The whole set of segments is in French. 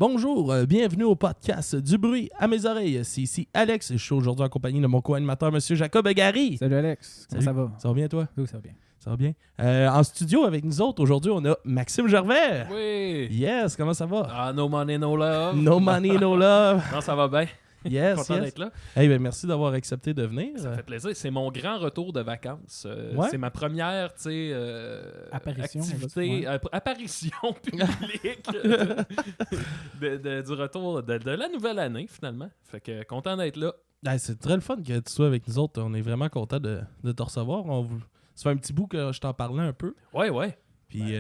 Bonjour, bienvenue au podcast Du bruit à mes oreilles. C'est ici Alex et je suis aujourd'hui en compagnie de mon co-animateur, M. Jacob Gary. Salut Alex, comment ça va? Ça va bien toi? Oui, ça va bien. Ça va bien. En studio avec nous autres, aujourd'hui, on a Maxime Gervais. Oui. Yes, comment ça va? Ah, no money, no love. No money, no love. Non, ça va bien. Yes, Content yes. d'être là. Hey, ben, merci d'avoir accepté de venir. Ça fait plaisir. C'est mon grand retour de vacances. Ouais. C'est ma première, Apparition, activité, on va apparition publique du retour de la nouvelle année, finalement. Fait que content d'être là. Hey, c'est très le fun que tu sois avec nous autres. On est vraiment content de te recevoir. Ça fait un petit bout que je t'en parlais un peu. Ouais. Puis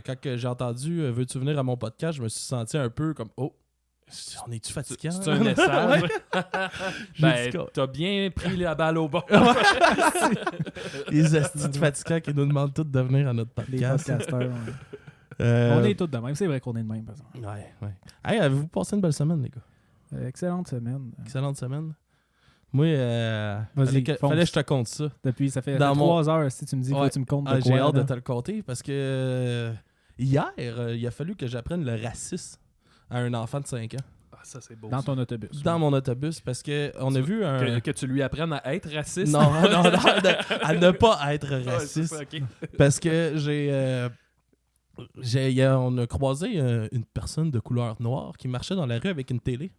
quand que j'ai entendu Veux-tu venir à mon podcast, je me suis senti un peu comme Oh, on est-tu fatiguant? C'est un message. J'ai dit, T'as bien pris la balle au bon. Les astuces fatigants qui nous demandent tous de venir à notre Les podcast. podcasteurs. Euh, On est tous de même. C'est vrai qu'on est de même, par exemple. Ouais. Hey, avez-vous passé une belle semaine, les gars? Excellente semaine. Excellente semaine. Moi, Vas-y, fonce. fallait que je te compte ça. Depuis, ça fait Dans 3 heures, si tu me dis, faut que tu me comptes de quoi. J'ai hâte là. de te le compter parce que hier, il a fallu que j'apprenne le racisme à un enfant de 5 ans. Ah, ça, c'est beau. Dans ça. ton autobus. Dans mon autobus parce qu'on a vu un... Que tu lui apprennes à être raciste. Non, à ne pas être Ouais, c'est raciste. ça, ok. Parce que on a croisé une personne de couleur noire qui marchait dans la rue avec une télé.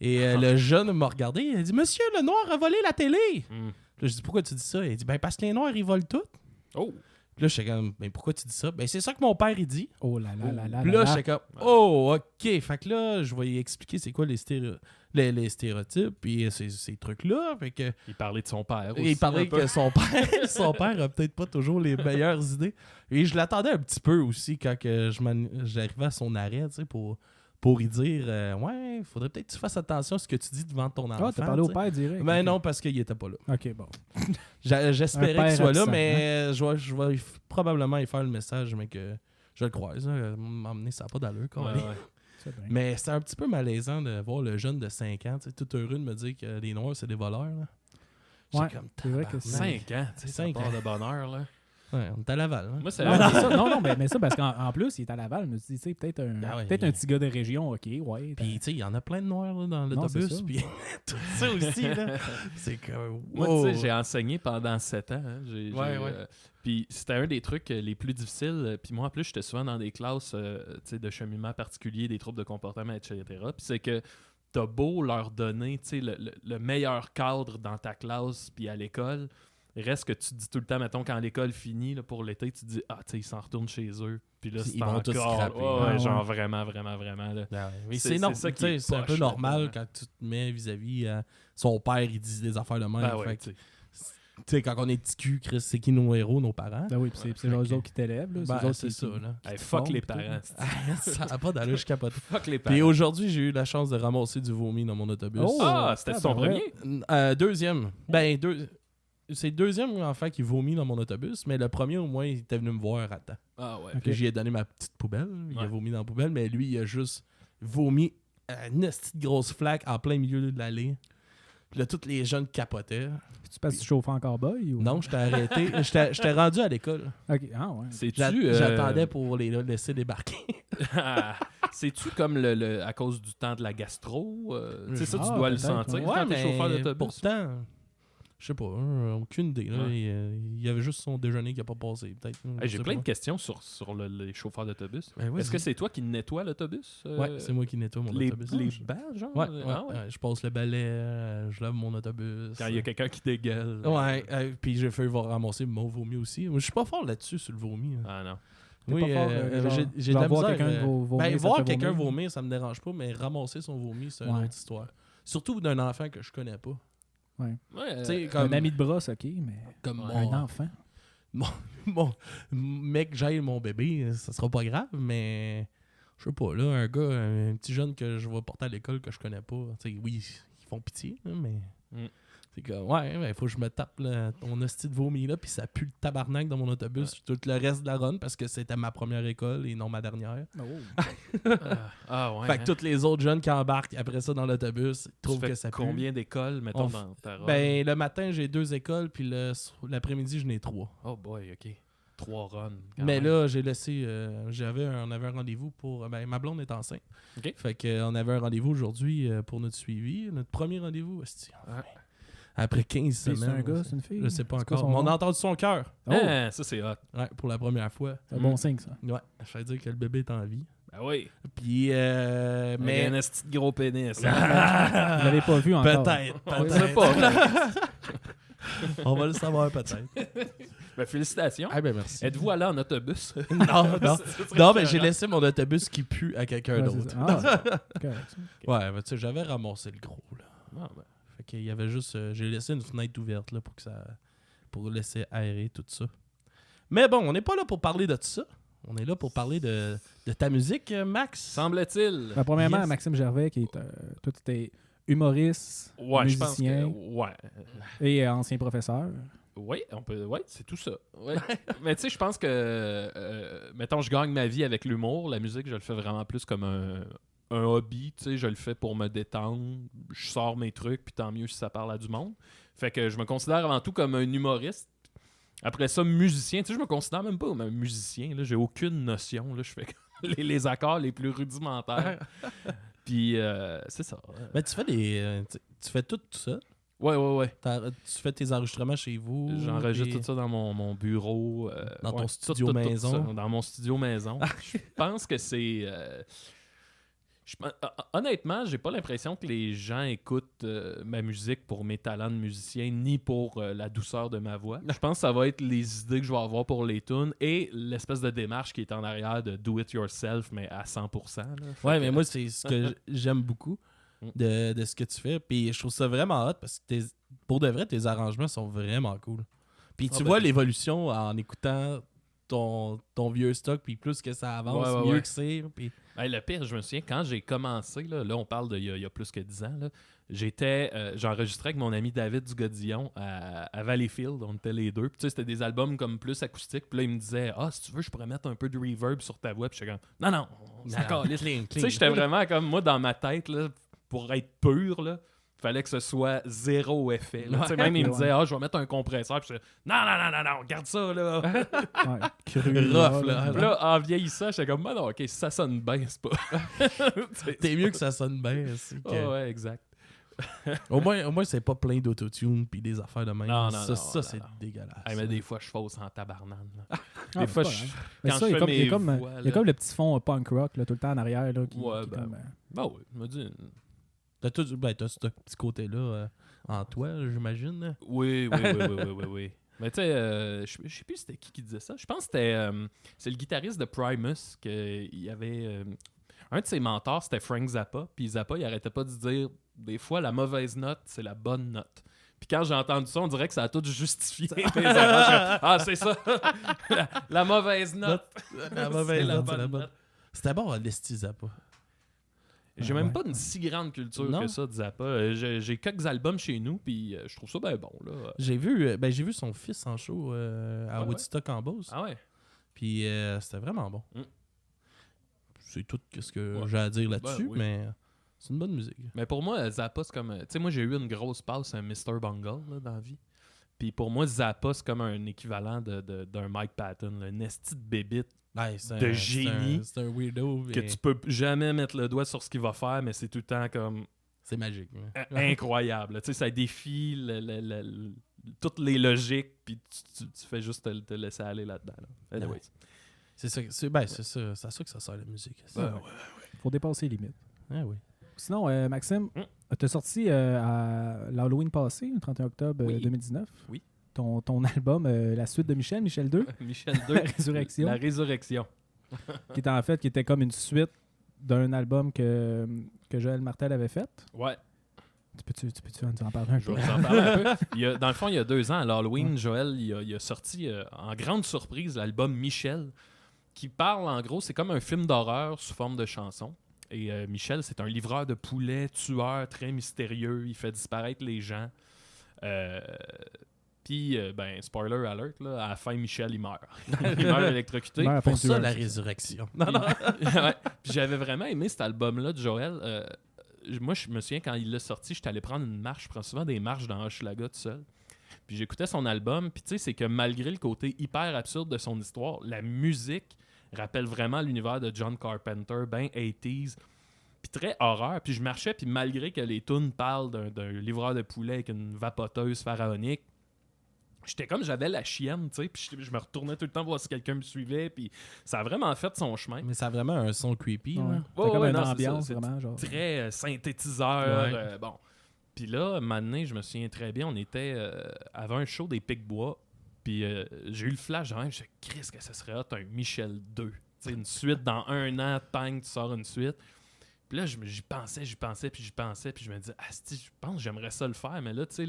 Et le jeune m'a regardé, il a dit « Monsieur, le noir a volé la télé! Hmm. » Puis là, je dis « Pourquoi tu dis ça? » Il dit « Ben parce que les noirs, ils volent tout. » Oh. Puis là, j'étais comme « Ben pourquoi tu dis ça? » Ben c'est ça que mon père, il dit. Oh là là là là. Puis là, j'étais comme « Oh, OK. » Fait que là, je vais lui expliquer c'est quoi les stéréotypes, puis ces trucs-là. Fait que... Il parlait de son père aussi. Et il parlait un peu. que son père a peut-être pas toujours les meilleures idées. Et je l'attendais un petit peu aussi quand que j'arrivais à son arrêt, tu sais, pour lui dire ouais, il faudrait peut-être que tu fasses attention à ce que tu dis devant ton enfant. Ah, t'as parlé au tu sais. père direct. Ben ok. non, parce qu'il était pas là. Ok, bon. J'espérais Un père qu'il soit là, absent, mais je vais probablement y faire le message, mais que je le croise. M'emmener, ça n'a pas d'allure. Quand même. Ouais. C'est bien. Mais c'est un petit peu malaisant de voir le jeune de 5 ans, tu sais, tout heureux de me dire que les Noirs, c'est des voleurs. Là. Ouais, J'ai comme, c'est vrai que tabarnak. 5 ans, tu sais, ça 5 part de bonheur, là. Ouais, on est à Laval. Hein. Moi, c'est Non, mais ça, non, mais ça, parce qu'en plus, il est à Laval. Je me suis dit, tu sais, peut-être Ah ouais, un petit gars de région, ok, ouais. Puis, tu sais, il y en a plein de noirs là, dans Non, c'est l'autobus. ça. Puis, tout ça aussi, là. C'est comme. Moi, wow. tu sais, j'ai enseigné pendant 7 ans. Hein. Ouais. Puis c'était un des trucs les plus difficiles. Puis moi, en plus, j'étais souvent dans des classes tu sais, de cheminement particulier, des troubles de comportement, etc. Puis c'est que t'as beau leur donner tu sais, le meilleur cadre dans ta classe puis à l'école, reste que tu te dis tout le temps, mettons, quand l'école finit là, pour l'été, tu te dis, ah, tu sais, ils s'en retournent chez eux. Puis là, Ils c'est vont encore... tous scraper. Ouais, Ah, genre ouais. vraiment là. Ah ouais. Mais C'est c'est normal. ça qui tu sais, est c'est un peu poche, normal là-dedans. quand tu te mets vis-à-vis son père, il dit des affaires de même. Ben ouais, Fait que, tu sais. tu sais, quand on est petit cul, Chris, c'est qui nos héros, nos parents? Ben oui, puis c'est genre eux autres qui t'élèvent. là. Ben, eux autres c'est qui- ça, là. Hey, qui fuck font, les puis tout. parents. Ça n'a pas d'allure, je capote. Fuck les Puis parents. aujourd'hui, j'ai eu la chance de ramasser du vomi dans mon autobus. Oh! Ah, c'était ton ben ouais. premier? Deuxième. Ben, c'est le deuxième enfant qui vomit dans mon autobus, mais le premier, au moins, il était venu me voir à temps. Ah ouais. Ok. Que j'y ai donné ma petite poubelle. Il a Ouais. vomi dans la poubelle, mais lui, il a juste vomi une petite grosse flaque en plein milieu de l'allée. Puis là, tous les jeunes capotaient. Tu passes du chauffeur en cowboy ou... Non, j'étais arrêté. J'étais rendu à l'école. Ok, ah ouais. C'est-tu... J'attendais pour les laisser débarquer. C'est-tu comme à cause du temps de la gastro? Tu sais, ça, tu Ah, dois le peut-être, sentir ouais. quand t'es chauffeur d'autobus. pourtant, je sais pas, aucune idée. Là. Ouais. Il y avait juste son déjeuner qui n'a pas passé, peut-être. Hey, Je j'ai sais plein pas. de questions sur les chauffeurs d'autobus. Ben oui, Est-ce que c'est toi qui nettoie l'autobus? Ouais, c'est moi qui nettoie mon les, autobus. les balles, genre? Ouais, Ah ouais? ouais, je passe le balai, je lave mon autobus. Quand il y a quelqu'un qui dégueule. Ouais, puis j'ai fait ramasser mon vomi aussi. Moi, je suis pas fort là-dessus sur le vomi. Hein. Ah non. T'es Oui, pas fort, genre- j'ai de genre la voir misère. quelqu'un vomir, Ben, ça te voir fait quelqu'un vomir. vomir, ça me dérange pas, mais ramasser son vomi, c'est une Ouais. autre histoire. Surtout d'un enfant que je connais pas. Ouais, Tu sais, Un comme, ami de brosse, ok, mais comme un enfant. mon mec, j'aille mon bébé, ça sera pas grave, mais je sais pas, là, un gars, un petit jeune que je vais porter à l'école que je connais pas, tu sais, oui, ils font pitié, hein, mais Mm. c'est comme, ouais, il faut que je me tape là, ton hostie de vomi là, puis ça pue le tabarnak dans mon autobus tout le reste de la run parce que c'était ma première école et non ma dernière. Ah ouais. Fait que tous les autres jeunes qui embarquent après ça dans l'autobus trouvent tu fais que ça pue. combien d'écoles, mettons, On dans ta robe? Ben, le matin, j'ai 2 écoles, puis l'après-midi, j'en ai 3. Oh boy, OK. 3 runs. quand Mais même. là, j'ai laissé. On avait un rendez-vous pour. Ma blonde est enceinte. OK. Fait qu'on avait un rendez-vous aujourd'hui pour notre suivi. Notre premier rendez-vous, esti, enfin. Après 15 C'est semaines. un gars, c'est une fille? Je sais pas C'est quoi encore. son Mais on nom? a entendu son cœur. Oh, Ah, ça, c'est hot. Ouais, pour la première fois. c'est un bon signe, ça. Ouais, ça veut dire que le bébé est en vie. Ben oui. Puis, Mais mais. un esti de gros pénis. Vous l'avez pas vu encore. Peut-être. On le sait pas. On va le savoir peut-être. Ben, félicitations. Ah ben merci. Êtes-vous allé en autobus? Non, non. Ça serait Non, mais j'ai écœurant. laissé mon autobus qui pue à quelqu'un Ouais, d'autre. c'est ça. Ah, c'est correct, ça. Ouais, mais tu sais, j'avais ramassé le gros, là. Ah, ben. Fait qu'il y avait juste... j'ai laissé une fenêtre ouverte, là, pour laisser aérer tout ça. Mais bon, on n'est pas là pour parler de tout ça. On est là pour parler de ta musique, Max. Semble-t-il. Ben, premièrement, Yes. Maxime Gervais, qui est toi, tu étais humoriste, Ouais, je pense que. musicien Ouais. et ancien professeur. Oui, c'est tout ça. Ouais. Mais tu sais, je pense que, mettons, je gagne ma vie avec l'humour. La musique, je le fais vraiment plus comme un hobby. Tu sais, je le fais pour me détendre. Je sors mes trucs, puis tant mieux si ça parle à du monde. Fait que je me considère avant tout comme un humoriste. Après ça, musicien. Tu sais, je me considère même pas comme un musicien. Là. J'ai aucune notion. Là. Je fais les accords les plus rudimentaires. Puis, c'est ça. Mais tu fais tu fais tout ça. Ouais. Tu fais tes enregistrements chez vous. J'enregistre puis- tout ça dans mon bureau. Dans ton ouais, studio maison. ça, dans mon studio maison. Je pense que c'est... honnêtement, j'ai pas l'impression que les gens écoutent ma musique pour mes talents de musicien ni pour la douceur de ma voix. Je pense que ça va être les idées que je vais avoir pour les tunes et l'espèce de démarche qui est en arrière de do it yourself, mais à 100%. Là. Fait Ouais, que- mais moi, c'est ce que j'aime beaucoup de ce que tu fais. Puis je trouve ça vraiment hot parce que pour de vrai, tes arrangements sont vraiment cool. Puis tu Ah, ben, vois l'évolution en écoutant ton vieux stock, puis plus que ça avance, Ouais, mieux ouais. que c'est. Puis... Hey, le pire, je me souviens, quand j'ai commencé, là on parle d'il y a plus que 10 ans, là, j'enregistrais avec mon ami David Dugodillon à Valleyfield, on était les deux. Puis tu sais, c'était des albums comme plus acoustiques. Puis là, il me disait « Ah, si tu veux, je pourrais mettre un peu de reverb sur ta voix. » Puis j'étais comme « Non, non, c'est encore clean, Tu sais, j'étais vraiment comme, moi, dans ma tête, là, pour être pur, là, fallait que ce soit zéro effet. Là. Tu sais, même, il me disait « Ah, je vais mettre un compresseur. » Puis je disais « Non, garde ça, là. » Ouais, cru, Rough, là. Puis là, en vieillissant, j'étais comme « Non, ok, si ça sonne bien, c'est pas... » T'es mieux que ça sonne bien. C'est que- Ah ouais, exact. au moins, c'est pas plein d'autotune puis des affaires de même. Non, ça, non, c'est non. dégueulasse. Hey, mais des fois, je fausse en tabarnane. Là. Ah, Des fois, c'est pas je- grave. Mais quand ça, je il y a fais comme- il y a mes comme- voix, il y a là. comme le petit fond punk rock là, tout le temps en arrière. Là, qui Ouais, est ben, comme, Ben oui, je me dis... T'as ce petit côté-là en toi, j'imagine. Oui. Mais tu sais, je sais plus c'était qui disait ça. Je pense que c'était c'est le guitariste de Primus qu'il y avait... un de ses mentors, c'était Frank Zappa. Puis Zappa, il arrêtait pas de dire, des fois, la mauvaise note, c'est la bonne note. Puis quand j'ai entendu ça, on dirait que ça a tout justifié. les erreurs. Ah, c'est ça. la mauvaise note. La mauvaise C'est la note, bonne c'est la bonne. note. C'était bon, l'esti Zappa. J'ai Ouais. même pas une si grande culture Non. que ça de Zappa. J'ai quelques albums chez nous, puis je trouve ça bien bon. Là. J'ai vu son fils en show à Ouais, Woodstock en Beauce. Ah ouais? Puis c'était vraiment bon. Mm. C'est tout ce que Ouais. j'ai à dire là-dessus, Ben oui. mais c'est une bonne musique. Mais pour moi, Zappa, c'est comme... Tu sais, moi, j'ai eu une grosse passe à Mr. Bungle là, dans la vie. Puis pour moi, Zappa, c'est comme un équivalent d'un Mike Patton. Là, une esti de bébite Ouais, c'est de un- génie C'est un weirdo. que mais tu peux jamais mettre le doigt sur ce qu'il va faire, mais c'est tout le temps comme C'est magique. ouais. incroyable. là. Tu sais, ça défie toutes les logiques, puis tu fais juste te laisser aller là-dedans. Là. Anyways. C'est ça, c'est ça que ça sert la musique. Ouais. faut dépasser les limites. Ah oui. Sinon, Maxime, tu as sorti à l'Halloween passé, le 31 octobre Oui. 2019, Oui. ton album, la suite de Michel 2, Michel 2, La Résurrection, La Résurrection. qui était comme une suite d'un album que Joël Martel avait fait. Ouais. Tu peux-tu en parler un Je peu? vais vous en parler un peu. Dans le fond, il y a 2 ans, à l'Halloween, Joël il a sorti en grande surprise l'album Michel, qui parle en gros, c'est comme un film d'horreur sous forme de chanson. Et Michel, c'est un livreur de poulets, tueur, très mystérieux. Il fait disparaître les gens. Puis, ben, spoiler alert, là, à la fin, Michel, il meurt. Il meurt électrocuté. Il meurt à la fin Pour du ça, un, la c'est ça. résurrection. Ouais. Puis j'avais vraiment aimé cet album-là de Joël. Moi, je me souviens, quand il l'a sorti, j'étais allé prendre une marche. Je prends souvent des marches dans Hochelaga tout seul. Puis j'écoutais son album, puis tu sais, c'est que malgré le côté hyper absurde de son histoire, la musique rappelle vraiment l'univers de John Carpenter, ben 80s, puis très horreur. Puis je marchais, puis malgré que les tunes parlent d'un livreur de poulet avec une vapoteuse pharaonique, j'étais comme, j'avais la chienne, tu sais, puis je me retournais tout le temps voir si quelqu'un me suivait, puis ça a vraiment fait son chemin. Mais ça a vraiment un son creepy. Ouais. là. C'est comme une non, c'est ambiance, ça, c'est vraiment. Genre. Très synthétiseur, Ouais. bon. Puis là, un moment donné, je me souviens très bien, on était avant un show des Pic-Bois, puis j'ai eu le flash, genre, je me suis dit, Chris, que ce serait hot, un Michel 2. Tu sais, une suite, dans un an, bang, tu sors une suite. Puis là, j'y pensais, puis je me disais, asti, je pense que j'aimerais ça le faire, mais là, tu sais,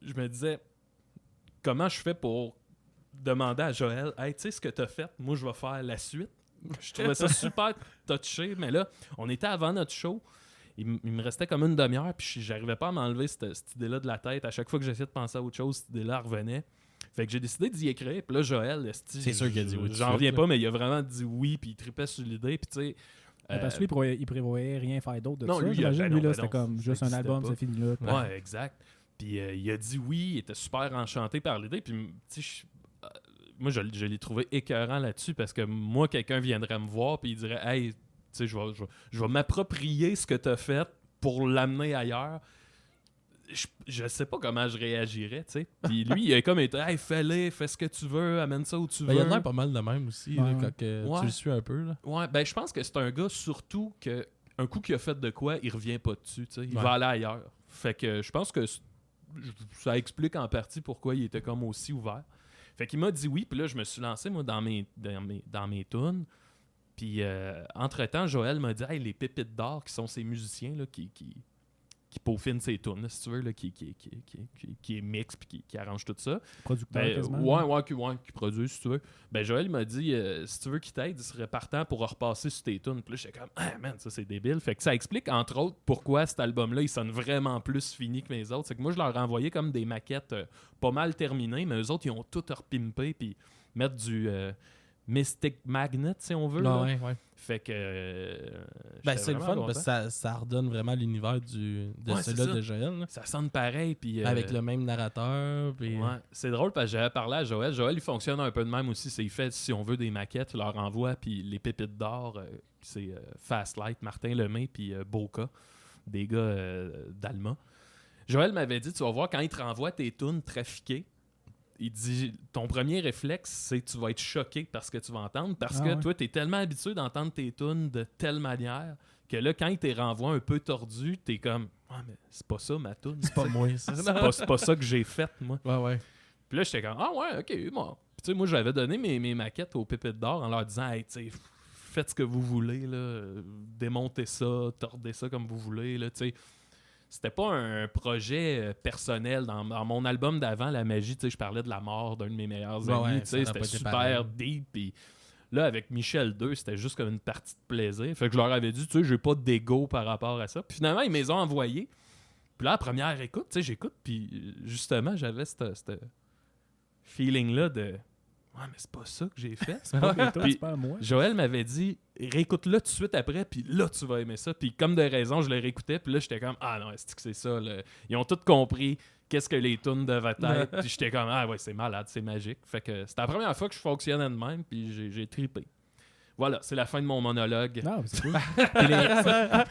je me disais, comment je fais pour demander à Joël, hey, tu sais ce que t'as fait, moi je vais faire la suite. Je trouvais ça super touché, mais là, on était avant notre show. Il me restait comme une demi-heure, puis j'arrivais pas à m'enlever cette idée-là de la tête. À chaque fois que j'essayais de penser à autre chose, cette idée-là revenait. Fait que j'ai décidé d'y écrire, puis là, Joël, C'est sûr qu'il a dit oui tout de j'en suite, reviens là. pas, mais il a vraiment dit oui, puis il tripait sur l'idée, puis tu sais. Parce que lui, il prévoyait rien faire d'autre de Non, ça. lui, J'imagine, ben lui, non, là, ben c'était non, comme ça juste un existait album, pas. c'est fini là. Ouais, exact. Puis il a dit oui, il était super enchanté par l'idée. Puis, tu sais, moi, je l'ai trouvé écœurant là-dessus parce que moi, quelqu'un viendrait me voir puis il dirait, hey, tu sais, je vais m'approprier ce que tu as fait pour l'amener ailleurs. Je sais pas comment je réagirais, tu sais. Puis lui, il a comme été, hey, fais-le, fais ce que tu veux, amène ça où tu Ben, veux. il y en a pas mal de même aussi, là, Ouais. quand que Ouais. tu le suis un peu. Là. Ouais, ben je pense que c'est un gars surtout que un coup qu'il a fait de quoi, il revient pas dessus, tu sais. Il Ouais. va aller ailleurs. Fait que je pense que ça explique en partie pourquoi il était comme aussi ouvert. Fait qu'il m'a dit oui, puis là je me suis lancé moi dans mes tunes. Puis entre-temps, Joël m'a dit hey, les pépites d'or qui sont ces musiciens là qui peaufinent ses tunes, là, si tu veux, là, qui est mix puis qui arrange tout ça. Producteur Ben, quasiment. qui produit, si tu veux. Ben, Joël m'a dit, si tu veux qu'il t'aide, il serait partant pour repasser sur tes tunes. Puis là, j'étais comme, ah man, ça c'est débile. Fait que ça explique, entre autres, pourquoi cet album-là, il sonne vraiment plus fini que mes autres. C'est que moi, je leur ai envoyé comme des maquettes pas mal terminées, mais eux autres, ils ont tout repimpé puis mettre du Mystic Magnet, si on veut. là. Ouais. Fait que. Ben, j'étais c'est le vraiment fun parce content. que ça redonne vraiment l'univers de Ouais, c'est celui-là ça. de Joël. là. Ça sonne pareil. Puis, Avec le même narrateur. Puis... Ouais, c'est drôle parce que j'avais parlé à Joël. Joël, il fonctionne un peu de même aussi. Il fait, si on veut, des maquettes, il leur envoie. Puis les pépites d'or, c'est Fastlight, Martin Lemay, puis Boca, des gars d'Alma. Joël m'avait dit, tu vas voir, quand il te renvoie tes tunes trafiquées, il dit, ton premier réflexe, c'est que tu vas être choqué par ce que tu vas entendre parce que toi, tu es tellement habitué d'entendre tes tunes de telle manière que là, quand il te renvoie un peu tordu, t'es comme, ah, mais c'est pas ça ma tune. C'est pas moi, ça. C'est pas ça que j'ai fait, moi. Ouais. Puis là, j'étais comme, ah ouais, ok, bon. Puis tu sais, moi, j'avais donné mes maquettes aux pépites d'or en leur disant, hey, tu sais, faites ce que vous voulez, là, démontez ça, tordez ça comme vous voulez, là, tu sais. C'était pas un projet personnel. Dans mon album d'avant, La Magie, tu sais, je parlais de la mort d'un de mes meilleurs amis, tu sais, ça aurait pas c'était été super pareil. deep, puis là, avec Michel 2, c'était juste comme une partie de plaisir. Fait que je leur avais dit, tu sais, j'ai pas d'ego par rapport à ça. Puis finalement, ils me les ont envoyés. Puis là, la première écoute, tu sais, j'écoute, puis justement, j'avais ce feeling-là de « Ouais, mais c'est pas ça que j'ai fait. » C'est pas mes tunes, Puis c'est pas à moi. Joël m'avait dit « Réécoute-le tout de suite après, puis là, tu vas aimer ça. » Puis comme de raison, je le réécoutais, puis là, j'étais comme « Ah non, est-ce que c'est ça? Là? » Ils ont tous compris qu'est-ce que les tunes devaient être, puis j'étais comme « Ah ouais, c'est malade, c'est magique. » Fait que c'était la première fois que je fonctionnais de même, puis j'ai trippé. Voilà, c'est la fin de mon monologue. Non, c'est cool.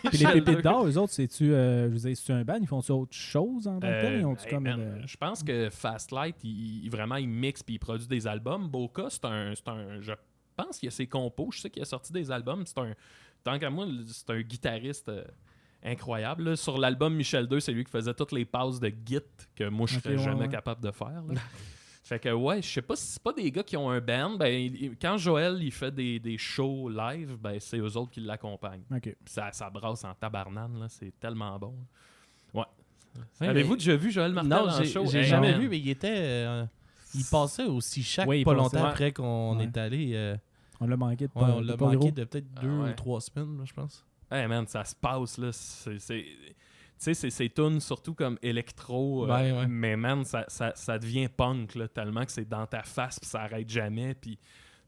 Puis les pépites d'or, eux autres, c'est-tu, je veux dire, c'est-tu un band? Ils font-tu autre chose en tant que tel? Ils ont-tu comme man, je pense que Fastlight, vraiment, il mixe puis il produit des albums. Boca, c'est un je pense qu'il y a ses compos. Je sais qu'il a sorti des albums. Tant qu'à moi, c'est un guitariste incroyable. Là. Sur l'album Michel 2, c'est lui qui faisait toutes les passes de git que moi, je serais jamais capable de faire. Là. Fait que ouais, je sais pas si c'est pas des gars qui ont un band. Ben, quand Joël il fait des shows live, ben c'est eux autres qui l'accompagnent. OK. Ça brasse en tabarnane, là, c'est tellement bon. Ouais. Ouais, Avez-vous mais- déjà vu Joël Martel Non, en show? j'ai Hey, jamais man. vu, mais il était... il passait aussi chaque Oui, il pas passait, longtemps ouais. après qu'on Ouais. est allé. On l'a manqué de Ouais, pas on l'a pas manqué gros. de peut-être Ah 2 ouais. ou 3 semaines, là, je pense. Hey man, ça se passe là. Tu sais, c'est tunes surtout comme électro, Ouais. mais man, ça devient punk là, tellement que c'est dans ta face puis ça arrête jamais. Puis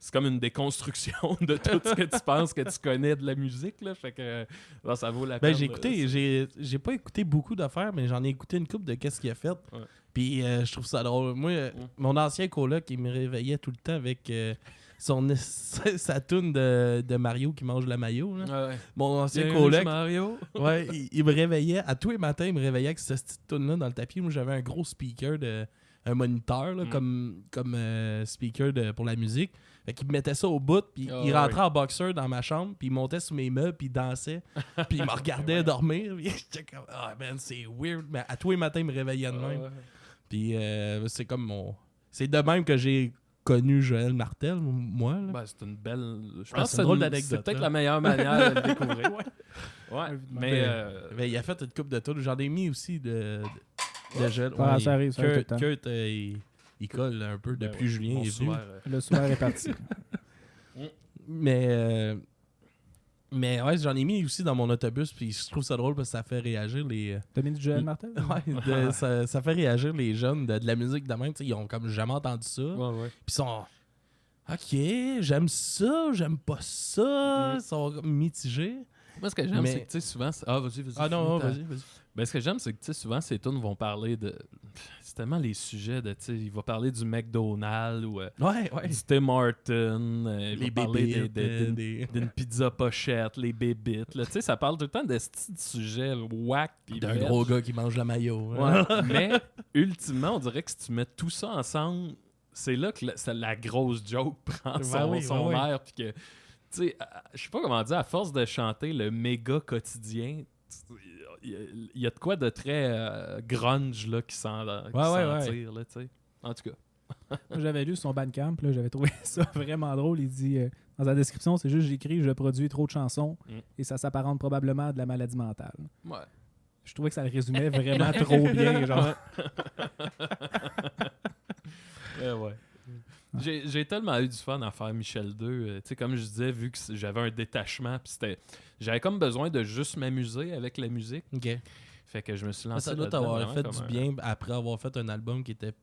c'est comme une déconstruction de tout ce que tu penses que tu connais de la musique, là. Fait que là, ça vaut la peine. J'ai écouté, j'ai pas écouté beaucoup d'affaires, mais j'en ai écouté une couple de qu'est-ce qu'il a fait. Ouais. Puis je trouve ça drôle. Moi, mon ancien coloc, il me réveillait tout le temps avec sa toune de Mario qui mange la maillot. Là. Ouais. Mon ancien Bienvenue coloc, chez Mario. ouais, il me réveillait, à tous les matins, il me réveillait avec cette petite toune-là dans le tapis. Moi, j'avais un gros speaker, un moniteur, là, comme speaker pour la musique. Fait qu'il me mettait ça au bout, puis il rentrait en boxeur dans ma chambre, puis il montait sous mes meubles, puis il dansait, puis il me regardait dormir. Puis j'étais comme, man, c'est weird. Mais à tous les matins, il me réveillait de même. Puis c'est comme c'est de même que j'ai connu Joël Martel, moi. Là. Ben, c'est une belle. Je pense pense que c'est une drôle d'anecdote, c'est peut-être là. la meilleure manière de le découvrir. Ouais. Mais. Ben, il a fait une coupe de tours. J'en ai mis aussi de Joël. Ah, ça arrive tout le temps. Kurt, il colle un peu depuis Julien est venu. Le soir est parti. Mais ouais, j'en ai mis aussi dans mon autobus, puis je trouve ça drôle parce que ça fait réagir les... T'as mis du Joël Martel? Ouais, ça fait réagir les jeunes de la musique de même. Ils ont comme jamais entendu ça. Ouais. Puis ils sont... OK, j'aime ça, j'aime pas ça. Ils sont comme mitigés. Moi, ce que j'aime, Mais- c'est que, tu sais, souvent. Vas-y. Ah non, vas-y. Ben, ce que j'aime, c'est que, tu sais, souvent, ces tunes vont parler de. C'est tellement les sujets de, tu sais, il va parler du McDonald's ou Ouais. du Tim Hortons. Il Les va parler bébés. d'une pizza pochette, les bébites. Tu sais, ça parle tout le temps de ce petit sujet whack. pis D'un veg. gros gars qui mange la maillot. Ouais. Mais, ultimement, on dirait que si tu mets tout ça ensemble, c'est là que la grosse joke prend son air. Puis que, tu sais, je sais pas comment dire, à force de chanter le méga quotidien, il y a de quoi de très grunge là, qui sentir, là, tu sais. En tout cas. Moi, j'avais lu son Bandcamp, là, j'avais trouvé ça vraiment drôle. Il dit dans sa description, c'est juste j'écris, je produis trop de chansons et ça s'apparente probablement à de la maladie mentale. Ouais. Je trouvais que ça le résumait vraiment trop bien. Genre. Ouais. J'ai tellement eu du fun à faire Michel 2. Tu sais, comme je disais, vu que j'avais un détachement, puis j'avais comme besoin de juste m'amuser avec la musique. OK. Fait que je me suis lancé Ça doit là-dedans, t'avoir vraiment fait comme du bien après avoir fait un album qui était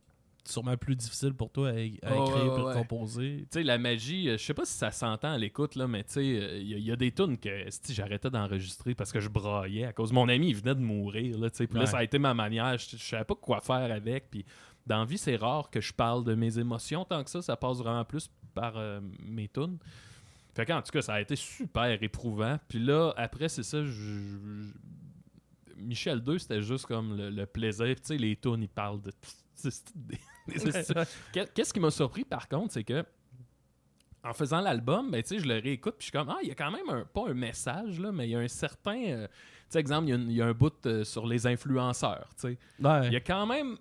sûrement plus difficile pour toi à écrire et ouais. composer. Tu sais, la magie, je sais pas si ça s'entend à l'écoute, là, mais tu sais, il y a des tunes que j'arrêtais d'enregistrer parce que je braillais à cause de mon ami, il venait de mourir. Là, tu sais, puis là, ça a été ma manière. Je savais pas quoi faire avec. Puis dans la vie, c'est rare que je parle de mes émotions tant que ça passe vraiment plus par mes tunes. Fait qu'en tout cas, ça a été super éprouvant. Puis là, après, c'est ça, Michel 2, c'était juste comme le plaisir. Puis tu sais, les tunes, ils parlent de... Qu'est-ce qui m'a surpris, par contre, c'est que en faisant l'album, ben, je le réécoute, puis je suis comme, il y a quand même pas un message, là, mais il y a un certain... tu sais, exemple, il y a un bout sur les influenceurs, tu sais. Ouais. Il y a quand même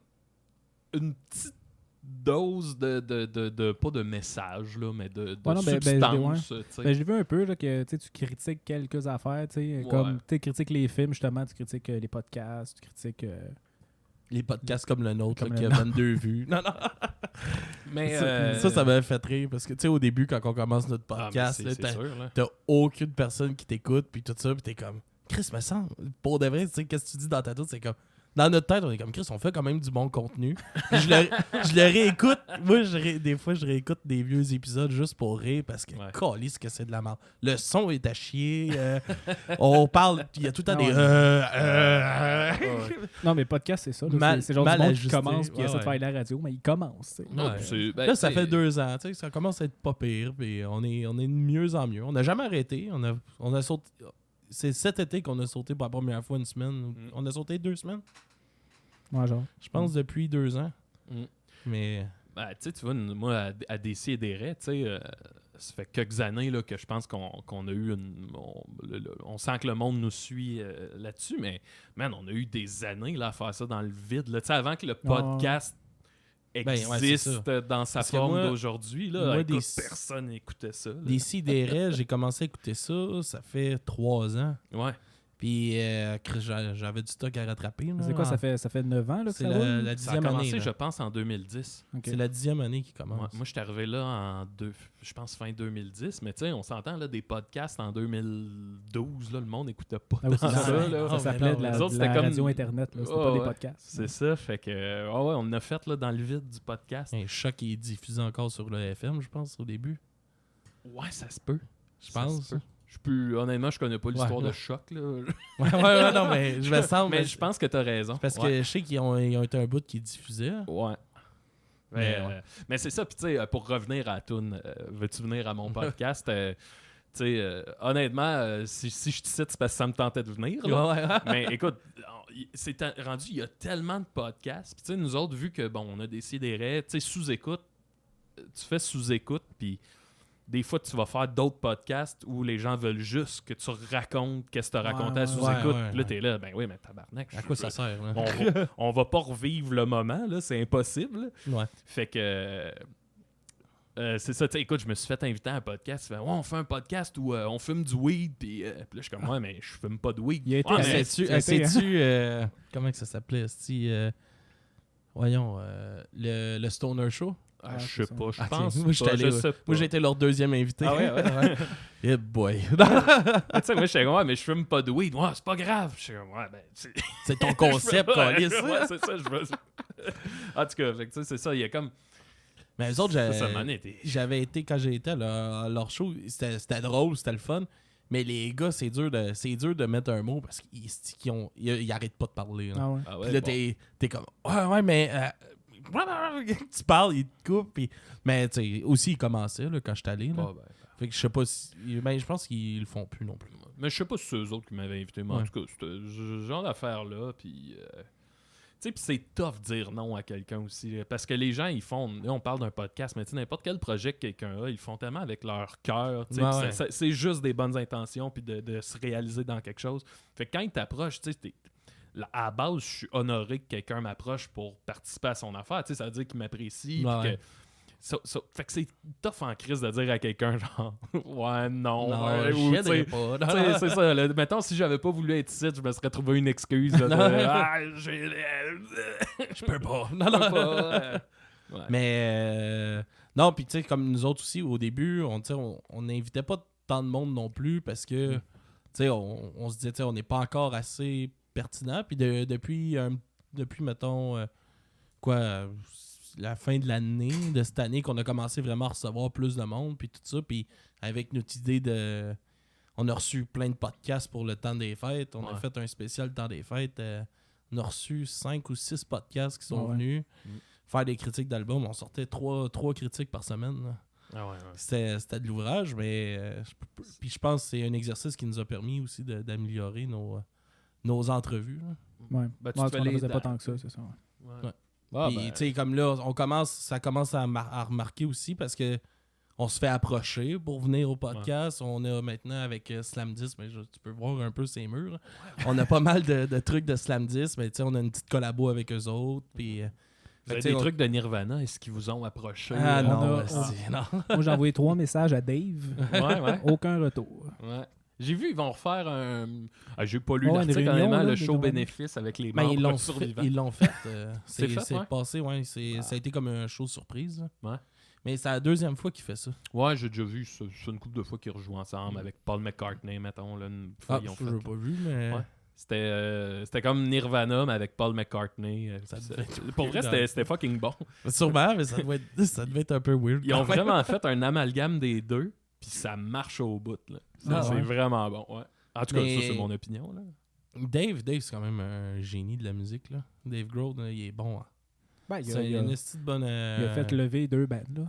une petite dose de pas de message, là, mais de substance, tu sais. Ben, j'ai vu un peu là, que tu critiques quelques affaires, comme tu critiques les films, justement, tu critiques les podcasts, tu critiques... Les podcasts comme le nôtre, Comme là, qui le a 22 vues. Non. Mais, Ça m'avait fait rire parce que, tu sais, au début, quand on commence notre podcast, là, c'est sûr, là. t'as aucune personne qui t'écoute, puis tout ça, puis t'es comme, Chris, me semble, pour de vrai, tu sais, qu'est-ce que tu dis dans ta tête, c'est comme, dans notre tête, on est comme, Chris, on fait quand même du bon contenu. Puis je le réécoute. Moi, des fois, je réécoute des vieux épisodes juste pour rire parce que, calisse que c'est de la merde. Le son est à chier. On parle, il y a tout le temps des. Non, mais podcast, c'est ça. Là, c'est genre du monde qui commence puis essaie de faire de la radio, mais il commence. Là, ça fait 2 ans. Tu sais, ça commence à être pas pire. Puis on est de mieux en mieux. On n'a jamais arrêté. On a sauté. C'est cet été qu'on a sauté pour la première fois une semaine. On a sauté 2 semaines. Ouais, genre. Je pense depuis 2 ans. Mm. Mais. Ben, tu vois, moi, à Décis et des Raies, tu sais, ça fait quelques années là, que je pense qu'on a eu on sent que le monde nous suit là-dessus, mais, man, on a eu des années là, à faire ça dans le vide. Là, avant que le podcast existe dans sa forme d'aujourd'hui, là, personne n'écoutait ça. Décis des Raies, j'ai commencé à écouter ça fait 3 ans. Ouais. Puis j'avais du stock à rattraper. Là. C'est quoi, ça fait 9 ans là, que c'est ça la roule? Ça a 10e commencé, année. je pense, en 2010. Okay. C'est la 10e année qui commence. Moi, je suis arrivé là je pense fin 2010, mais tu sais, on s'entend là, des podcasts en 2012, là, le monde n'écoutait pas ça. Là. Ça s'appelait de la radio Internet, là, c'était pas des podcasts. C'est ça, fait que on a fait là, dans le vide du podcast. Un Choc est diffusé encore sur le FM, je pense, au début. Ouais, ça se peut. Je pense. Honnêtement, je connais pas l'histoire Ouais. de Choc, là. ouais, non, mais je me sens. Mais je pense que t'as raison. Parce Ouais. que je sais qu'ils ont été un bout qui diffusait. Ouais. Mais c'est ça, puis tu sais, pour revenir à la toune, veux-tu venir à mon podcast? Tu sais, honnêtement, si je te cite, c'est parce que ça me tentait de venir. Là. Mais écoute, c'est rendu, il y a tellement de podcasts. Puis tu sais, nous autres, vu que, bon, on a décidé, tu sais, sous-écoute, tu fais sous-écoute, puis des fois, tu vas faire d'autres podcasts où les gens veulent juste que tu racontes qu'est-ce que tu as raconté à sous-écoute. Puis là, t'es là, ben oui, mais tabarnak. À quoi ça sert? Là? On va pas revivre le moment, là, c'est impossible. Ouais. Fait que... c'est ça, tu sais, écoute, je me suis fait inviter à un podcast. Fait, ouais, on fait un podcast où on fume du weed. Puis là, je suis comme, ouais, mais je fume pas de weed. Il a été Ouais, mais- Sais-tu comment que ça s'appelait? Voyons, le Stoner Show. Ah, Ouais, je c'est sais ça. pas, je Ah, pense tiens, moi, j'étais pas, allé, je sais pas. Moi, j'ai été leur deuxième invité. Ah ouais? Yeah boy. Tu sais, moi, j'étais comme, ouais, mais je fume pas de weed. Ouais, c'est pas grave. Je suis comme, ouais, ben, C'est ton concept, ouais, câlisse. ouais, c'est ça, je veux. En tout cas, fait que, tu sais, c'est ça, il y a comme. Mais eux autres, Ça m'en était. j'avais été, quand j'ai été à leur show, c'était drôle, c'était le fun. Mais les gars, c'est dur de mettre un mot parce qu'ils arrêtent pas de parler. Là. Ah ouais. Ah ouais, Puis là, bon. t'es comme, ouais, mais. Tu parles, ils te coupent. Mais tu sais, aussi, ils commençaient là, quand je suis allé. Là. Ah, ben, Fait que je sais pas si. Ben, je pense qu'ils le font plus non plus. mais je sais pas si c'est eux autres qui m'avaient invité, mais en Ouais. tout cas, c'était ce genre d'affaire-là. Puis. Tu sais, puis c'est tough de dire non à quelqu'un aussi. Là, parce que les gens, ils font. Là, on parle d'un podcast, mais tu sais, n'importe quel projet que quelqu'un a, ils le font tellement avec leur cœur. Tu sais, Ouais, puis ouais. c'est juste des bonnes intentions, puis de se réaliser dans quelque chose. Fait que quand ils t'approchent, tu sais, à la base, je suis honoré que quelqu'un m'approche pour participer à son affaire. Tu sais, ça veut dire qu'il m'apprécie. Ouais. Puis que. Fait que c'est tough en crise de dire à quelqu'un, genre, ouais, non. Non, ou, je tu sais, aiderais pas. tu sais, c'est ça. Là, mettons, si j'avais pas voulu être ici, je me serais trouvé une excuse. Là, de, Je peux pas. je peux pas. Ouais. Mais non, puis tu sais, comme nous autres aussi, au début, on n'invitait pas tant de monde non plus parce que, tu sais, on se disait, tu sais, on n'est pas encore assez pertinent. Puis depuis, mettons, la fin de l'année, de cette année, qu'on a commencé vraiment à recevoir plus de monde, puis tout ça. Puis avec notre idée de... On a reçu plein de podcasts pour le temps des fêtes. On a Ouais. fait un spécial temps des fêtes. On a reçu 5 ou 6 podcasts qui sont Ouais. venus Mm. faire des critiques d'albums. On sortait 3 critiques par semaine. Là. Ah ouais, ouais. C'était de l'ouvrage, mais puis je pense que c'est un exercice qui nous a permis aussi d'améliorer nos entrevues. Là. Ouais. Ben, tu Ouais, te on fais en les faisait pas dates. tant que ça, c'est ça. Ouais. Ouais. Ouais. Ah, Puis, ben, tu sais, comme là, ça commence à remarquer aussi parce que on se fait approcher pour venir au podcast. On a maintenant avec Slam 10, mais tu peux voir un peu ces murs. On a pas mal de trucs de Slam 10, mais tu sais, on a une petite collabo avec eux autres. Puis, vous fait avez que, tu des sais, trucs de Nirvana, est-ce qu'ils vous ont approché? Ah On non, a- non. Moi, j'ai envoyé 3 messages à Dave. Ouais. Aucun retour. Ouais. J'ai vu, ils vont refaire un. Ah, j'ai pas lu Ouais, l'article, une réunion, honnêtement, là, le des show gens. bénéfice avec les Ben, membres ils l'ont survivants. Ils l'ont fait. C'est fait, c'est ouais. passé, ouais. Ça a été comme un show surprise. Là. Ouais. Mais c'est la deuxième fois qu'il fait ça. Ouais, j'ai déjà vu ça. C'est une couple de fois qu'ils rejouent ensemble avec Paul McCartney, mettons. Là, une fois, Ah, ils ont ça, fait. je l'ai pas vu, mais... Ouais. C'était comme Nirvana, mais avec Paul McCartney. Ça Puis devait être pour vrai, weird, c'était fucking bon. Sûrement, mais ça devait être un peu weird. Ils ont vraiment fait un amalgame des deux, puis ça marche au bout. Là. Ah, C'est ouais. vraiment bon. Ouais. En tout cas, Mais- ça, c'est mon opinion. Là. Dave, c'est quand même un génie de la musique. Là. Dave Grohl, là, il est bon. Hein. Ben, Il a une petite bonne... il a fait lever 2 bands, là.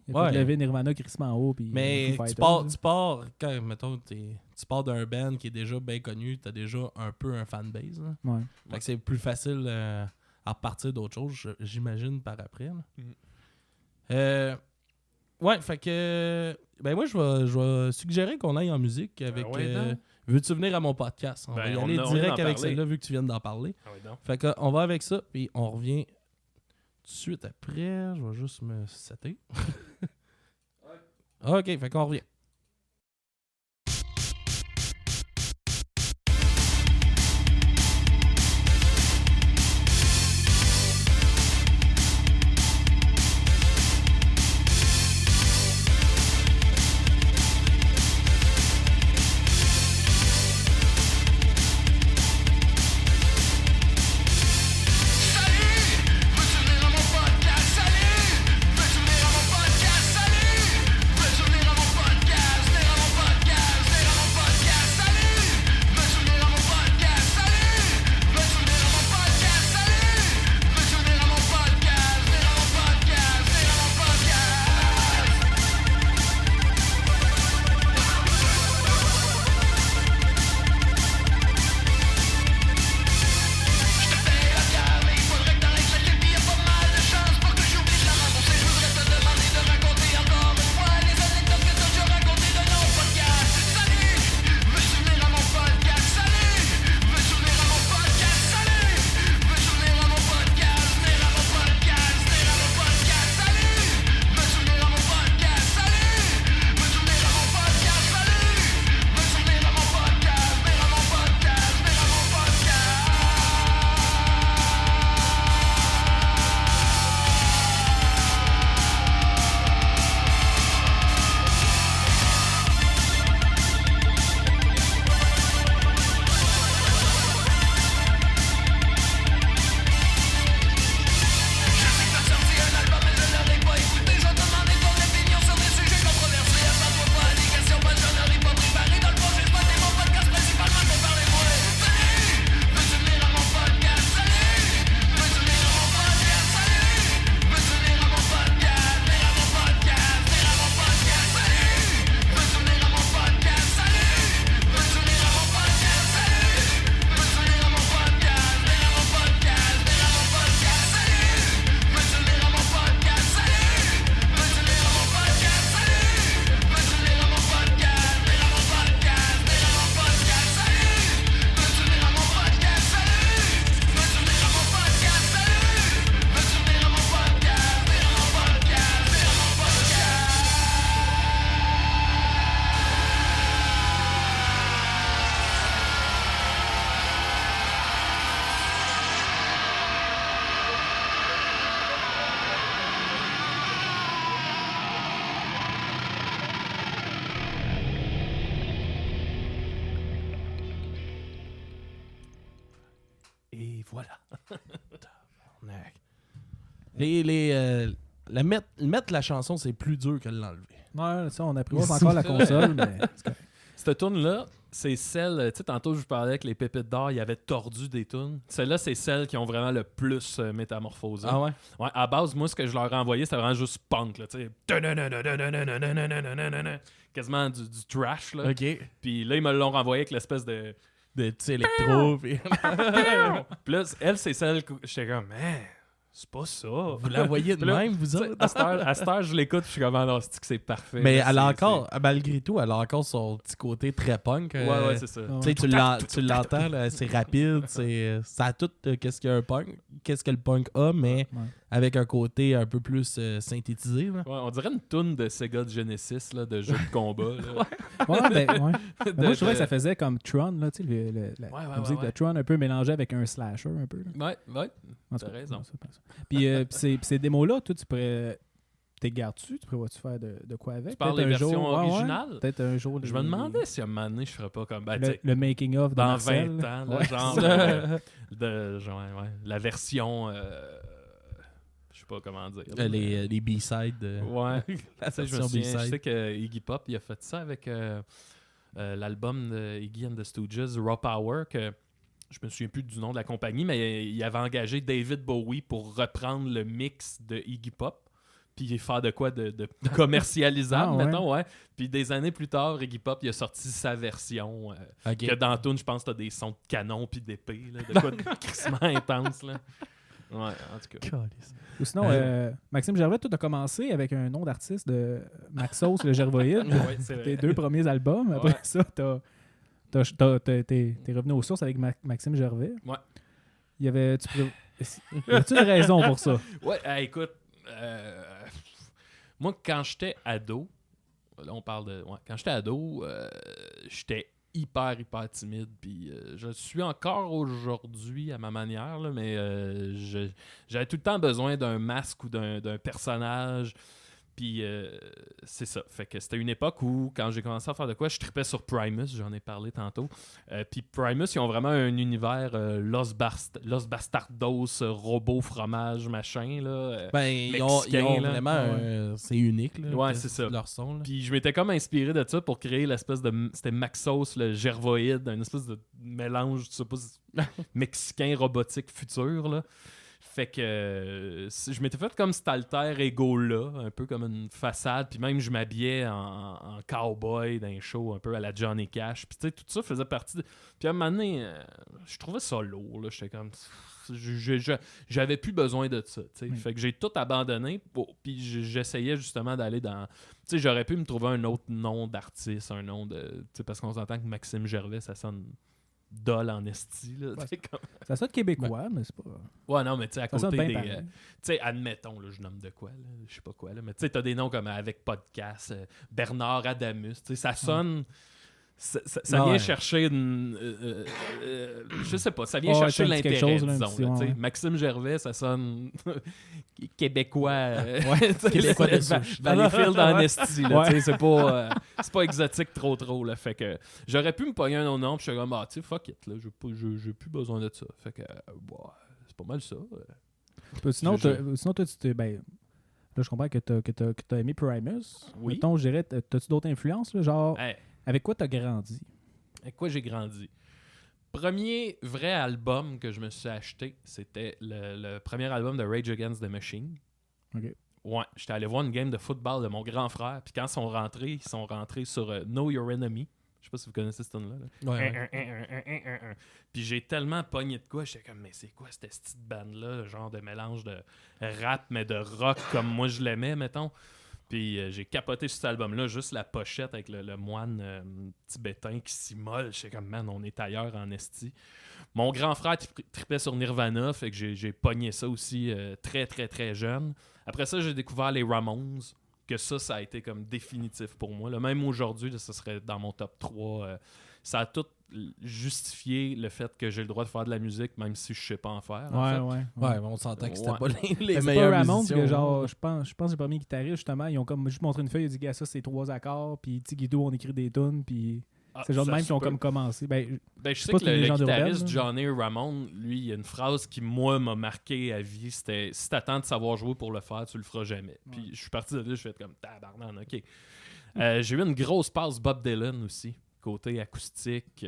Il a Ouais. fait lever Nirvana crissement haut. Puis Mais Foo tu Fighters, pars, quand, mettons, tu pars d'un band qui est déjà bien connu, t'as déjà un peu un fanbase. Là. là. Ouais. Fait que c'est plus facile à repartir d'autres choses, j'imagine, par après. Là. Ouais, fait que... Ben moi, je vais suggérer qu'on aille en musique avec... ouais, non. Veux-tu venir à mon podcast? On va Ben, y on aller a- on direct vient d'en avec parler. celle-là, vu que tu viens d'en parler. Ah oui, donc. Fait que on va avec ça, puis on revient tout de suite après. Je vais juste me setter. OK, fait qu'on revient. Veux-tu venir à mon podcast? Salut! Veux-tu venir à mon podcast? voilà. Mettre la chanson, c'est plus dur que l'enlever. Ouais, ça, on apprivoise encore la console, mais c'est correct. Cette tune-là, c'est celle... Tu sais, tantôt, je vous parlais avec les pépites d'or, il y avait tordu des tunes. Celle-là, c'est celles qui ont vraiment le plus métamorphosé. Ah ouais? Ouais, à base, moi, ce que je leur ai envoyé, c'était vraiment juste punk, là, tu sais. Quasiment du trash, là. OK. Puis là, ils me l'ont renvoyé avec l'espèce de... De petits électro. Puis Puis là, elle, c'est celle que j'étais comme, man, c'est pas ça. vous la voyez de Puis là, même, vous tu sais, autres? à cette heure, je l'écoute, puis je suis comme, ah non, c'est que c'est parfait. Mais là, elle a c'est- encore, malgré tout, elle a encore son petit côté très punk. Ouais, c'est ça. Tu sais, tu l'entends, là, c'est rapide, ça a tout qu'est-ce qu'un punk, qu'est-ce que le punk a, mais Ouais. avec un côté un peu plus synthétisé. Là. Ouais, on dirait une toune de Sega de Genesis, là, de jeu de combat. Là. Ouais, ben, ouais. De- Mais moi, je trouvais que de- ça faisait comme Tron, là, tu sais, la musique de Tron, un peu mélangée avec un slasher, un peu. Là. Ouais, En tout t'as cas, raison. ça. Puis puis ces démos-là, toi, tu pourrais... T'es gardes-tu? Tu prévois-tu faire de quoi avec? Tu parles des Peut-être un versions jour- ouais, ouais. originales? Peut-être un jour... Je me demandais si à un moment donné, je ferais pas comme... Ben, tu Le, sais, le making-of de dans Marcel. 20 ans, là, Ouais. genre... genre, ouais, la version... je sais pas comment dire. là, mais- Les B-sides. Ouais. La Tu sais, je version je sais B-side. que Iggy Pop, il a fait ça avec l'album de Iggy and the Stooges, Raw Power, que je me souviens plus du nom de la compagnie, mais il avait engagé David Bowie pour reprendre le mix de Iggy Pop, puis faire de quoi de commercialisable, Ah, ouais. mettons, ouais. Puis des années plus tard, Iggy Pop, il a sorti sa version, OK. que dans la tune, je pense que t'as des sons de canon puis d'épée, là, de quoi de crissement intense, là. Ouais, en tout cas. Ou sinon, Maxime Gervais, toi, t'as commencé avec un nom d'artiste de Maxos le Gervoïde. Ouais, c'est Tes vrai. 2 premiers albums. Après Ouais. ça, t'es revenu aux sources avec Maxime Gervais. Ouais. Y avait-tu une raison pour ça? Ouais, écoute, moi, quand j'étais ado, là, on parle de... Ouais, quand j'étais ado, j'étais hyper timide, puis je suis encore aujourd'hui à ma manière, là, mais j'avais tout le temps besoin d'un masque ou d'un personnage, puis c'est ça. Fait que c'était une époque où, quand j'ai commencé à faire de quoi, je tripais sur Primus, j'en ai parlé tantôt. Puis Primus, ils ont vraiment un univers Los Bastardos, robot, fromage, machin, là. Ben, ils ont mexicain, là. vraiment... c'est unique, là. Ouais, de- c'est ça. Leur son, là. Puis je m'étais comme inspiré de ça pour créer l'espèce de... C'était Maxos, le gervoïde, une espèce de mélange, je sais pas, mexicain robotique futur, là. Fait que je m'étais fait comme cet alter ego-là, un peu comme une façade, puis même je m'habillais en cowboy dans un show un peu à la Johnny Cash. Puis tu sais, tout ça faisait partie de... Puis à un moment donné, je trouvais ça lourd, là. J'étais comme... J'avais plus besoin de ça, tu sais. Oui. Fait que j'ai tout abandonné, puis j'essayais justement d'aller dans... Tu sais, j'aurais pu me trouver un autre nom d'artiste, un nom de... Tu sais, parce qu'on s'entend que Maxime Gervais, ça sonne dol en esti, là. tu sais, comme- Ça sonne québécois, mais c'est pas... Ouais, non, mais tu sais, à Ça sonne côté bien des... pareil. tu sais, admettons, là, je nomme de quoi, là, je sais pas quoi, là, mais tu sais, t'as des noms comme avec podcast, Bernard Adamus, tu sais, ça sonne... Ça vient Ouais. chercher une... je sais pas, ça vient Ouais, chercher ça me dit quelque l'intérêt, chose, là, un disons, petit- là, tu sais. ouais. Maxime Gervais, ça sonne québécois, Québécois de Va- souche. Valleyfield en Ouais. esti, là, Ouais. tu sais, c'est pas exotique trop, là, fait que j'aurais pu me pogner un autre nom, puis je suis comme, ah, tu sais, fuck it, là, j'ai plus besoin de ça, fait que, c'est pas mal ça. Sinon, Je- sinon, toi, tu t'es... Ben, là, je comprends que t'as aimé Primus. Oui. Mettons, je dirais, t'as-tu d'autres influences, là, genre... Hey, Avec quoi t'as grandi? avec quoi j'ai grandi? Premier vrai album que je me suis acheté, c'était le premier album de Rage Against the Machine. OK. Ouais, j'étais allé voir une game de football de mon grand frère, puis quand ils sont rentrés sur Know Your Enemy. Je sais pas si vous connaissez cette tune-là. là. Ouais. Puis j'ai tellement pogné de quoi, j'étais comme, mais c'est quoi cette petite bande-là, le genre de mélange de rap, mais de rock comme moi je l'aimais, mettons. Puis j'ai capoté sur cet album-là, juste la pochette avec le moine tibétain qui s'immole. J'étais comme, man, on est ailleurs en esti. Mon grand frère tripait sur Nirvana, fait que j'ai pogné ça aussi très, très, très jeune. Après ça, j'ai découvert les Ramones, que ça a été comme définitif pour moi. Là, même aujourd'hui, là, ça serait dans mon top 3. Ça a tout justifié le fait que j'ai le droit de faire de la musique, même si je sais pas en faire. en fait. Ouais, on s'entend que c'était Ouais. pas les C'est meilleurs pas Ramones musiciens. que genre, je pense que les premiers guitaristes, justement, ils ont comme juste montré une feuille, ils ont dit, gars, ça c'est 3 accords, puis Tigidou, on écrit des tunes, puis C'est genre de ça même se qui ont peut. comme commencé. Ben, Ben, je sais pas que si c'est une le légende guitariste urbaine, Johnny Ramone, lui, il y a une phrase qui, moi, m'a marqué à vie. C'était « Si t'attends de savoir jouer pour le faire, tu le feras jamais. » Puis je suis parti de là, je fais comme « Tabarnak, OK. » J'ai eu une grosse passe Bob Dylan aussi, côté acoustique,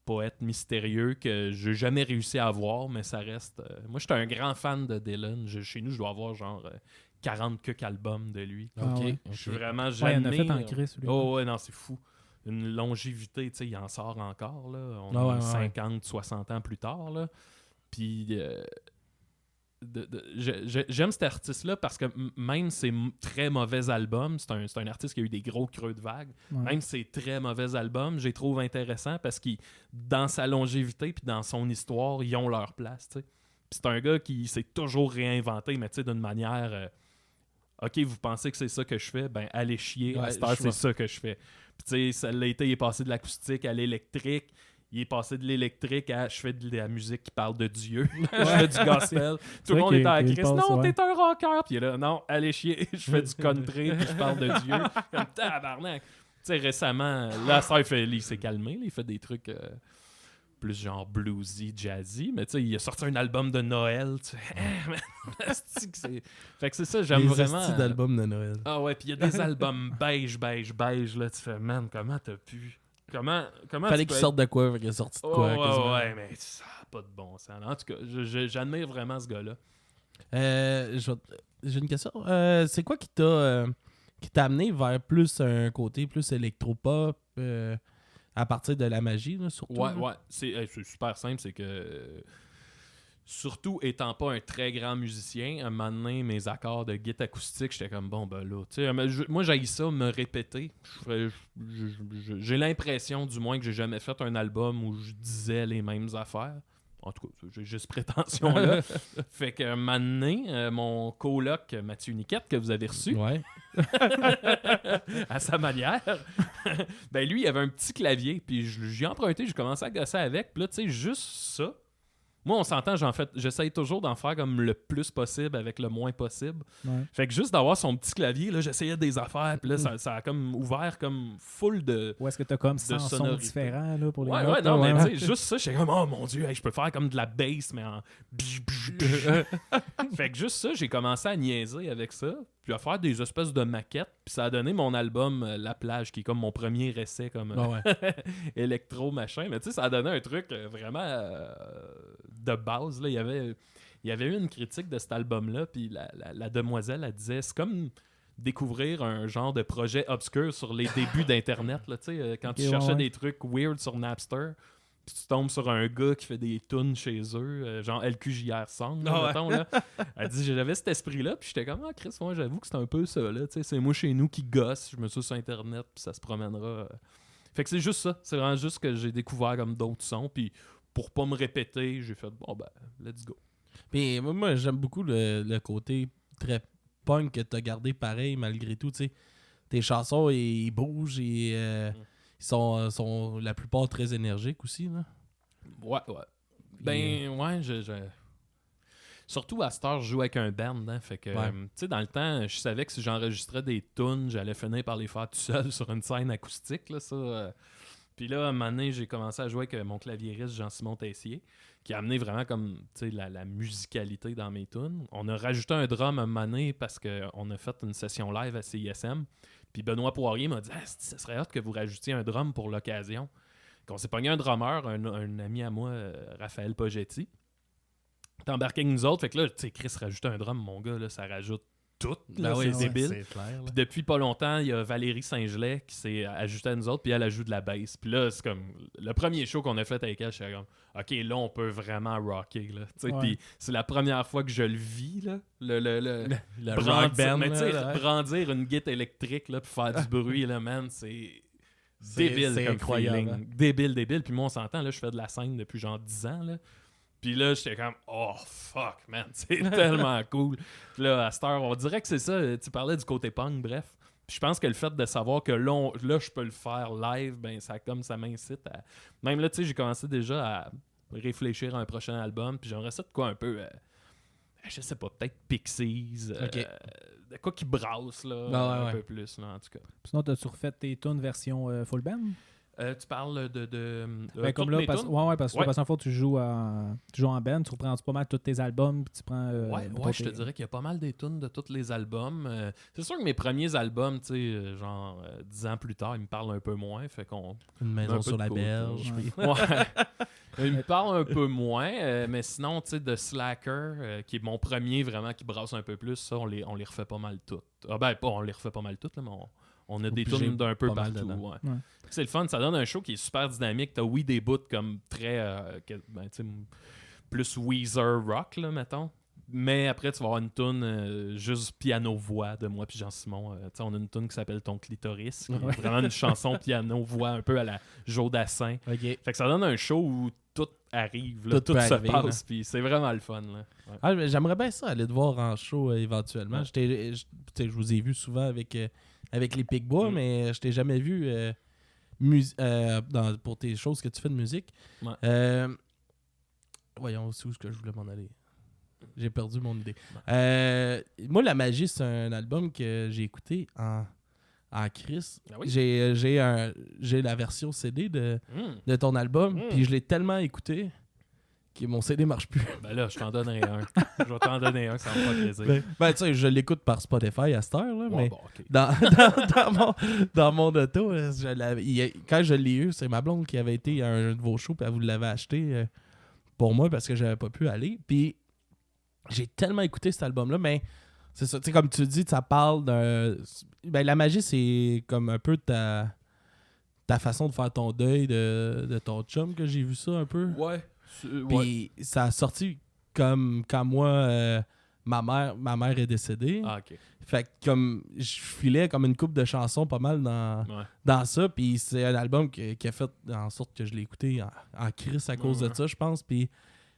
poète mystérieux que j'ai jamais réussi à avoir, mais ça reste... moi, j'étais un grand fan de Dylan. Chez nous, je dois avoir genre 40 albums de lui. Ah ouais. Je suis vraiment ouais, il jamais... en a fait en Chris, lui. Oh ouais, non, c'est fou. Une longévité, tu sais, il en sort encore, là. On Ah ouais, est ouais, 50, 60 ans plus tard, là. Puis, j'aime cet artiste-là parce que même ses très mauvais albums, c'est un artiste qui a eu des gros creux de vague, Ouais. même ses très mauvais albums, je les trouve intéressants parce que dans sa longévité puis dans son histoire, ils ont leur place, tu sais. Puis c'est un gars qui s'est toujours réinventé, mais tu sais, d'une manière... OK, vous pensez que c'est ça que je fais? Ben, allez chier. Ouais, À cette heure, c'est ça que je fais. Puis, tu sais, ça l'a été, il est passé de l'acoustique à l'électrique. Il est passé de l'électrique à je fais de la musique qui parle de Dieu. Je fais du gospel. Tout le monde était à Christ. Non, t'es un rocker. Puis là, non, allez chier. Je fais du country puis je parle de Dieu. Comme tabarnak. Tu sais, récemment, là, ça, il s'est calmé. Là, il fait des trucs plus genre bluesy, jazzy. Mais tu sais, il a sorti un album de Noël. Tu sais, fait que c'est ça, j'aime vraiment. Des d'albums de Noël. Ah ouais, puis il y a des albums beige, là. Tu fais, man, comment t'as pu. Comment Fallait qu'il sorte de quoi, fait qu'il est sorti de quoi. Ouais, mais ça n'a pas de bon sens. En tout cas, j'admire vraiment ce gars-là. J'ai une question. C'est quoi qui t'a amené vers plus un côté plus électropop à partir de la magie, là, surtout? Ouais. C'est super simple, c'est que... surtout étant pas un très grand musicien, un moment donné, mes accords de guitare acoustique, j'étais comme bon, ben là, tu sais, moi j'haïs ça, me répéter. J'ai l'impression, du moins, que j'ai jamais fait un album où je disais les mêmes affaires. En tout cas, j'ai cette prétention-là. Fait que un moment donné, mon coloc Mathieu Niquette, que vous avez reçu, Ouais. à sa manière, ben lui, il avait un petit clavier, puis j'ai emprunté, j'ai commencé à gosser avec, puis là, tu sais, juste ça. Moi, on s'entend, j'essaye toujours d'en faire comme le plus possible avec le moins possible. Ouais. Fait que juste d'avoir son petit clavier, là, j'essayais des affaires, puis là, ça a comme ouvert comme full de... Ou est-ce que t'as comme 100 sons sonorité. différents là, pour les Ouais, notes, non, là, mais ouais. tu sais, juste ça, j'étais comme, oh mon Dieu, hey, je peux faire comme de la bass, mais en... Fait que juste ça, j'ai commencé à niaiser avec ça, puis à faire des espèces de maquettes, puis ça a donné mon album La Plage, qui est comme mon premier essai comme électro machin, mais tu sais, ça a donné un truc vraiment de base, là. Il y avait eu une critique de cet album-là, puis la demoiselle, elle disait, c'est comme découvrir un genre de projet obscur sur les débuts d'Internet, là, tu sais, quand tu cherchais des trucs weird sur Napster, puis tu tombes sur un gars qui fait des tunes chez eux, genre LQJR Song, là, mettons, là. Elle dit, j'avais cet esprit-là, puis j'étais comme, ah Chris, moi j'avoue que c'est un peu ça, là, tu sais, c'est moi chez nous qui gosse, je me suis sur Internet, puis ça se promènera. Fait que c'est juste ça, c'est vraiment juste que j'ai découvert comme d'autres sons, puis pour pas me répéter, j'ai fait, bon ben, let's go. Puis moi j'aime beaucoup le côté très punk que t'as gardé pareil, malgré tout, tu sais. Tes chansons, ils bougent et... Ils sont la plupart très énergiques aussi, là. Ouais. Ben, ouais, surtout à cette heure, je joue avec un band, hein, fait que, tu sais, dans le temps, je savais que si j'enregistrais des tunes, j'allais finir par les faire tout seul sur une scène acoustique, là, ça. Puis là, à un moment donné, j'ai commencé à jouer avec mon claviériste Jean-Simon Tessier, qui a amené vraiment comme, tu sais, la musicalité dans mes tunes. On a rajouté un drum à un moment donné parce qu'on a fait une session live à CISM. Puis Benoît Poirier m'a dit « ça serait hâte que vous rajoutiez un drum pour l'occasion. » Qu'on s'est pogné un drummer, un ami à moi, Raphaël Pogetti. T'es embarqué avec nous autres, fait que là, tu sais, Chris rajoute un drum, mon gars, là, ça rajoute tout. Là, c'est débile. C'est clair, Puis depuis pas longtemps, il y a Valérie Saint-Gelais qui s'est ajoutée à nous autres, puis elle ajoute de la bass. Puis là, c'est comme le premier show qu'on a fait avec elle, je suis comme OK, là, on peut vraiment rocker. Là. Puis c'est la première fois que je le vis, là. Le rock band. Mais tu sais, brandir une guitare électrique, là, puis faire du bruit, là, man, c'est débile c'est comme incroyable. feeling. Hein. Débile. Puis moi, on s'entend, là, je fais de la scène depuis genre 10 ans, là. Puis là, j'étais comme, oh fuck, man, c'est tellement cool. Puis là, à cette heure, on dirait que c'est ça. Tu parlais du côté punk, bref. Puis je pense que le fait de savoir que là, je peux le faire live, ben ça m'incite à. Même là, tu sais, j'ai commencé déjà à réfléchir à un prochain album. Puis j'aimerais ça de quoi un peu. Je sais pas, peut-être Pixies. De quoi qui brasse, là. Un peu plus, là, en tout cas. Sinon, t'as-tu refait tes tunes version full band? Tu parles de Ben, comme toutes là, mes parce, tunes? ouais, parce que Ouais. parce qu'en fait, tu joues en band, tu reprends pas mal tous tes albums, puis tu prends. Ouais, je te dirais qu'il y a pas mal des tunes de tous les albums. C'est sûr que mes premiers albums, tu sais, genre 10 ans plus tard, ils me parlent un peu moins. Fait qu'on. Une Un maison peu sur de la côté. berge. Ouais. puis- Ouais. Ils me parlent un peu moins. Mais sinon, tu sais, de Slacker, qui est mon premier vraiment qui brasse un peu plus, ça, on les refait pas mal toutes. Ah ben, pas on les refait pas mal toutes, là, mais on a des Obligé tunes d'un peu pas mal partout. dedans. Ouais. Ouais. C'est le fun, ça donne un show qui est super dynamique. T'as des bouts comme très tu sais, plus Weezer rock, là, mettons. Mais après, tu vas avoir une tune juste piano-voix de moi puis Jean-Simon. Tu sais, on a une tune qui s'appelle Ton clitoris, qui est vraiment une chanson piano-voix un peu à la Joe Dassin. OK. Fait que ça donne un show où tout arrive, là, Tout tout peut se arriver, passe, puis c'est vraiment le fun. Là. Ouais. Ah, mais j'aimerais bien ça, aller te voir en show éventuellement. Ouais. Tu sais, je vous ai vu souvent avec les Picbois, mais je t'ai jamais vu pour tes choses que tu fais de musique. Ouais. Voyons aussi où est-ce que je voulais m'en aller. J'ai perdu mon idée. Moi, La Magie, c'est un album que j'ai écouté en crise. Ah oui? J'ai la version CD de ton album, puis je l'ai tellement écouté que mon CD marche plus. Ben là, je t'en donnerai un. Je vais t'en donner un, ça va me faire plaisir. Tu sais, je l'écoute par Spotify à cette heure, là, Ouais, mais bon, ok. dans mon auto, quand je l'ai eu, c'est ma blonde qui avait été à un de vos shows, puis elle vous l'avait acheté pour moi parce que j'avais pas pu aller. Puis j'ai tellement écouté cet album-là, mais c'est ça, tu sais, comme tu dis, ça parle d'un... Ben, La Magie, c'est comme un peu ta façon de faire ton deuil de ton chum, que j'ai vu ça un peu. Ouais. Puis ça a sorti comme quand moi, ma mère est décédée. Ah, ok. Fait que comme je filais comme une coupe de chansons pas mal dans ça. Puis c'est un album qui a fait en sorte que je l'ai écouté en crise à cause de ça, je pense. Puis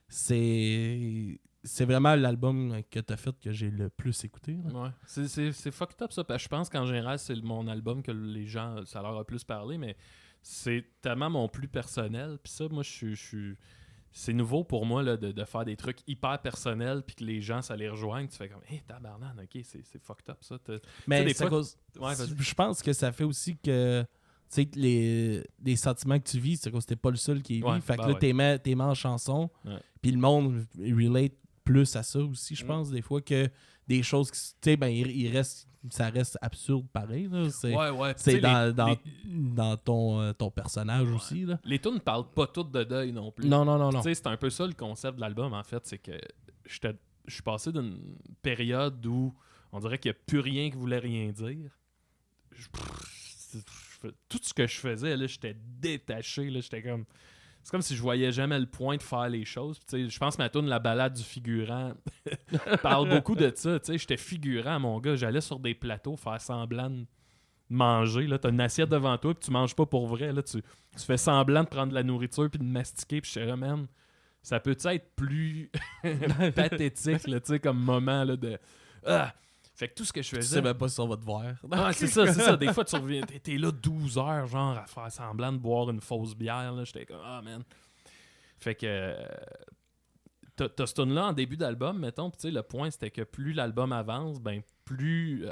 c'est vraiment l'album que t'as fait que j'ai le plus écouté. Là. Ouais. C'est fucked up ça. Parce que je pense qu'en général, c'est mon album que les gens, ça leur a plus parlé, mais c'est tellement mon plus personnel. Puis ça, moi, je suis. C'est nouveau pour moi là, de faire des trucs hyper personnels puis que les gens, ça les rejoigne. Tu fais comme, hé, tabarnak, ok, c'est fucked up ça. Mais des c'est à fois- cause... Ouais, vas-y. je pense que ça fait aussi que tu sais que les sentiments que tu vis, c'est que c'était pas le seul qui est Ouais, vit. Fait que ben là, ouais. t'es mis en chanson. Ouais. Puis le monde relate plus à ça aussi, je Mm. pense, des fois que des choses qui, tu sais, ben, ça reste absurde pareil. Là. Ouais. C'est Tu sais, dans ton personnage aussi. Là. les tunes ne parlent pas toutes de deuil non plus. Non. Tu sais, c'est un peu ça le concept de l'album, en fait. C'est que je suis passé d'une période où on dirait qu'il n'y a plus rien qui voulait rien dire. Tout ce que je faisais, là, j'étais détaché. Là, j'étais comme... C'est comme si je voyais jamais le point de faire les choses. Puis, tu sais, je pense que ma tune La balade du figurant parle beaucoup de ça. Tu sais, j'étais figurant, mon gars. J'allais sur des plateaux faire semblant de manger. Là, t'as une assiette devant toi puis tu manges pas pour vrai. Là, tu fais semblant de prendre de la nourriture puis de mastiquer. Puis je suis là, man, ça peut être plus pathétique là, tu sais, comme moment là, de... Fait que tout ce que je Tu faisais... sais même pas si on va te voir. Ah, c'est ça. Des fois, tu reviens, t'es là 12 heures, genre, à faire semblant de boire une fausse bière. Là. J'étais comme, man. Fait que... T'as ce tune-là en début d'album, mettons. Puis, tu sais, le point, c'était que plus l'album avance, ben plus...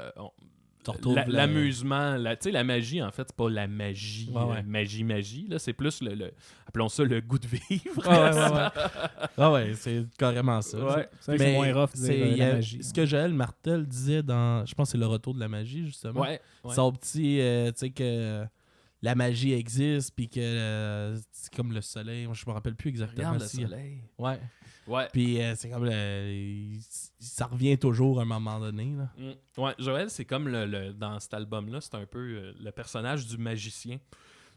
l'amusement, tu sais, la magie, en fait, c'est pas la magie, Ouais. magie, là, c'est plus appelons ça le goût de vivre. Ah ouais, c'est carrément ça. Ouais. C'est vrai que c'est moins rough de dire la magie. Ce que Joël Martel disait dans, je pense que c'est le retour de la magie, justement. Ouais. Son petit, tu sais, que la magie existe, puis que c'est comme le soleil. Moi, je me rappelle plus exactement. Regarde le soleil. Ouais. Ouais. Puis c'est comme ça revient toujours à un moment donné. Là. Ouais, Joël, c'est comme dans cet album-là, c'est un peu le personnage du magicien.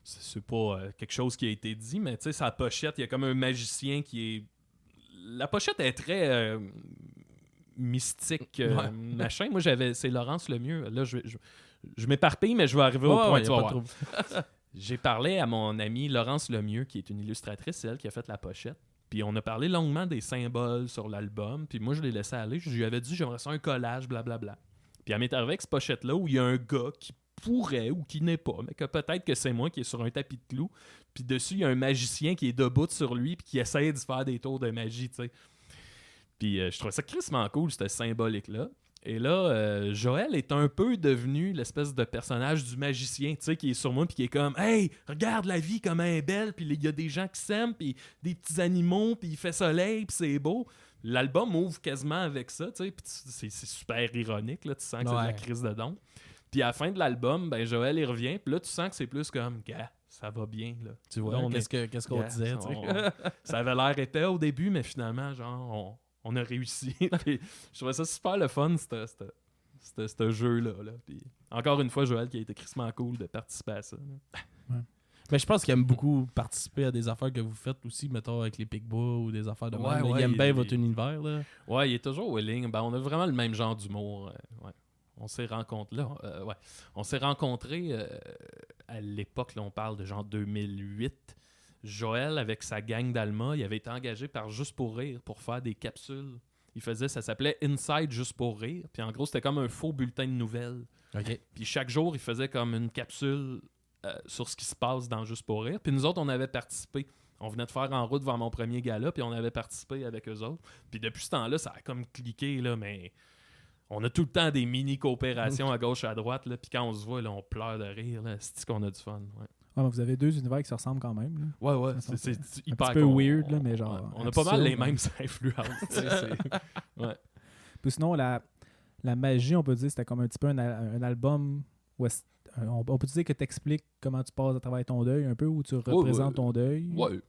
C'est pas quelque chose qui a été dit, mais tu sais, sa pochette, il y a comme un magicien qui est... La pochette est très mystique, machin. Moi, c'est Laurence Lemieux. Là, je m'éparpille, mais je vais arriver au point. Tu vas voir. J'ai parlé à mon amie Laurence Lemieux, qui est une illustratrice, c'est elle qui a fait la pochette. Puis on a parlé longuement des symboles sur l'album. Puis moi, je l'ai laissé aller. Je lui avais dit, j'aimerais ça un collage, blablabla. Puis elle m'est arrivée avec cette pochette-là où il y a un gars qui pourrait ou qui n'est pas, mais que peut-être que c'est moi qui est sur un tapis de clous. Puis dessus, il y a un magicien qui est debout sur lui puis qui essaie de faire des tours de magie, tu sais. Puis je trouvais ça crissement cool, cette symbolique-là. Et là, Joël est un peu devenu l'espèce de personnage du magicien, tu sais, qui est sur moi, puis qui est comme « Hey, regarde la vie comme elle est belle, puis il y a des gens qui s'aiment, puis des petits animaux, puis il fait soleil, puis c'est beau. » L'album ouvre quasiment avec ça, tu sais, puis c'est super ironique, là, tu sens que c'est de la crise de don. Puis à la fin de l'album, ben Joël, il revient, puis là, tu sens que c'est plus comme « Gars, ça va bien, là. » Tu vois, là, qu'est-ce qu'on disait, tu sais. Ça avait l'air épais au début, mais finalement, genre, on a réussi. Puis, je trouvais ça super le fun, ce jeu-là. Là. Puis, encore une fois, Joël qui a été crissement cool de participer à ça. Mais je pense qu'il aime beaucoup participer à des affaires que vous faites aussi, mettons avec les Picbois ou des affaires de même. Il aime bien votre univers. Là. Ouais, il est toujours willing. Ben, on a vraiment le même genre d'humour. Ouais. On s'est rencontrés à l'époque, là, on parle de genre 2008. Joël, avec sa gang d'Alma, il avait été engagé par Juste pour rire pour faire des capsules. Ça s'appelait Inside Juste pour rire. Puis en gros, c'était comme un faux bulletin de nouvelles. Okay. Puis chaque jour, il faisait comme une capsule sur ce qui se passe dans Juste pour rire. Puis nous autres, on avait participé. On venait de faire En route vers mon premier gala, puis on avait participé avec eux autres. Puis depuis ce temps-là, ça a comme cliqué, là, mais on a tout le temps des mini-coopérations à gauche et à droite. Là, puis quand on se voit, là, on pleure de rire. Là, c'est qu'on a du fun. Ouais. Vous avez deux univers qui se ressemblent quand même. Là. Ouais, c'est hyper un petit peu weird, là, mais genre. On a pas mal les mêmes influences. Ouais. Puis sinon, la magie, on peut dire, c'était comme un petit peu un album où on peut dire que tu expliques comment tu passes à travers ton deuil un peu, où tu représentes ton deuil. Ouais.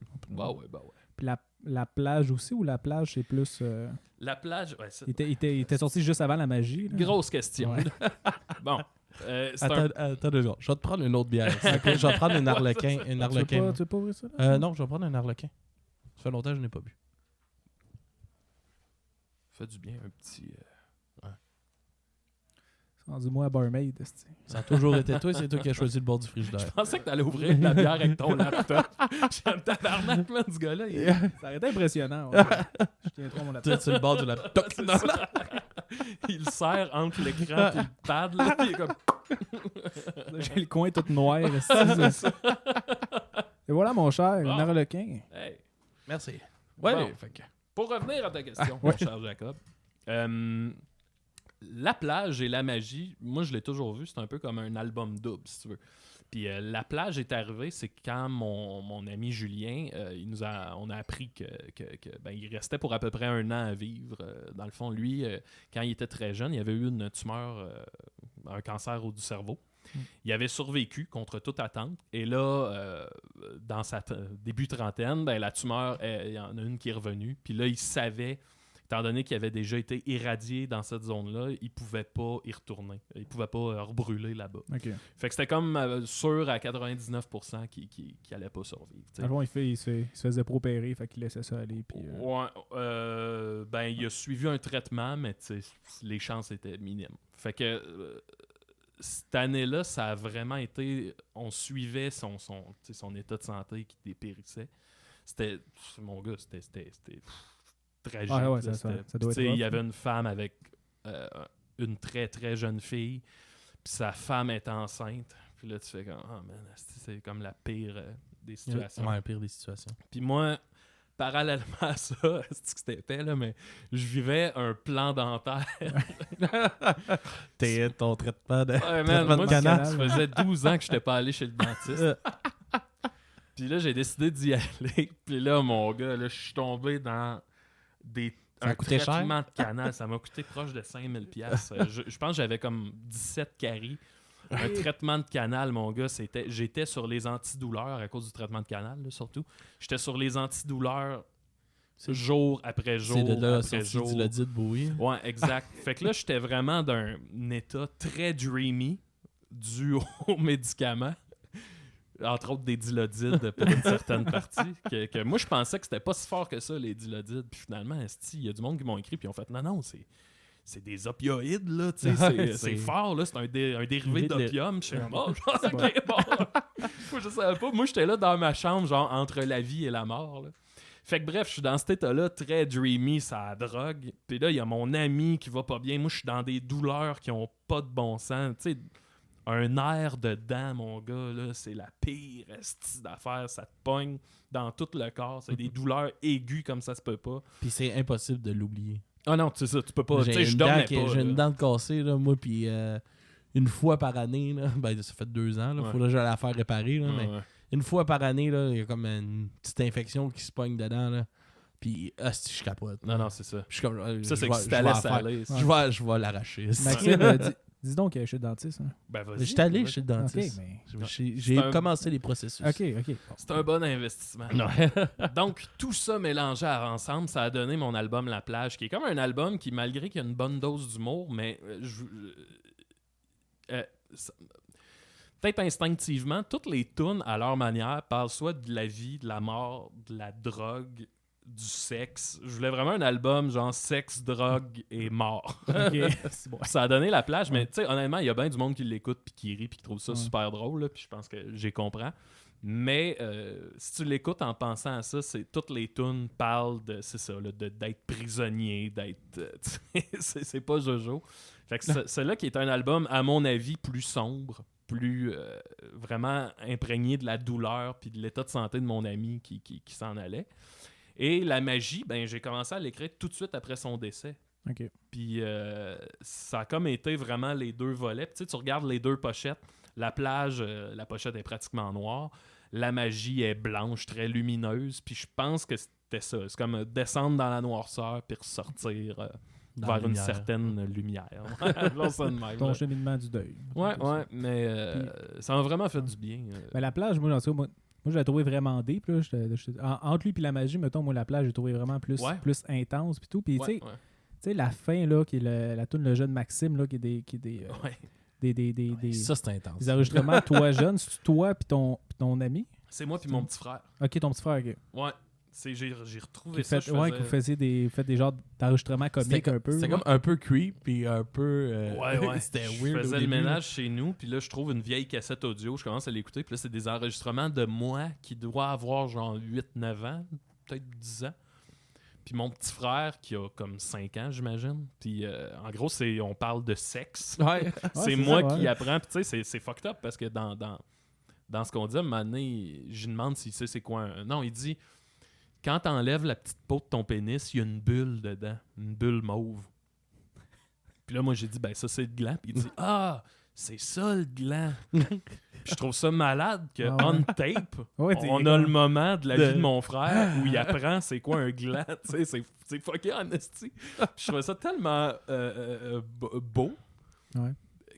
Puis la plage aussi, ou la plage, c'est plus. La plage, ouais. Ça... Il était sorti juste avant la magie. Là. Grosse question. Ouais. Bon. Attends 2 secondes. Je vais te prendre une autre bière. Okay? Je vais prendre une Arlequin. Tu veux pas ouvrir ça? Là? Non, je vais prendre un Arlequin. Ça fait longtemps que je n'ai pas bu. Ça fait du bien, un petit... C'est rendu moi à barmaid. Ça a toujours été toi, c'est toi qui as choisi le bord du frigidaire. Je pensais que t'allais ouvrir de la bière avec ton laptop. J'ai un tabarnak, man, ce gars-là. Ça aurait été impressionnant. Ouais. Je tiens trop mon laptop. Tu le bord du laptop. Il le serre entre l'écran et le pad. Là, puis il est comme... J'ai le coin tout noir. Et voilà, mon cher, un Arlequin. Hey. Merci. Ouais, bon, pour revenir à ta question, mon cher Jacob, La plage et la magie, moi je l'ai toujours vu, c'est un peu comme un album double, si tu veux. Puis La plage est arrivée, c'est quand mon ami Julien, on a appris que il restait pour à peu près 1 an à vivre. Dans le fond, lui, quand il était très jeune, il avait eu une tumeur, un cancer du cerveau. Il avait survécu contre toute attente. Et là, dans sa début trentaine, la tumeur, il y en a une qui est revenue. Puis là, il savait, étant donné qu'il avait déjà été irradié dans cette zone-là, il pouvait pas y retourner. Il pouvait pas rebrûler là-bas. Okay. Fait que c'était comme sûr à 99% qu'il allait pas survivre. Avant, il se faisait propérer, fait qu'il laissait ça aller. Puis, ouais, il a suivi un traitement, mais les chances étaient minimes. Fait que cette année-là, ça a vraiment été... On suivait son état de santé qui dépérissait. C'était... Mon gars, c'était tragique. Ah ouais, ça doit être il y avait une femme avec une très, très jeune fille, puis sa femme est enceinte. Puis là, tu fais comme... Oh man, c'est comme la pire des situations. Ouais, la pire des situations. Puis moi... Parallèlement à ça, c'était épais, là, mais je vivais un plan dentaire. T'es ton traitement de, moi, canal. Ça faisait 12 ans que je n'étais pas allé chez le dentiste. Puis là, j'ai décidé d'y aller. Puis là, mon gars, là, je suis tombé dans un traitement de canal. Ça m'a coûté proche de 5000$. Je pense que j'avais comme 17 caries. Un traitement de canal, mon gars, j'étais sur les antidouleurs à cause du traitement de canal, là, surtout. J'étais sur les antidouleurs jour après jour. C'est de là après jour. Tu l'as dit de Bowie. Ouais, exact. Fait que là, j'étais vraiment d'un état très dreamy dû aux médicaments. Entre autres des dilodides pour une certaine partie. Que moi, je pensais que c'était pas si fort que ça, les dilodides. Puis finalement, il y a du monde qui m'ont écrit puis ils ont fait non, c'est des opioïdes, là, tu sais, c'est fort, là, c'est un dérivé d'opium. Je suis comme, ok, bon. Moi, je savais pas. Moi, j'étais là dans ma chambre, genre, entre la vie et la mort, là. Fait que bref, je suis dans cet état-là, très dreamy, ça drogue. Puis là, il y a mon ami qui va pas bien. Moi, je suis dans des douleurs qui ont pas de bon sens. Tu sais, un air dedans, mon gars, là, c'est la pire esti d'affaires. Ça te pogne dans tout le corps. C'est des douleurs aiguës comme ça se peut pas. Puis c'est impossible de l'oublier. Ah non, c'est ça, tu peux pas. Tu sais, je J'ai dormais pas. j'ai une là. dent de cassée, là, moi, puis une fois par année, là, ben, ça fait 2 ans, il Ouais. faudrait que j'aille la faire réparer, là, mais Ouais. une fois par année, il y a comme une petite infection qui se pogne dedans, là. Puis, si je capote. Non, c'est ça. Je suis comme, Ça, c'est je que vais- si je t'allais vais en faire. saler. Je vais l'arracher. Maxime, dis donc que je suis dentiste. Hein. Ben, vas-y. Je suis allé vas-y. chez le dentiste. Ok, mais... J'ai C'est un- commencé les processus. Ok. Bon. C'est un bon investissement. Donc, tout ça mélangé ensemble, ça a donné mon album La Plage, qui est comme un album qui, malgré qu'il y a une bonne dose d'humour, mais peut-être instinctivement, toutes les tunes, à leur manière, parlent soit de la vie, de la mort, de la drogue, du sexe. Je voulais vraiment un album genre sexe, drogue et mort. Ok. C'est bon. Ça a donné La Plage, mais tu sais, honnêtement, il y a bien du monde qui l'écoute puis qui rit puis qui trouve ça Ouais. super drôle, là, puis je pense que j'y comprends. Mais si tu l'écoutes en pensant à ça, c'est toutes les tunes parlent de, c'est ça, là, d'être prisonnier, d'être, c'est pas Jojo. Fait que celui-là qui est un album, à mon avis, plus sombre, plus vraiment imprégné de la douleur puis de l'état de santé de mon ami qui s'en allait. Et La Magie, ben j'ai commencé à l'écrire tout de suite après son décès. Ok. Puis ça a comme été vraiment les deux volets. Puis, tu regardes les deux pochettes. La Plage, la pochette est pratiquement noire. La Magie est blanche, très lumineuse. Puis je pense que c'était ça. C'est comme descendre dans la noirceur puis ressortir Dans vers la une lumière. certaine lumière. Appelons ça de même, Ton là. cheminement du deuil. Ouais, mais ça m'a vraiment fait du bien. Mais la plage, moi, en tout cas, moi, je l'ai trouvé vraiment deep. Là. Entre lui et la magie, mettons, moi, la plage, j'ai trouvé vraiment plus intense. Puis tout. Puis, Ouais, tu sais, la fin, là, qui est la tune Le Jeune Maxime, là, qui est ouais. des Ça, c'est intense. des enregistrements, toi jeune, c'est toi puis ton ami. C'est moi puis mon petit frère. Ok, ton petit frère, ok. Ouais. J'ai retrouvé Qui ça. fait, ouais, que vous faisiez des genres d'enregistrements comiques un peu. C'était là. comme un peu creep, puis un peu... Ouais. c'était Je weird au faisais le début, ménage chez nous, puis là, je trouve une vieille cassette audio. Je commence à l'écouter, puis là, c'est des enregistrements de moi qui doit avoir genre 8-9 ans, peut-être 10 ans. Puis mon petit frère qui a comme 5 ans, j'imagine. Puis en gros, on parle de sexe. Ouais. C'est moi qui apprends. Puis tu sais, c'est fucked up parce que dans ce qu'on dit, à un moment donné, je lui demande s'il sait c'est quoi un... Non, il dit, quand t'enlèves la petite peau de ton pénis, il y a une bulle dedans. Une bulle mauve. Puis là, moi, j'ai dit, ben ça, c'est le gland. Puis il dit, ah, c'est ça le gland. Puis je trouve ça malade que on tape, Ouais, on a le moment de la vie de mon frère où il apprend c'est quoi un gland. Tu sais, c'est fucké en esti. Je trouvais ça tellement beau. Ouais.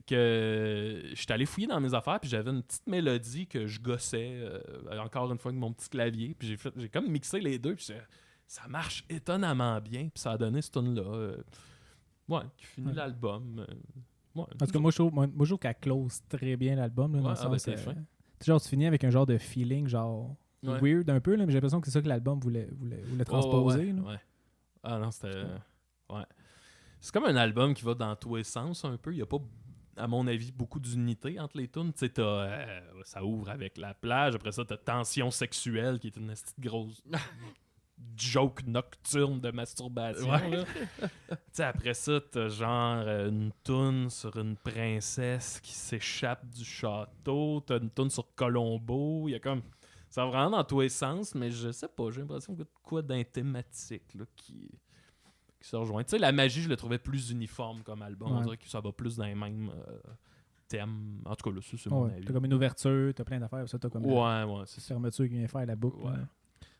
Que j'étais allé fouiller dans mes affaires, puis j'avais une petite mélodie que je gossais, encore une fois avec mon petit clavier, puis j'ai comme mixé les deux, puis ça marche étonnamment bien, puis ça a donné ce tune-là. Qui finit l'album. En tout cas, moi, je trouve qu'elle close très bien l'album. Là, dans le sens, c'est fin. genre, tu finis avec un genre de feeling, genre weird un peu, là, mais j'ai l'impression que c'est ça que l'album voulait transposer. Là. Ouais. Ah non, c'était... Ouais. C'est comme un album qui va dans tous les sens un peu. Il n'y a pas, à mon avis, beaucoup d'unité entre les tunes. Tu sais, ça ouvre avec La Plage. Après ça, t'as Tension sexuelle, qui est une petite grosse joke nocturne de masturbation. Ouais. Tu sais, après ça, t'as genre une toune sur une princesse qui s'échappe du château. T'as une toune sur Colombo. Il y a comme... Ça va vraiment dans tous les sens, mais je sais pas. J'ai l'impression qu'il y a de quoi d'un thématique là, qui se rejoint. Tu sais, La Magie, je le trouvais plus uniforme comme album. Ouais. On dirait que ça va plus dans les mêmes thèmes. En tout cas, là, ça, c'est mon avis. T'as comme une ouverture, t'as plein d'affaires, ça, t'as comme Ouais, c'est une ça. fermeture qui vient faire la boucle. Ouais. là.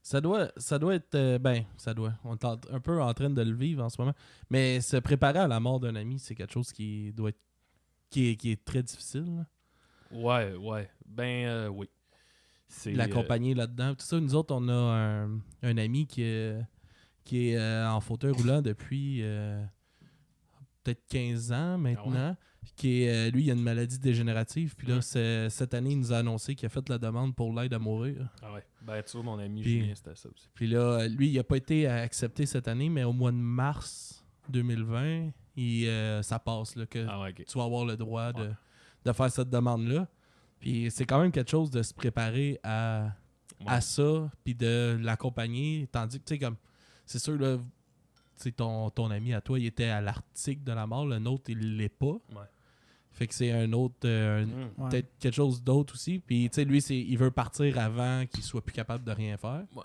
Ça doit être... ça doit. On est un peu en train de le vivre en ce moment. Mais se préparer à la mort d'un ami, c'est quelque chose qui doit être... qui est très difficile. Là. Ouais. Ben, oui. C'est, L'accompagner là-dedans. Tout ça, nous autres, on a un ami qui est en fauteuil roulant depuis peut-être 15 ans maintenant. Qui est, lui, il a une maladie dégénérative. Puis là, cette année, il nous a annoncé qu'il a fait la demande pour l'aide à mourir. Ah ouais. Ben, tu vois, mon ami Puis- Julien, c'était ça aussi. Puis là, lui, il n'a pas été accepté cette année, mais au mois de mars 2020, ça passe, là, que Ah ouais, ok. tu vas avoir le droit de faire cette demande-là. Puis c'est quand même quelque chose de se préparer à ça, puis de l'accompagner. Tandis que, tu sais, comme, c'est sûr, là, tu sais, ton ami à toi, il était à l'article de la mort, le nôtre, il l'est pas. Ouais. Fait que c'est un autre, Ouais. peut-être quelque chose d'autre aussi. Puis, tu sais, lui, il veut partir avant qu'il soit plus capable de rien faire. Ouais.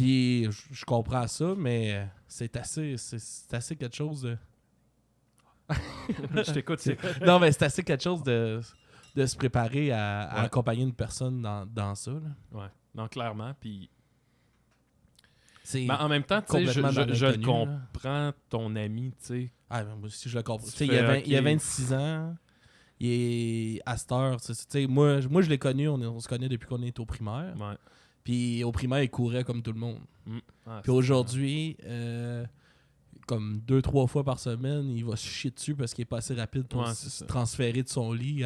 Puis je comprends ça, mais c'est assez quelque chose de... Je t'écoute, c'est quoi? Non, mais c'est assez quelque chose de se préparer à accompagner une personne dans ça. Là. Ouais, non, clairement. Puis C'est en même temps, tu sais, complètement dans je l'inconnu, comprends ton ami, tu sais. Ah, moi aussi, je le comprends. Tu Tu sais, fais, il y a ok. 26 ans. Il est à cette heure. Tu sais, moi, je l'ai connu. On se connaît depuis qu'on est au primaire. Ouais. Puis au primaire, il courait comme tout le monde. Ah, Puis aujourd'hui, comme 2-3 fois par semaine, il va se chier dessus parce qu'il est pas assez rapide pour Ouais, c'est se ça. transférer de son lit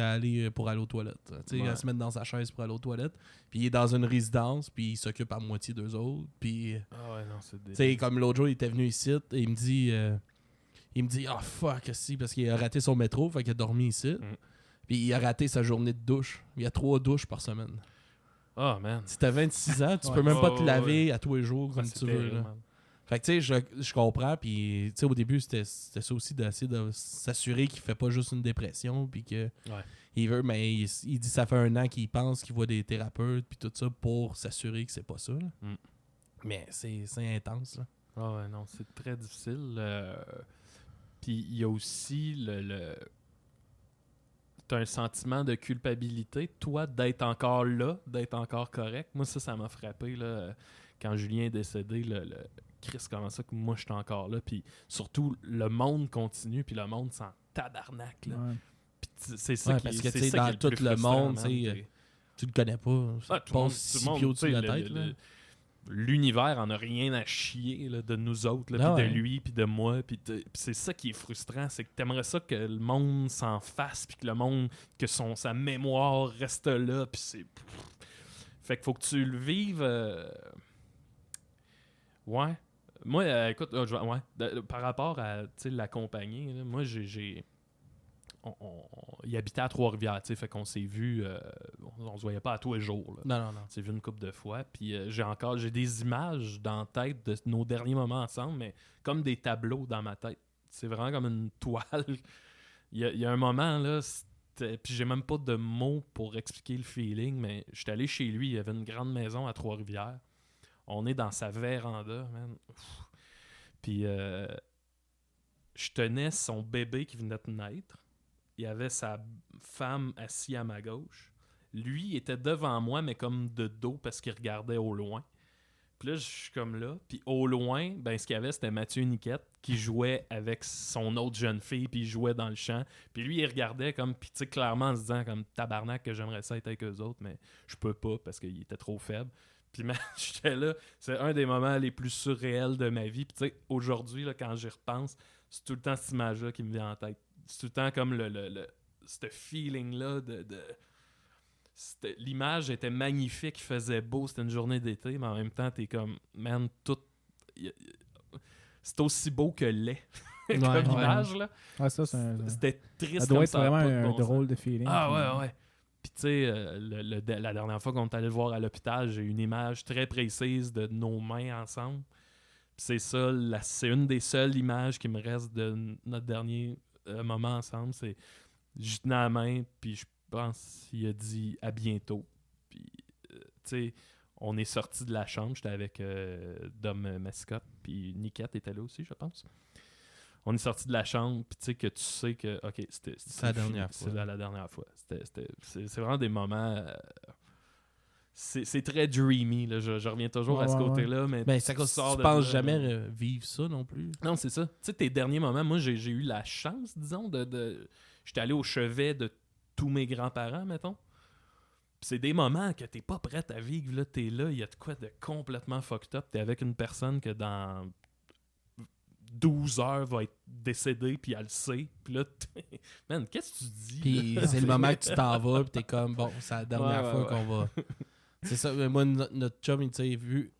pour aller aux toilettes. Tu sais, Ouais. à se mettre dans sa chaise pour aller aux toilettes. Puis il est dans une résidence, puis il s'occupe à moitié d'eux autres. Puis, Ah ouais, non, c'est tu sais, comme l'autre jour, il était venu ici et il me dit, ah fuck, si, parce qu'il a raté son métro, fait qu'il a dormi ici. Puis il a raté sa journée de douche. Il y a 3 douches par semaine. Ah, man. Si t'as 26 ans, tu Ouais. peux même pas te Ouais, laver à tous les jours Ah, comme c'est tu veux. terrible, Là. man. Fait que tu sais, je comprends. Puis tu sais, au début, c'était ça aussi d'essayer de s'assurer qu'il fait pas juste une dépression. Puis que il veut, mais il dit ça fait 1 an qu'il pense qu'il voit des thérapeutes. Puis tout ça pour s'assurer que c'est pas ça. Là. Mais c'est intense. Là. Ah ouais, non, c'est très difficile. Puis il y a aussi t'as un sentiment de culpabilité, toi, d'être encore là, d'être encore correct. Moi, ça m'a frappé, là, quand Julien est décédé, le Chris, comment ça que moi, je suis encore là. Puis surtout, le monde continue, puis le monde s'en tabarnak, là. Ouais. Puis c'est ça Ouais, qui parce est que, c'est tu sais, ça dans qui est le tout plus le frustrant, monde, man. tu sais, tu le connais pas. Ça Ah, te tout le monde, passe tout 6 le monde, pieds au-dessus de la tu sais, tête. Là. L'univers en a rien à chier là, de nous autres, là, Ah puis ouais. de lui, puis de moi. Puis c'est ça qui est frustrant, c'est que t'aimerais ça que le monde s'en fasse, puis que le monde, que sa mémoire reste là, puis c'est... Fait qu'il faut que tu le vives... Ouais. Moi, écoute, par rapport à l'accompagner, là, moi, il habitait à Trois-Rivières, tu sais, fait qu'on s'est vu, on se voyait pas à tous les jours. Là. Non. On s'est vu une couple de fois, puis j'ai des images dans la tête de nos derniers moments ensemble, mais comme des tableaux dans ma tête. C'est vraiment comme une toile. Il y a un moment, là, puis j'ai même pas de mots pour expliquer le feeling, mais j'étais allé chez lui, il y avait une grande maison à Trois-Rivières. On est dans sa véranda, man. Ouf. Puis je tenais son bébé qui venait de naître. Il y avait sa femme assise à ma gauche. Lui, il était devant moi, mais comme de dos parce qu'il regardait au loin. Puis là, je suis comme là. Puis au loin, ben ce qu'il y avait, c'était Mathieu Niquette qui jouait avec son autre jeune fille, puis il jouait dans le champ. Puis lui, il regardait comme, puis tu sais, clairement en se disant comme tabarnak que j'aimerais ça être avec eux autres, mais je peux pas parce qu'il était trop faible. Puis man, j'étais là. C'est un des moments les plus surréels de ma vie. Puis tu sais, aujourd'hui, là, quand j'y repense, c'est tout le temps cette image-là qui me vient en tête. C'est tout le temps comme ce feeling-là l'image était magnifique, il faisait beau, c'était une journée d'été, mais en même temps, t'es comme, man, tout... C'est aussi beau que laid, comme image, là. Ah, ça, c'est C'était triste ça doit comme être ça. vraiment pas de un bon sens. drôle de feeling. Ah ouais. Puis tu sais, la dernière fois qu'on est allé le voir à l'hôpital, j'ai une image très précise de nos mains ensemble. Puis c'est ça, c'est une des seules images qui me reste de notre dernier moment ensemble. C'est je tenais la main, puis je pense qu'il a dit à bientôt. Puis tu sais, on est sorti de la chambre. J'étais avec Dom Mascotte, puis Niquette était là aussi, je pense. On est sorti de la chambre, puis tu sais que tu sais que, OK, c'était la dernière fois. C'est la dernière fois. C'est vraiment des moments... c'est très dreamy, là. Je reviens toujours à ce côté-là, mais Ben, tu penses jamais vivre ça non plus. Non, c'est ça. Tu sais, tes derniers moments, moi, j'ai eu la chance, disons, j'étais allé au chevet de tous mes grands-parents, mettons. Puis c'est des moments que t'es pas prête à vivre, là, t'es là, il y a de quoi de complètement fucked up. T'es avec une personne que dans 12 heures va être décédée, puis elle le sait. Puis là, man, qu'est-ce que tu dis? Puis c'est le moment que tu t'en vas, puis t'es comme, bon, c'est la dernière fois qu'on va... C'est ça, moi, notre chum, tu sais, vu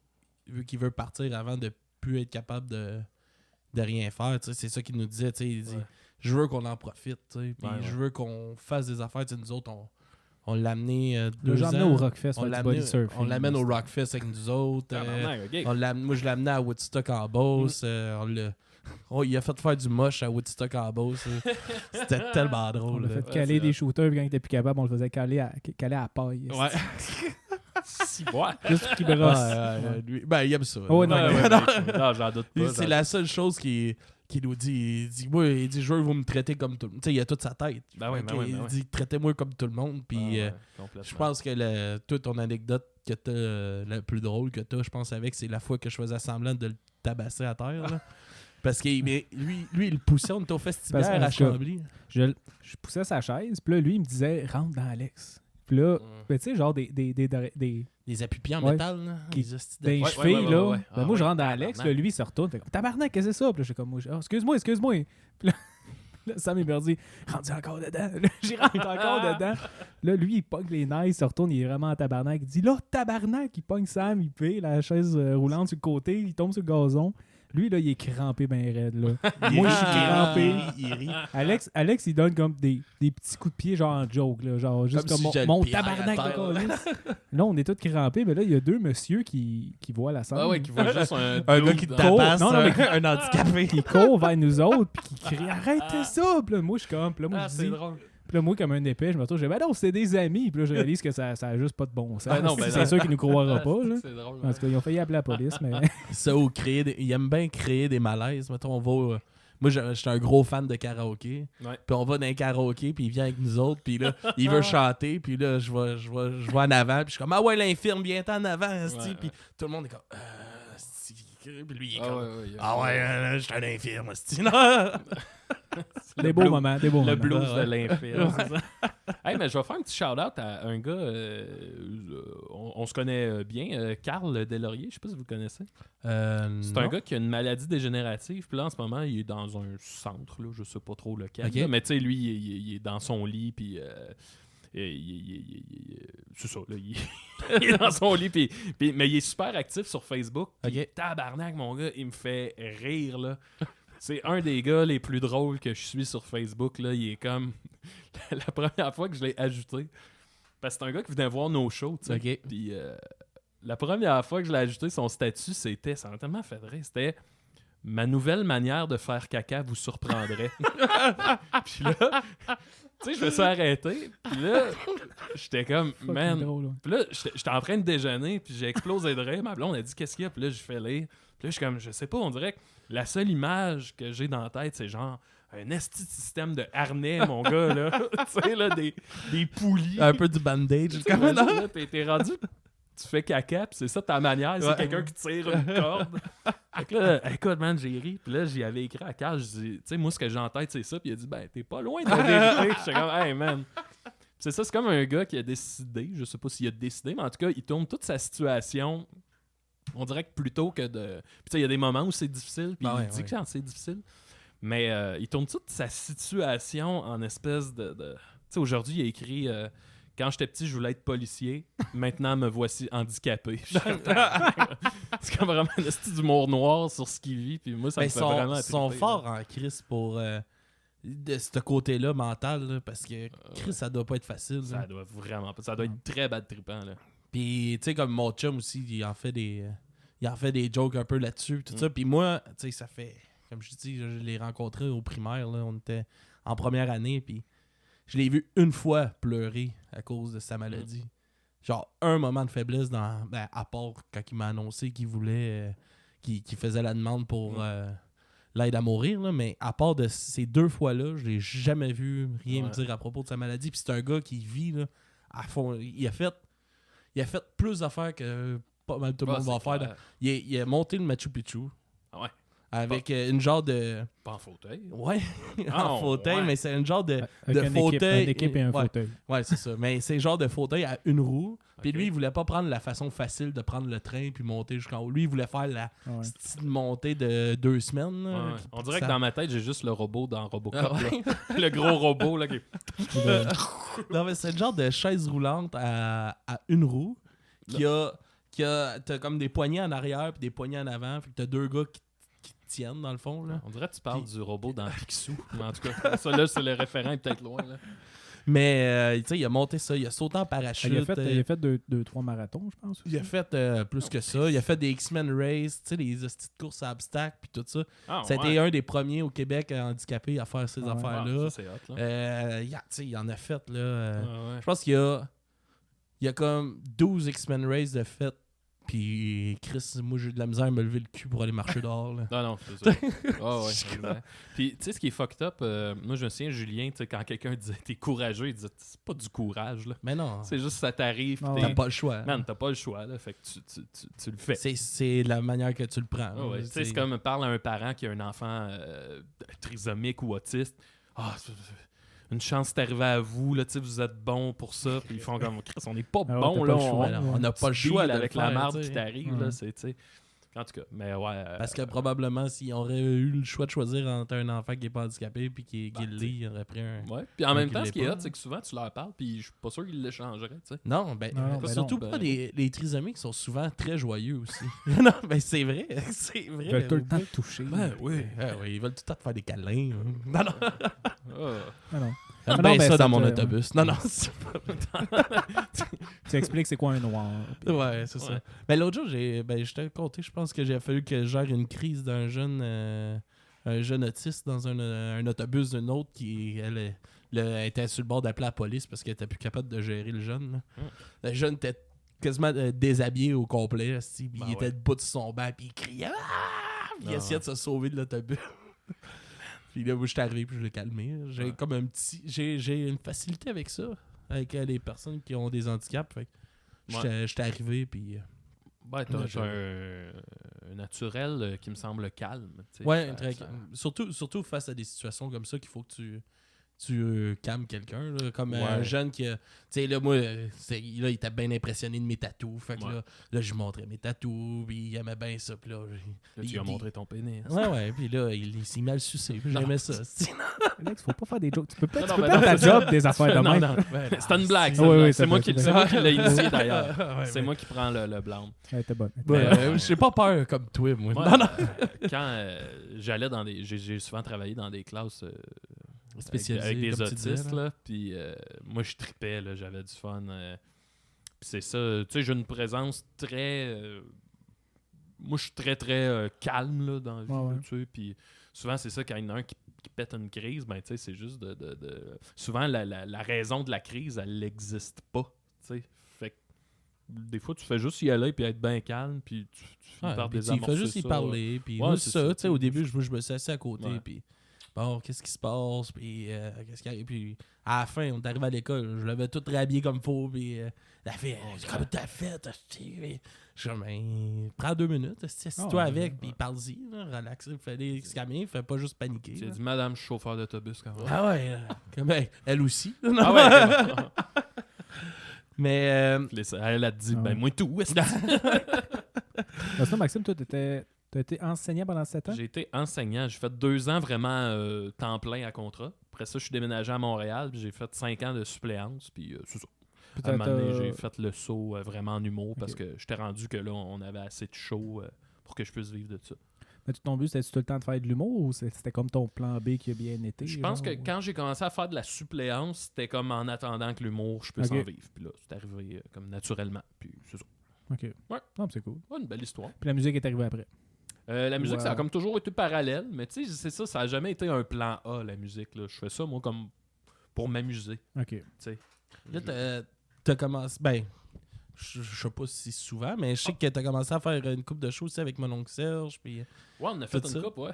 qu'il veut partir avant de plus être capable de rien faire, tu sais, c'est ça qu'il nous disait, tu sais, il dit, je veux qu'on en profite, tu sais, puis je veux qu'on fasse des affaires, tu sais, nous autres, on l'a amené 2 ans. J'en ai au Rockfest, on l'amène au Rockfest avec nous autres. Moi, je l'ai amené à Woodstock en Beauce. Il a fait faire du moche à Woodstock en Beauce. C'était tellement drôle. On a fait caler des shooters, puis quand il était plus capable, on le faisait caler à paille. Ouais. Si, ouais. Juste qu'il brosse. Lui, ben, il aime ça. Oh, non, Non, j'en doute pas. C'est la seule chose qu'il nous dit. Il dit, je veux que vous me traitez comme tout le monde. Tu sais, il a toute sa tête. Ben ouais, Il dit, traitez-moi comme tout le monde. Puis je pense que toute ton anecdote que t'as, la plus drôle que t'as, je pense, c'est la fois que je faisais semblant de le tabasser à terre. Là. Parce que lui, il le poussait, on était au festival à Chambly. Je poussais sa chaise, puis là, lui, il me disait, rentre dans Alex. Puis là, ben, tu sais, genre des Des appuis-pieds en Ouais. métal, là. des chevilles, là. ouais. Ben, moi, je rentre dans Alex, là, lui, il se retourne. Fait comme, tabarnak, qu'est-ce que c'est ça? Puis là, je suis comme, excuse-moi. Puis là, Sam, il me dit, rentre encore dedans. Là, j'y rentre encore dedans. Là, lui, il pogne les nerfs, il se retourne, il est vraiment en tabarnak. Il dit, là, tabarnak, il pogne Sam, il paie la chaise roulante sur le côté, il tombe sur le gazon. Lui, là, il est crampé ben raide, là. Moi, je suis crampé. Il rit. Alex, il donne comme des petits coups de pied, genre en joke, là, genre juste Comme comme si mon j'avais le pied à tabarnak terre. de calice. Là, on est tous crampés, mais là, il y a deux messieurs qui voient la scène. Ah ouais, qui voit juste un Un dude gars qui te dans- tabasse, Non, mais un handicapé. Qui court vers nous autres, puis qui crie arrêtez ça! Puis là, moi, je suis comme, puis là, moi, Ah, je c'est dis, drôle. puis là, moi, comme un épais, je me retrouve, je dis, ben non, c'est des amis. Puis là, je réalise que ça a juste pas de bon sens. Ben non, ben c'est non. sûr qu'ils nous croira pas, là. C'est drôle. En tout cas, ils ont failli appeler la police, mais. Ça, ou il aime bien créer des malaises. Mettons, on va. Moi, j'étais un gros fan de karaoké. Ouais. Puis on va dans un karaoké, puis il vient avec nous autres, puis là, il veut chanter, puis là, je vais en avant, puis je suis comme, ah ouais, l'infirme, viens-t'en en avant, esti. Ouais, Puis tout le monde est comme, esti. Puis lui, il est Ah comme, ouais, ah ouais, je suis un infirme, esti. Non. Des beaux moments, des beaux moments. Le blues Ouais. de l'infirme, c'est ça. Hey, mais je vais faire un petit shout-out à un gars, on se connaît bien, Carl Delaurier, je sais pas si vous le connaissez. C'est un gars qui a une maladie dégénérative, puis là, en ce moment, il est dans un centre, là, je sais pas trop lequel. Ok. Là, mais tu sais, lui, il est dans son lit, puis... c'est ça, là, il est dans son lit, mais il est super actif sur Facebook. Puis Ok. tabarnak, mon gars, il me fait rire, là. C'est un des gars les plus drôles que je suis sur Facebook, là. Il est comme... la première fois que je l'ai ajouté, parce que c'est un gars qui venait voir nos shows, tu sais. Ok. Puis la première fois que je l'ai ajouté, son statut, ça m'a tellement fait rire, c'était... Ma nouvelle manière de faire caca vous surprendrait. Puis là, tu sais, je me suis arrêté. Puis là, j'étais comme, Fucking man. drôle, là. Puis là, j'étais en train de déjeuner, puis j'ai explosé de rire. Ma blonde a dit, qu'est-ce qu'il y a? Puis là, je fais lire. Puis là, je suis comme, je sais pas, on dirait que la seule image que j'ai dans la tête, c'est genre un esti de système de harnais, mon gars, là. Tu sais, là, des poulies. Un peu du bandage. Tu sais, imagine, là, t'es rendu, tu fais caca, puis c'est ça ta manière, c'est Ouais. quelqu'un qui tire une corde. Fait que là, écoute, man, j'ai ri, puis là, j'y avais écrit à Carl, je dis, tu sais, moi, ce que j'ai en tête, c'est ça, puis il a dit, ben, t'es pas loin de la vérité. J'étais comme, hey, man. Puis c'est ça, c'est comme un gars qui a décidé, je sais pas s'il a décidé, mais en tout cas, il tourne toute sa situation, on dirait que plutôt que de... Puis tu sais, il y a des moments où c'est difficile, puis Ben il ouais, dit ouais. que c'est difficile, mais il tourne toute sa situation en espèce de... Tu sais, aujourd'hui, il a écrit... Quand j'étais petit, je voulais être policier. Maintenant, me voici handicapé. C'est comme vraiment un petit d'humour noir sur ce qu'il vit. Puis moi, ça me fait vraiment Ils sont triper, forts là. en crise pour de ce côté-là mental, là, parce que Chris, ça doit pas être facile. là. Ça doit vraiment pas. Ça doit être très bad trippant, là. Puis, tu sais, comme mon chum aussi, il en fait des jokes un peu là-dessus, tout ça. Puis moi, tu sais, ça fait, comme je dis, je l'ai rencontré au primaire, là, on était en première année, puis je l'ai vu une fois pleurer à cause de sa maladie. Genre, un moment de faiblesse, à part quand il m'a annoncé qu'il voulait, qu'il faisait la demande pour l'aide à mourir, là, mais à part de ces deux fois-là, je l'ai jamais vu rien me dire à propos de sa maladie. Puis c'est un gars qui vit là, à fond. Il a fait plus d'affaires que pas mal tout le monde va faire. clair. Il a monté le Machu Picchu Ah ouais. avec une genre de... Pas en fauteuil. Ouais, Ah, en fauteuil, ouais. mais c'est une genre de Avec une fauteuil. Une équipe et un Ouais. fauteuil. Ouais, c'est ça. Mais c'est genre de fauteuil à une roue. Puis Ok. lui, il voulait pas prendre la façon facile de prendre le train puis monter jusqu'en haut. Lui, il voulait faire la Ouais. petite montée de 2 semaines. là, Ouais. qui- On dirait ça- que dans ma tête, j'ai juste le robot dans Robocop. Ah ouais. là. Le gros robot, là, qui... Non, mais c'est le genre de chaise roulante à une roue qui a t'as comme des poignées en arrière puis des poignées en avant. Fait que t'as deux gars qui te tiennent dans le fond. Là. On dirait que tu parles Puis- du robot dans Picsou. Mais en tout cas, ça, là, c'est le référent est peut-être loin, là. Mais tu sais, il a monté ça, il a sauté en parachute. Il a fait 2-3 marathons, je pense. Il a fait plus que ça. Il a fait des X-Men Race, tu sais, les petites courses à obstacles puis tout ça. Ah, Ça a été un des premiers au Québec handicapés à faire ces Ah ouais. affaires-là. Ça, c'est hot, là. Tu sais, il en a fait, là. Ah ouais. Je pense qu'il y a il y a comme 12 X-Men Race de fait. Puis Chris, moi j'ai de la misère à me lever le cul pour aller marcher dehors. Là. Non, c'est ça. Ouais, exact. Puis, tu sais, ce qui est fucked up, moi, je me souviens, Julien, tu sais, quand quelqu'un disait t'es courageux, il disait c'est pas du courage, là. Mais non, C'est juste ça t'arrive. Ah pis t'as t'es- pas le choix. Man, t'as pas le choix, là. Fait que tu le fais. C'est la manière que tu le prends. Ah ouais, tu sais, c'est comme parle à un parent qui a un enfant trisomique ou autiste. Une chance c'est arrivé à vous, là, tu sais, vous êtes bon pour ça. Puis ils font comme Chris, on n'est pas Ah ouais, bon, t'as là. pas le choix, là. On n'a pas le choix avec la marde marde qui t'arrive, là. C'est, tu sais. En tout cas, mais ouais. Parce que probablement, s'ils auraient eu le choix de choisir entre un enfant qui est pas handicapé et qui est Ben, guilty, ils auraient pris un. Ouais. Puis en un même qui temps, l'est ce qui est pas, hot, c'est que souvent tu leur parles, puis je suis pas sûr qu'ils l'échangeraient, tu sais. Non, Non, ben surtout non. pas les trisomiques sont souvent très joyeux aussi. non, mais c'est vrai. C'est vrai. Ils veulent tout le temps te toucher. Oui. Ils veulent tout le temps te faire des câlins. Non, non. Ah non. J'aime non, bien ben, ça dans ça mon te- autobus. Non, non, c'est pas... Tu expliques c'est quoi un noir. puis- Ouais, c'est ça. Ouais. Mais l'autre jour, je t'ai compté, je pense que j'ai fallu que je gère une crise d'un un jeune autiste dans un autobus d'un autre qui elle était sur le bord d'appeler la police parce qu'elle était plus capable de gérer le jeune. Là. Le jeune était quasiment déshabillé au complet. Puis Ben il était ouais. debout sur son banc puis il criait. Ah! Puis il Ah essayait ouais. de se sauver de l'autobus. Puis là, moi, je suis arrivé puis je l'ai calmé. J'ai Ouais. comme un petit. J'ai une facilité avec ça. Avec les personnes qui ont des handicaps. Fait que j'étais arrivé puis. Ouais, t'as Ouais, un naturel qui me semble calme. Tu sais, Ouais, ça- surtout face à des situations comme ça qu'il faut que tu calmes quelqu'un. Là, comme Ouais. un jeune qui a. Tu sais, là, moi, là, il était bien impressionné de mes tatous. Fait que Ouais. là, je lui montrais mes tatous. Puis il aimait bien ça. Puis là, Là, tu lui as montré ton pénis. Ouais. Puis là, il s'est mal sucé. Puis j'aimais ça. Alex, faut pas faire des jokes. Tu peux pas, Non, tu non, peux ben faire non, ta c'est job ça. des affaires de Non, même. non. Ouais, C'était une blague. Oui, c'est une blague. oui, C'est moi qui l'ai initié d'ailleurs. Ouais, C'est moi qui prends le blâme. Elle était bonne. Ouais, j'ai pas peur comme toi, moi. Moi, Non, non. Quand j'allais dans des. J'ai souvent travaillé dans des classes Spécialisé, avec des comme tu disais, autistes, là. là. Puis moi, je tripais, là, j'avais du fun. Puis c'est ça. Tu sais, j'ai une présence très. Moi, je suis très, très calme, là, dans la vie. Ouais, ouais. là, tu sais. Puis souvent, c'est ça, quand il y en a un qui pète une crise, ben, tu sais, c'est juste de. Souvent, la raison de la crise, elle n'existe pas. Tu sais. Fait que des fois, tu fais juste y aller puis être bien calme, puis tu finis Ouais, par puis il désamorcer fait juste y ça. parler. Puis Ouais, moi, c'est c'est ça. ça, Tu sais, au début, je me suis assis à côté. Ouais. Puis bon, qu'est-ce qui se passe? Puis qu'est-ce qui arrive? Puis à la fin, on est arrivé à l'école. Je l'avais tout rhabillé comme faut. Puis la fille, comment t'as fait? Puis je suis comme, ben, prends 2 minutes. Assis-toi avec. Puis parle-y. là, Relax. Fais des scamins. Fais pas juste paniquer. J'ai là. dit madame chauffeur d'autobus quand même. Ah ouais. Comme, elle aussi. Ah ouais, ok. Mais Elle a dit, Ah ben ouais. moi tout. est-ce que- Sinon, Maxime, toi, t'as été enseignant pendant 7 ans? J'ai été enseignant. J'ai fait 2 ans vraiment temps plein à contrat. Après ça, je suis déménagé à Montréal. Puis j'ai fait 5 ans de suppléance. Puis c'est ça. Puis À un moment donné, t'as- j'ai fait le saut vraiment en humour parce Ok. que j'étais rendu que là, on avait assez de show pour que je puisse vivre de ça. Mais ton but, c'était tout le temps de faire de l'humour ou c'était comme ton plan B qui a bien été? Je pense genre, que quand j'ai commencé à faire de la suppléance, c'était comme en attendant que l'humour, je puisse Ok. en vivre. Puis là, c'est arrivé comme naturellement. Puis c'est ça. OK. Ouais. Non, mais c'est cool. Ouais, une belle histoire. Puis la musique est arrivée après. La musique, Ouais. ça a comme toujours été parallèle, mais tu sais, c'est ça, ça a jamais été un plan A, la musique. Là. Je fais ça, moi, comme pour m'amuser. OK. Tu sais. là, t'as commencé. Ben, je sais pas si souvent, mais je sais que t'as commencé à faire une coupe de shows aussi avec mon oncle Serge. Puis Ouais, on a fait Tout une ça. coupe, ouais.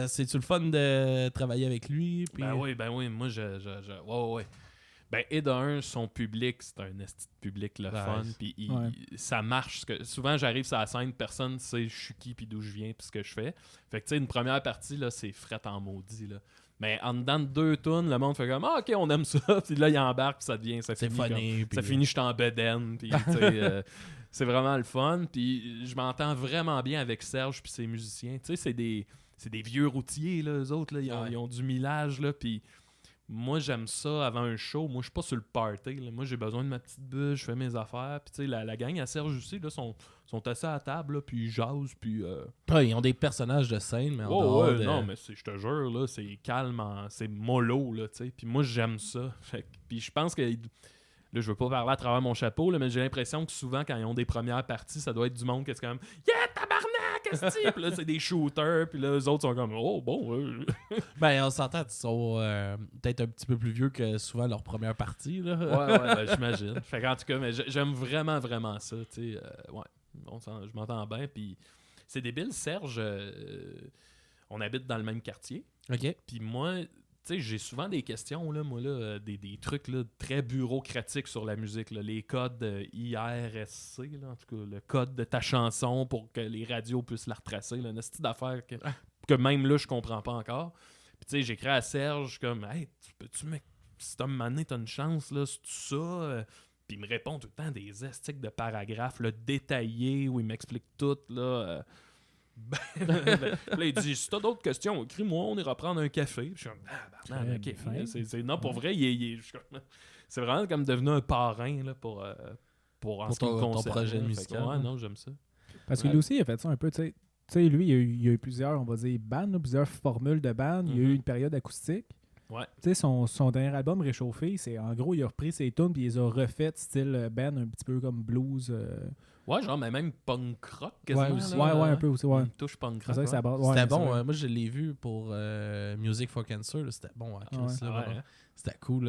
c'est-tu le fun de travailler avec lui? Puis... Ben oui, moi, ouais. Ben, et d'un, son public, c'est un esti de public le Ouais. fun, puis Ouais. ça marche. Souvent, j'arrive sur la scène, personne sait je suis qui, puis d'où je viens, puis ce que je fais. Fait que, tu sais, une première partie, là, c'est fret en maudit, là. Mais en dedans de 2 tunes, le monde fait comme « Ah, OK, on aime ça », puis là, il embarque, puis ça devient... Ça c'est finit comme- funny. puis- Ça finit, je suis en bedaine, puis tu sais, c'est vraiment le fun. Puis je m'entends vraiment bien avec Serge puis ses musiciens. Tu sais, c'est des vieux routiers, là, eux autres, là, Ouais. ils ont du millage, là, puis moi, j'aime ça avant un show. Moi, je suis pas sur le party, là. Moi, j'ai besoin de ma petite bulle, je fais mes affaires. Puis tu sais, la gang à Serge aussi, là, sont assis à la table, là, puis ils jasent, puis... Ouais, ils ont des personnages de scène, mais en Oh, dehors ouais, de... non, mais je te jure, là, c'est calme, c'est mollo, là, tu sais. Puis moi, j'aime ça. Puis je pense que... Là, je veux pas parler à travers mon chapeau, là, mais j'ai l'impression que souvent, quand ils ont des premières parties, ça doit être du monde qui est comme « Yeah, tabarnak! esti! Puis là, c'est des shooters, puis là, eux autres sont comme, oh, bon. Ben, on s'entend, ils sont peut-être un petit peu plus vieux que souvent leur première partie. Là. Ouais, ben, j'imagine. Fait qu'en tout cas, mais j'aime vraiment, vraiment ça. Tu sais, ouais, je m'entends bien. Puis c'est débile, Serge, on habite dans le même quartier. OK. Puis moi, tu sais, j'ai souvent des questions, là, moi, là, des trucs là, très bureaucratiques sur la musique. Là, les codes IRSC, là, en tout cas, le code de ta chanson pour que les radios puissent la retracer. Là, une petite d'affaires que même là, je comprends pas encore. Puis tu sais, j'écris à Serge comme, hey, peux-tu me. Si t'as donné, t'as une chance, là, c'est ça. Puis il me répond tout le temps des estiques de paragraphes là, détaillés où il m'explique tout. Là, là, il dit si t'as d'autres questions, écris-moi, on ira prendre un café. Puis je suis comme, ok. C'est, non, pour vrai, c'est vraiment comme devenu un parrain là, pour en ce qui me concerne. Ton projet Là. musical. Ouais, non, j'aime ça. Parce que lui aussi, il a fait ça un peu, tu sais. Tu sais, lui, il y a eu plusieurs, on va dire, bands, plusieurs formules de bands. Il y a eu une période acoustique. Ouais. Tu sais, son dernier album, Réchauffé, c'est en gros, il a repris ses tunes puis il les a refaites style band, un petit peu comme blues. Ouais, genre, mais même punk rock, Ouais, quasiment. aussi. Là, Ouais, un peu aussi, ouais. Une touche punk C'est rock. ça que ça ouais. aborde. Ouais, C'était c'est bon. vrai. Moi, je l'ai vu pour Music for Cancer. Là, c'était bon. Chris, là, Ah ouais, hein. C'était cool.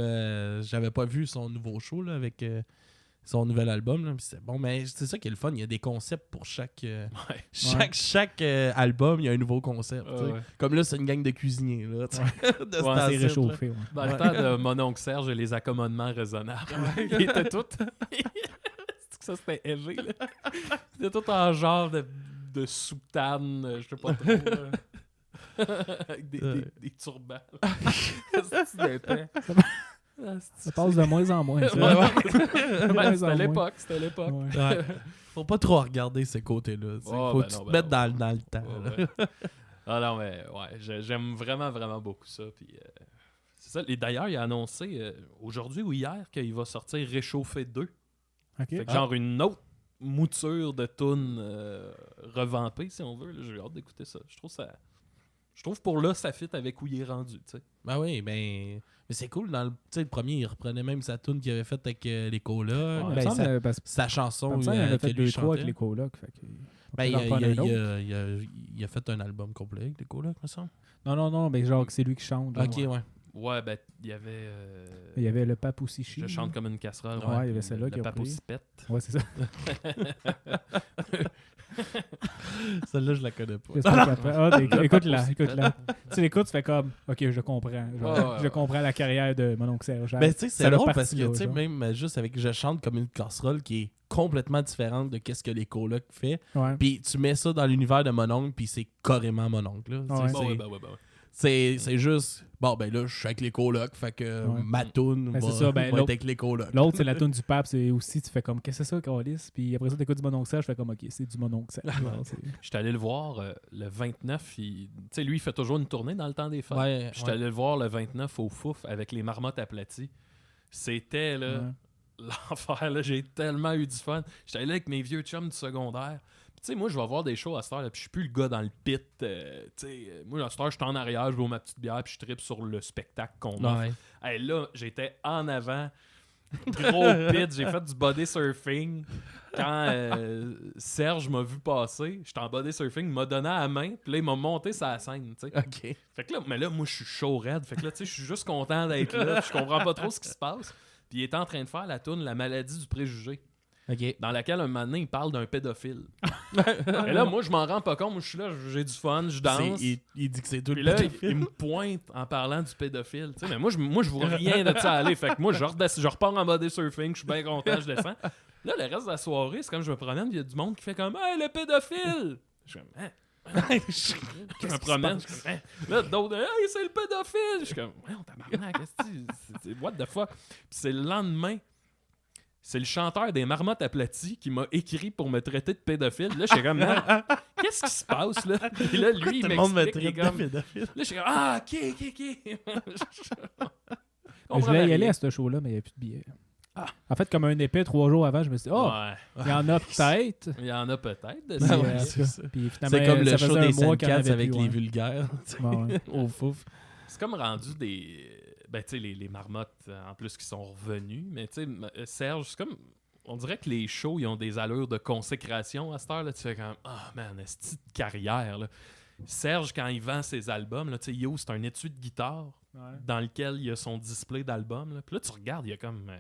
J'avais pas vu son nouveau show là, avec son nouvel album. Là, puis c'était bon. Mais c'est ça qui est le fun. Il y a des concepts pour chaque chaque album. Il y a un nouveau concept. Tu sais. Ouais. Comme là, c'est une gang de cuisiniers. Là, tu sais, de ce Ouais, temps-ci, C'est là. réchauffé, ouais. Dans le temps de mon oncle Serge et les accommodements raisonnables. Il était tout. C'est que ça, c'était élevé, là. C'était tout en genre de soutane, je sais pas trop. Avec des turbans. C'est épais. Ça passe de moins en moins. Ça. Ouais, moins en c'était moins. l'époque, c'était l'époque. Ouais. Ouais. Faut pas trop regarder ces côtés-là. Tu sais. Oh, Faut ben que tu non, te ben mettes non. dans le temps. Ouais, là. ouais. Ah non, mais ouais, j'aime vraiment, vraiment beaucoup ça. Puis, c'est ça. Et d'ailleurs, il a annoncé aujourd'hui ou hier qu'il va sortir Réchauffé 2. OK. Fait que genre une autre mouture de tunes revampée, si on veut. Là. J'ai hâte d'écouter ça. Je trouve pour là, ça fit avec où il est rendu. Tu sais. Ben oui, mais c'est cool. Dans le premier, il reprenait même sa tune qu'il avait faite avec les colocs. Ouais, Ben, il semble, parce que Sa chanson comme ça, il en a que fait lui 2-3 avec chantait. les colocs. Fait que, Ben, il va en prendre un autre. il a fait un album complet avec les colocs, me semble. Non, mais genre que c'est lui qui chante. genre. Ok, ouais. Ouais, ben, il y avait. Il y avait le Pape aussi chic. Je chante comme une casserole. Ouais, il y avait celle-là qui Le a pape repris. aussi pète. Ouais, c'est ça. Celle-là, je la connais pas. J'espère qu'après- écoute-la. Tu l'écoutes, tu fais comme, OK, je comprends. Genre, Ouais. je comprends la carrière de mon oncle Serge. Ben, tu sais, c'est Ça l'a drôle parti parce que, là, tu sais, genre. même juste avec Je chante comme une casserole qui est complètement différente de qu'est-ce que les colocs fait. Ouais. Puis tu mets ça dans l'univers de mon oncle, puis c'est carrément mon oncle. Là. Tu sais, Ouais. c'est- Ben ouais. c'est juste, bon, ben là, je suis avec les colocs, fait que Ouais. ma toune Ben, va, c'est ça, ben, va être l'autre- avec les colocs. L'autre, c'est la tune du pape. C'est aussi, tu fais comme, qu'est-ce que c'est ça, Calis? Puis après ça, t'écoutes du mon oncle Serge, je fais comme, OK, c'est du mon oncle Serge. Genre, c'est- J'étais allé le voir le 29. Tu sais, lui, il fait toujours une tournée dans le temps des fêtes. Ouais, J'étais ouais. allé le voir le 29 au Fouf avec les marmottes aplaties. C'était là, Ouais. l'enfer. Là. J'ai tellement eu du fun. J'étais allé avec mes vieux chums du secondaire. Puis, tu sais, moi, je vais voir des shows à cette heure, là, puis je suis plus le gars dans le pit. Tu sais, moi, à cette heure, je suis en arrière, je bois ma petite bière, puis je tripe sur le spectacle qu'on a. Ouais. Hey, là, j'étais en avant. Gros pit, j'ai fait du body surfing. Quand Serge m'a vu passer, j'étais en body surfing, il m'a donné à la main, puis là, il m'a monté sur la scène, tu sais. OK. Fait que là, mais là, moi, je suis chaud raide. Fait que là, tu sais, je suis juste content d'être là, puis je comprends pas trop ce qui se passe. Puis il est en train de faire la toune La maladie du préjugé, OK. dans laquelle un moment donné, il parle d'un pédophile. Et là, moi, je m'en rends pas compte. Moi, je suis là, j'ai du fun, je danse. Il dit que c'est tout Puis le là, pédophile. il me pointe en parlant du pédophile. Tu sais, mais moi, je vois rien de ça aller. Fait que moi, je repars en body surfing, je suis bien content, je descends. Là, le reste de la soirée, c'est comme je me promène, il y a du monde qui fait comme « Hey, le pédophile! » Je suis comme « Hein? » Je me promène, je suis comme « Hein? » Là, d'autres « Hey, c'est le pédophile! » Je suis comme « Ouais, on tabarnak, qu'est-ce que c'est? What the fuck? » Puis c'est le lendemain, c'est le chanteur des Marmottes aplaties qui m'a écrit pour me traiter de pédophile. Là, je suis comme, man, qu'est-ce qui se passe, là? Et là, lui, il Tout le monde me m'explique, il est traite de comme... pédophile. Là, je suis comme, ah, ok. Je voulais y aller à ce show-là, mais il n'y avait plus de billets. En fait, comme un épée 3 jours avant, je me suis dit, oh, Ouais, il y en a peut-être. il y en a peut-être de Puis, ça. ouais, en tout c'est cas, ça. puis finalement, C'est comme le ça show faisait des un mois qu'il y en Sandcats avait avec plus, les ouais. vulgaires. tu sais, Ouais. Au fouf. C'est comme rendu des... Ben, tu sais, les marmottes, en plus, qui sont revenus. Mais, tu sais, Serge, c'est comme... on dirait que les shows, ils ont des allures de consécration à cette heure. Là, tu fais comme, man, est-ce de carrière. Là. Serge, quand il vend ses albums, là, Yo, c'est un étui de guitare dans lequel il y a son display d'albums. Là. Puis là, tu regardes, il y a comme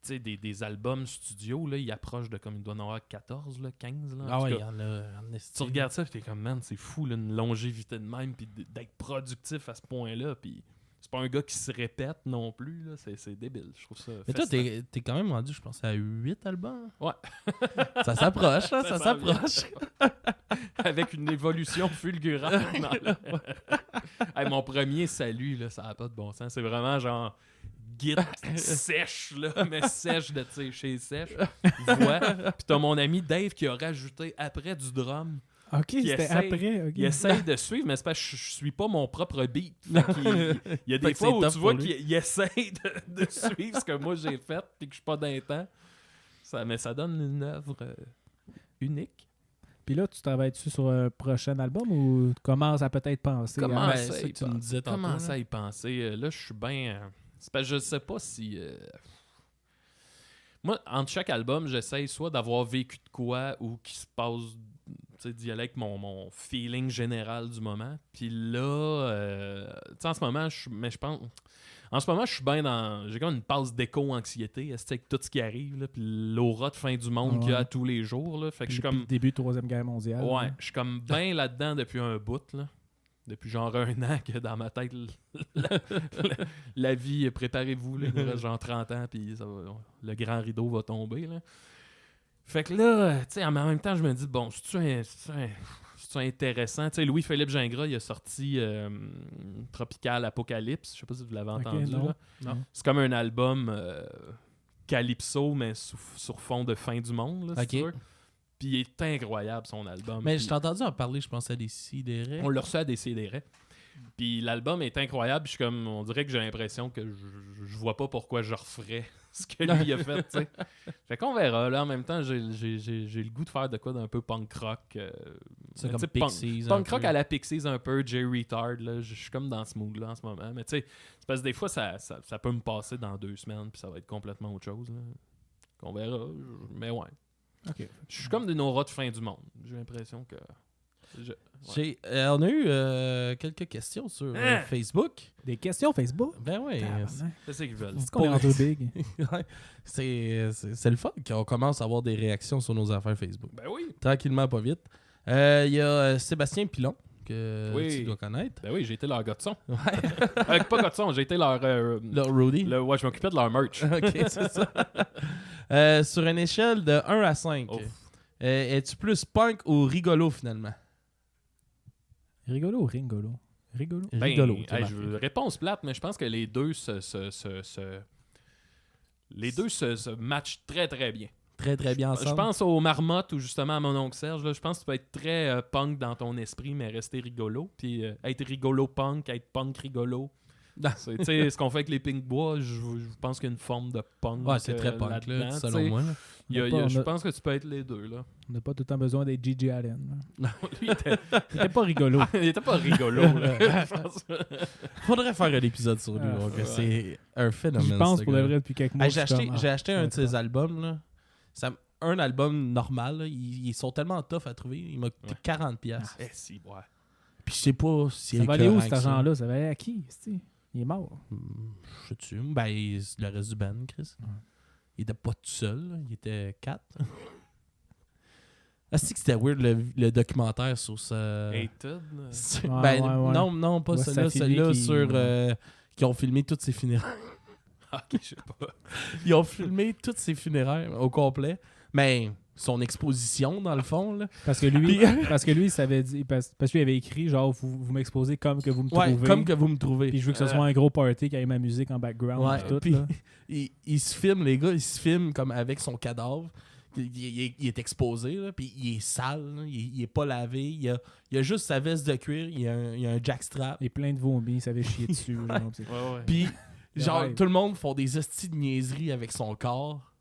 des albums studio, là, il approche de comme il doit en avoir 14, là, 15. Là, il y en a en estime. Tu regardes ça, puis t'es comme, man, c'est fou, là, une longévité de même, puis d'être productif à ce point-là, puis c'est pas un gars qui se répète non plus, là, c'est débile, je trouve ça. Mais toi, t'es quand même rendu, je pense, à 8 albums. Ouais. Ça s'approche, hein, ça s'approche. Avec une évolution fulgurante. Hey, mon premier salut, là, ça n'a pas de bon sens. C'est vraiment genre git sèche, là, mais sèche de chez sèche. Voix. Puis t'as mon ami Dave qui a rajouté après du drum. Ok, c'était après. Okay. Il essaye de suivre, mais c'est parce que je suis pas mon propre beat. Il y a des fois où tu vois qu'il essaye de suivre ce que moi j'ai fait et que je suis pas d'un temps. Mais ça donne une œuvre unique. Puis là, tu travailles dessus sur un prochain album ou tu commences à peut-être penser? Commence à y penser. Là, je suis bien... c'est parce que je sais pas si... Moi, entre chaque album, j'essaye soit d'avoir vécu de quoi ou qui se passe... d'y aller avec mon feeling général du moment. Puis là, en ce moment, en ce moment, je suis bien dans... J'ai comme une passe d'éco-anxiété, avec tout ce qui arrive, là, puis l'aura de fin du monde qu'il y a tous les jours. Là, fait que je suis comme... le début de la 3e Guerre mondiale. Ouais, je suis comme bien là-dedans depuis un bout, là. Depuis genre 1 an que dans ma tête, la vie, préparez-vous, là, il reste genre 30 ans, puis le grand rideau va tomber, là. Fait que là, tu sais, en même temps, je me dis, bon, c'est intéressant. Tu sais, Louis-Philippe Gingras, il a sorti Tropical Apocalypse. Je sais pas si vous l'avez entendu. Non. Là. Non. C'est comme un album calypso, mais sur fond de fin du monde, là, si tu veux. Puis il est incroyable, son album. Mais je t'ai entendu en parler, je pense, à des sidérés. On l'a reçu à des sidérés. Puis l'album est incroyable. Puis on dirait que j'ai l'impression que je vois pas pourquoi je referais ce que lui a fait, tu sais. Fait qu'on verra. Là, en même temps, j'ai le goût de faire de quoi d'un peu punk rock. C'est comme Pixies. Punk rock à la Pixies un peu, Jerry Retard. Là, je suis comme dans ce mood-là en ce moment. Mais tu sais, c'est parce que des fois, ça peut me passer dans 2 semaines, puis ça va être complètement autre chose. Là. Qu'on verra. Mais ouais. Okay. Je suis comme d'une aura de fin du monde. J'ai l'impression que... on a eu quelques questions sur Facebook. Des questions Facebook? Ben oui. C'est ça qu'ils veulent. C'est qu'on est rendu big. C'est le fun qu'on commence à avoir des réactions sur nos affaires Facebook. Ben oui. Tranquillement, pas vite. Il y a Sébastien Pilon, que tu dois connaître. Ben oui, j'ai été leur gars de son. Ouais. Pas gars de son, j'ai été leur... leur Rudy. Ouais, je m'occupais de leur merch. OK, c'est ça. Sur une échelle de 1 à 5, es-tu plus punk ou rigolo, finalement? Rigolo ou ringolo? Rigolo. Ben, Rigolo. Réponse plate, mais je pense que les deux se matchent très, très bien. Très, très bien ensemble. Je pense aux marmottes ou justement à mon oncle Serge. Là, je pense que tu peux être très punk dans ton esprit, mais rester rigolo. Puis être rigolo punk, être punk rigolo. Tu sais, ce qu'on fait avec les Pinkbois, je pense qu'il y a une forme de punk. Ouais, c'est très punk, là, selon moi. Là. Je pense que tu peux être les deux, là. On n'a pas tout le temps besoin d'être Gigi Allen. Non, lui, il était pas rigolo. Il était pas rigolo, là. Faudrait faire un épisode sur lui. C'est un phénomène. Je pense pour le vrai depuis quelques mois. J'ai acheté un de ses albums, là. Un album normal, là, ils sont tellement tough à trouver. Il m'a coûté 40$. Si, ouais. Puis je sais pas si ça va aller où cet argent-là? Ça va aller à qui? Il est mort. Je sais-tu. Ben, le reste du band, Chris. Ouais. Il était pas tout seul. Là. Il était 4. C'est que c'était weird le documentaire sur ça. Hated? Non, pas celui-là. Celui-là sur... qui ont filmé toutes ses funérailles. Ok, je sais pas. Ils ont filmé toutes ses funérailles au complet. Mais son exposition, dans le fond. Là. Parce que lui, ça avait dit... Parce que lui avait écrit, genre, vous m'exposez comme que vous me trouvez. Ouais, comme que vous me trouvez. Puis je veux que ce soit un gros party qui ait ma musique en background. Ouais, tout, puis il se filme, les gars, il se filme comme avec son cadavre. Il est exposé, là, puis il est sale, là, il est pas lavé, il a juste sa veste de cuir, il y a un jackstrap. Et plein de vomi, il savait chier dessus. Puis, genre, tout le monde font des hosties de niaiseries avec son corps,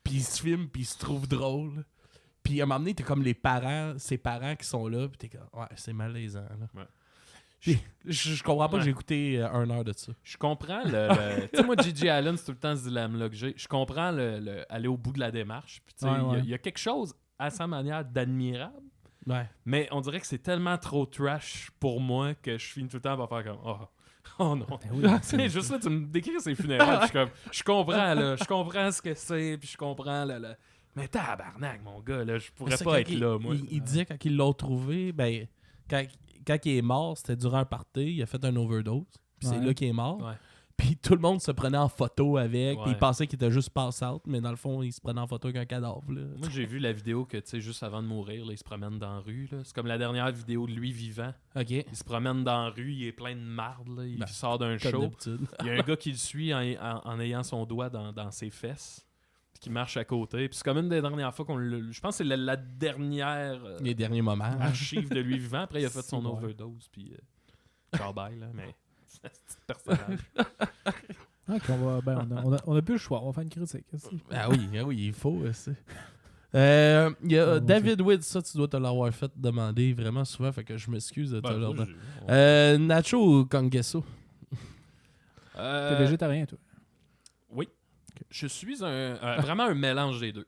puis il se filme, puis il se trouve drôle. Puis à un moment donné, t'es comme ses parents qui sont là, puis t'es comme, ouais, c'est malaisant. Là. Ouais. Je comprends pas que j'ai écouté 1 heure de ça. Je comprends le tu sais, moi, Gigi Allen, c'est tout le temps ce dilemme-là que j'ai. Je comprends aller au bout de la démarche. Puis, tu sais, il y a quelque chose à sa manière d'admirable. Ouais. Mais on dirait que c'est tellement trop trash pour moi que je finis tout le temps par faire comme oh non. Ben oui. Tu sais, juste là, tu me décris ses funérailles. Puis je suis comme, je comprends, là. Je comprends ce que c'est. Puis je comprends, là. Mais tabarnak, mon gars, là. Je pourrais C'est pas quand être là, moi. Il disait quand ils l'ont trouvé, ben, quand il est mort, c'était durant un party, il a fait un overdose. Puis c'est Ouais. là qu'il est mort. Ouais. Puis tout le monde se prenait en photo avec. Ouais. Puis il pensait qu'il était juste pass-out, mais dans le fond, il se prenait en photo avec un cadavre. Là. Moi, j'ai vu la vidéo que, tu sais, juste avant de mourir, là, il se promène dans la rue. Là. C'est comme la dernière vidéo de lui vivant. OK. Il se promène dans la rue, il est plein de marde. Là. Il Ben, sort d'un Comme show. d'habitude. Il y a un gars qui le suit en ayant son doigt dans ses fesses. Puis qui marche à côté. Puis c'est comme une des dernières fois qu'on le. Je pense que c'est la dernière Les derniers moments. archive de lui vivant. Après, il a fait son C'est bon. overdose. Puis ciao bye, là. Mais c'est un petit personnage. Ok, on a plus le choix. On va faire une critique. Qu'est-ce que c'est? Ah oui, il faut. Il y a Oh, David Witt, ça, tu dois te l'avoir fait demander vraiment souvent, fait que je m'excuse de te Ben, le moi, redemander. Nacho ou Kangeso? T'es végétarien, toi. Oui. Je suis vraiment un mélange des deux.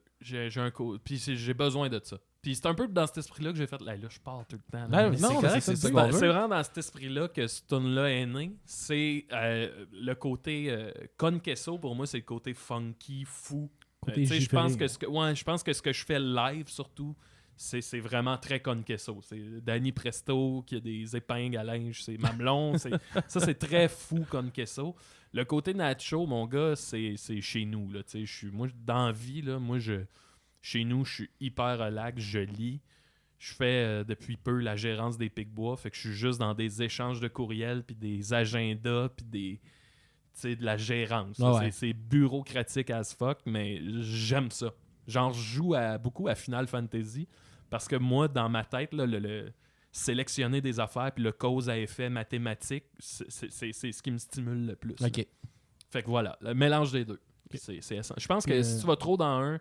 Puis j'ai besoin de ça. Puis c'est un peu dans cet esprit-là que j'ai fait. Là, je parle tout le temps. Là. Ouais, Mais non, c'est mais correct, c'est ça c'est qu'on veut. c'est vraiment dans cet esprit-là que ce tune-là est né. C'est le côté con queso, pour moi, c'est le côté funky, fou. Côté Tu sais, je giflé. pense que ce que je fais live, surtout, c'est vraiment très con queso. C'est Danny Presto qui a des épingles à linge, c'est Mamelon. Ça, c'est très fou con queso. Le côté nacho, mon gars, c'est chez nous. Là, moi, dans la vie, là, chez nous, je suis hyper relax, je lis. Je fais depuis peu la gérance des Picbois, fait que je suis juste dans des échanges de courriels, puis des agendas, puis de la gérance. Ah ouais. C'est bureaucratique as fuck, mais j'aime ça. Genre, je joue beaucoup à Final Fantasy, parce que moi, dans ma tête, là, le sélectionner des affaires, puis le cause à effet mathématique, c'est ce qui me stimule le plus. là. OK. Fait que voilà, le mélange des deux. C'est essentiel. Je pense que Puis, si tu vas trop dans un,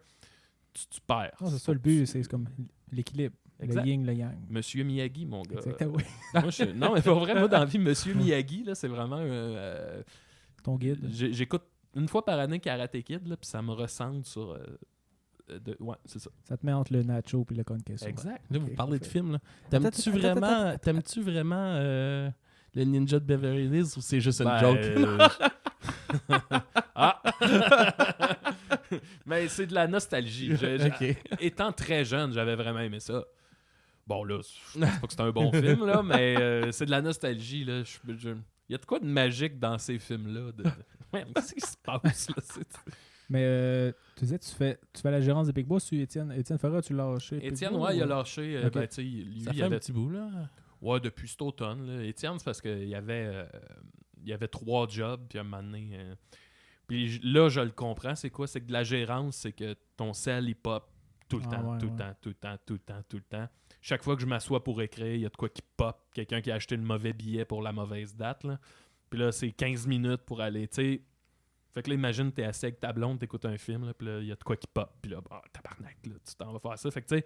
tu perds. Non, c'est ça le but, c'est comme l'équilibre. Exact. Le yin, le yang. Monsieur Miyagi, mon gars. Exactement, oui. Non, mais pour vrai, moi, dans la vie, Monsieur Miyagi, là, c'est vraiment... Ton guide. J'écoute une fois par année Karate Kid, là, puis ça me ressemble sur... ouais, c'est ça. Ça te met entre le nacho et le con queso. Exact. Là, vous Ok, parlez de parfait. films. Là. Attends, T'aimes-tu vraiment le Ninja de Beverly Hills ou c'est juste une Ben, joke? Ah! Mais c'est de la nostalgie. OK. Étant très jeune, j'avais vraiment aimé ça. Bon, là, je pense pas que c'est un bon film, là, mais c'est de la nostalgie. Là. Il y a de quoi de magique dans ces films-là. Ouais, qu'est-ce qui se passe, là? Mais tu disais, tu fais la gérance des Picbois sur Étienne Ferrat, tu l'as lâché. Étienne, Picbois, ouais, il a ou- lâché. Ok. Ben, tu sais, lui, Ça il fait un avait... petit bout, là. Ouais, depuis cet automne. Là. Étienne, c'est parce qu'il y avait 3 jobs, puis à un moment donné... Puis là, je le comprends. C'est quoi? C'est que de la gérance, c'est que ton sel, il pop tout le Ah, temps, ouais, tout le ouais. temps, tout le temps, tout le temps, tout le temps. Chaque fois que je m'assois pour écrire, il y a de quoi qui pop. Quelqu'un qui a acheté le mauvais billet pour la mauvaise date. Là. Puis là, c'est 15 minutes pour aller, tu sais. Fait que là, imagine, t'es assis avec ta blonde, t'écoutes un film, là, puis là, il y a de quoi qui pop. Puis là, tabarnak, là, tu t'en vas faire ça. Fait que, tu sais,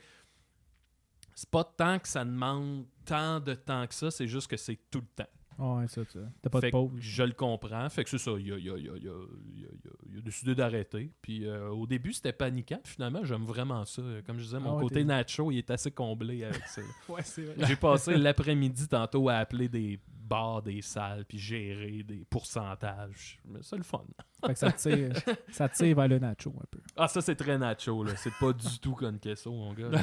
c'est pas tant que ça demande tant de temps que ça, c'est juste que c'est tout le temps. Ah ouais, ça. T'as pas Fait de que pause. je le comprends. Fait que c'est ça. Il a décidé d'arrêter. Puis au début, c'était paniquant. Puis finalement, j'aime vraiment ça. Comme je disais, mon Ah ouais, côté t'es- nacho, il est assez comblé avec ça. Ouais, c'est vrai. J'ai passé l'après-midi tantôt à appeler des bars, des salles, puis gérer des pourcentages. Mais c'est le fun. Fait que ça tire vers le nacho un peu. Ah, ça, c'est très nacho. Là. C'est pas du tout comme queso, mon gars. là.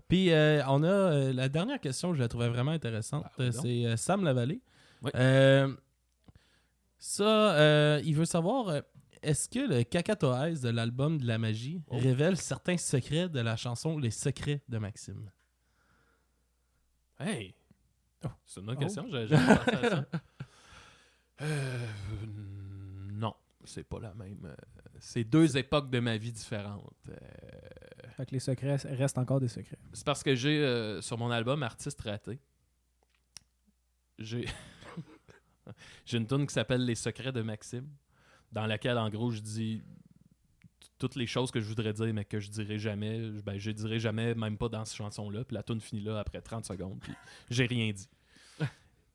Puis on a la dernière question, je la trouvais vraiment intéressante. Ah, oui donc. C'est Sam Lavallée. Oui. Il veut savoir est-ce que le Cacatoès de l'album de la magie révèle certains secrets de la chanson Les secrets de Maxime? Hey! C'est une bonne Oh. question. J'ai jamais pensé à ça. Non, c'est pas la même. C'est 2 époques de ma vie différentes. Fait que les secrets restent encore des secrets. C'est parce que j'ai, sur mon album Artiste raté, j'ai j'ai une tune qui s'appelle Les secrets de Maxime, dans laquelle, en gros, je dis toutes les choses que je voudrais dire, mais que je dirais jamais, ben, je dirais jamais, même pas dans cette chanson-là. Puis la tune finit là après 30 secondes, puis j'ai rien dit.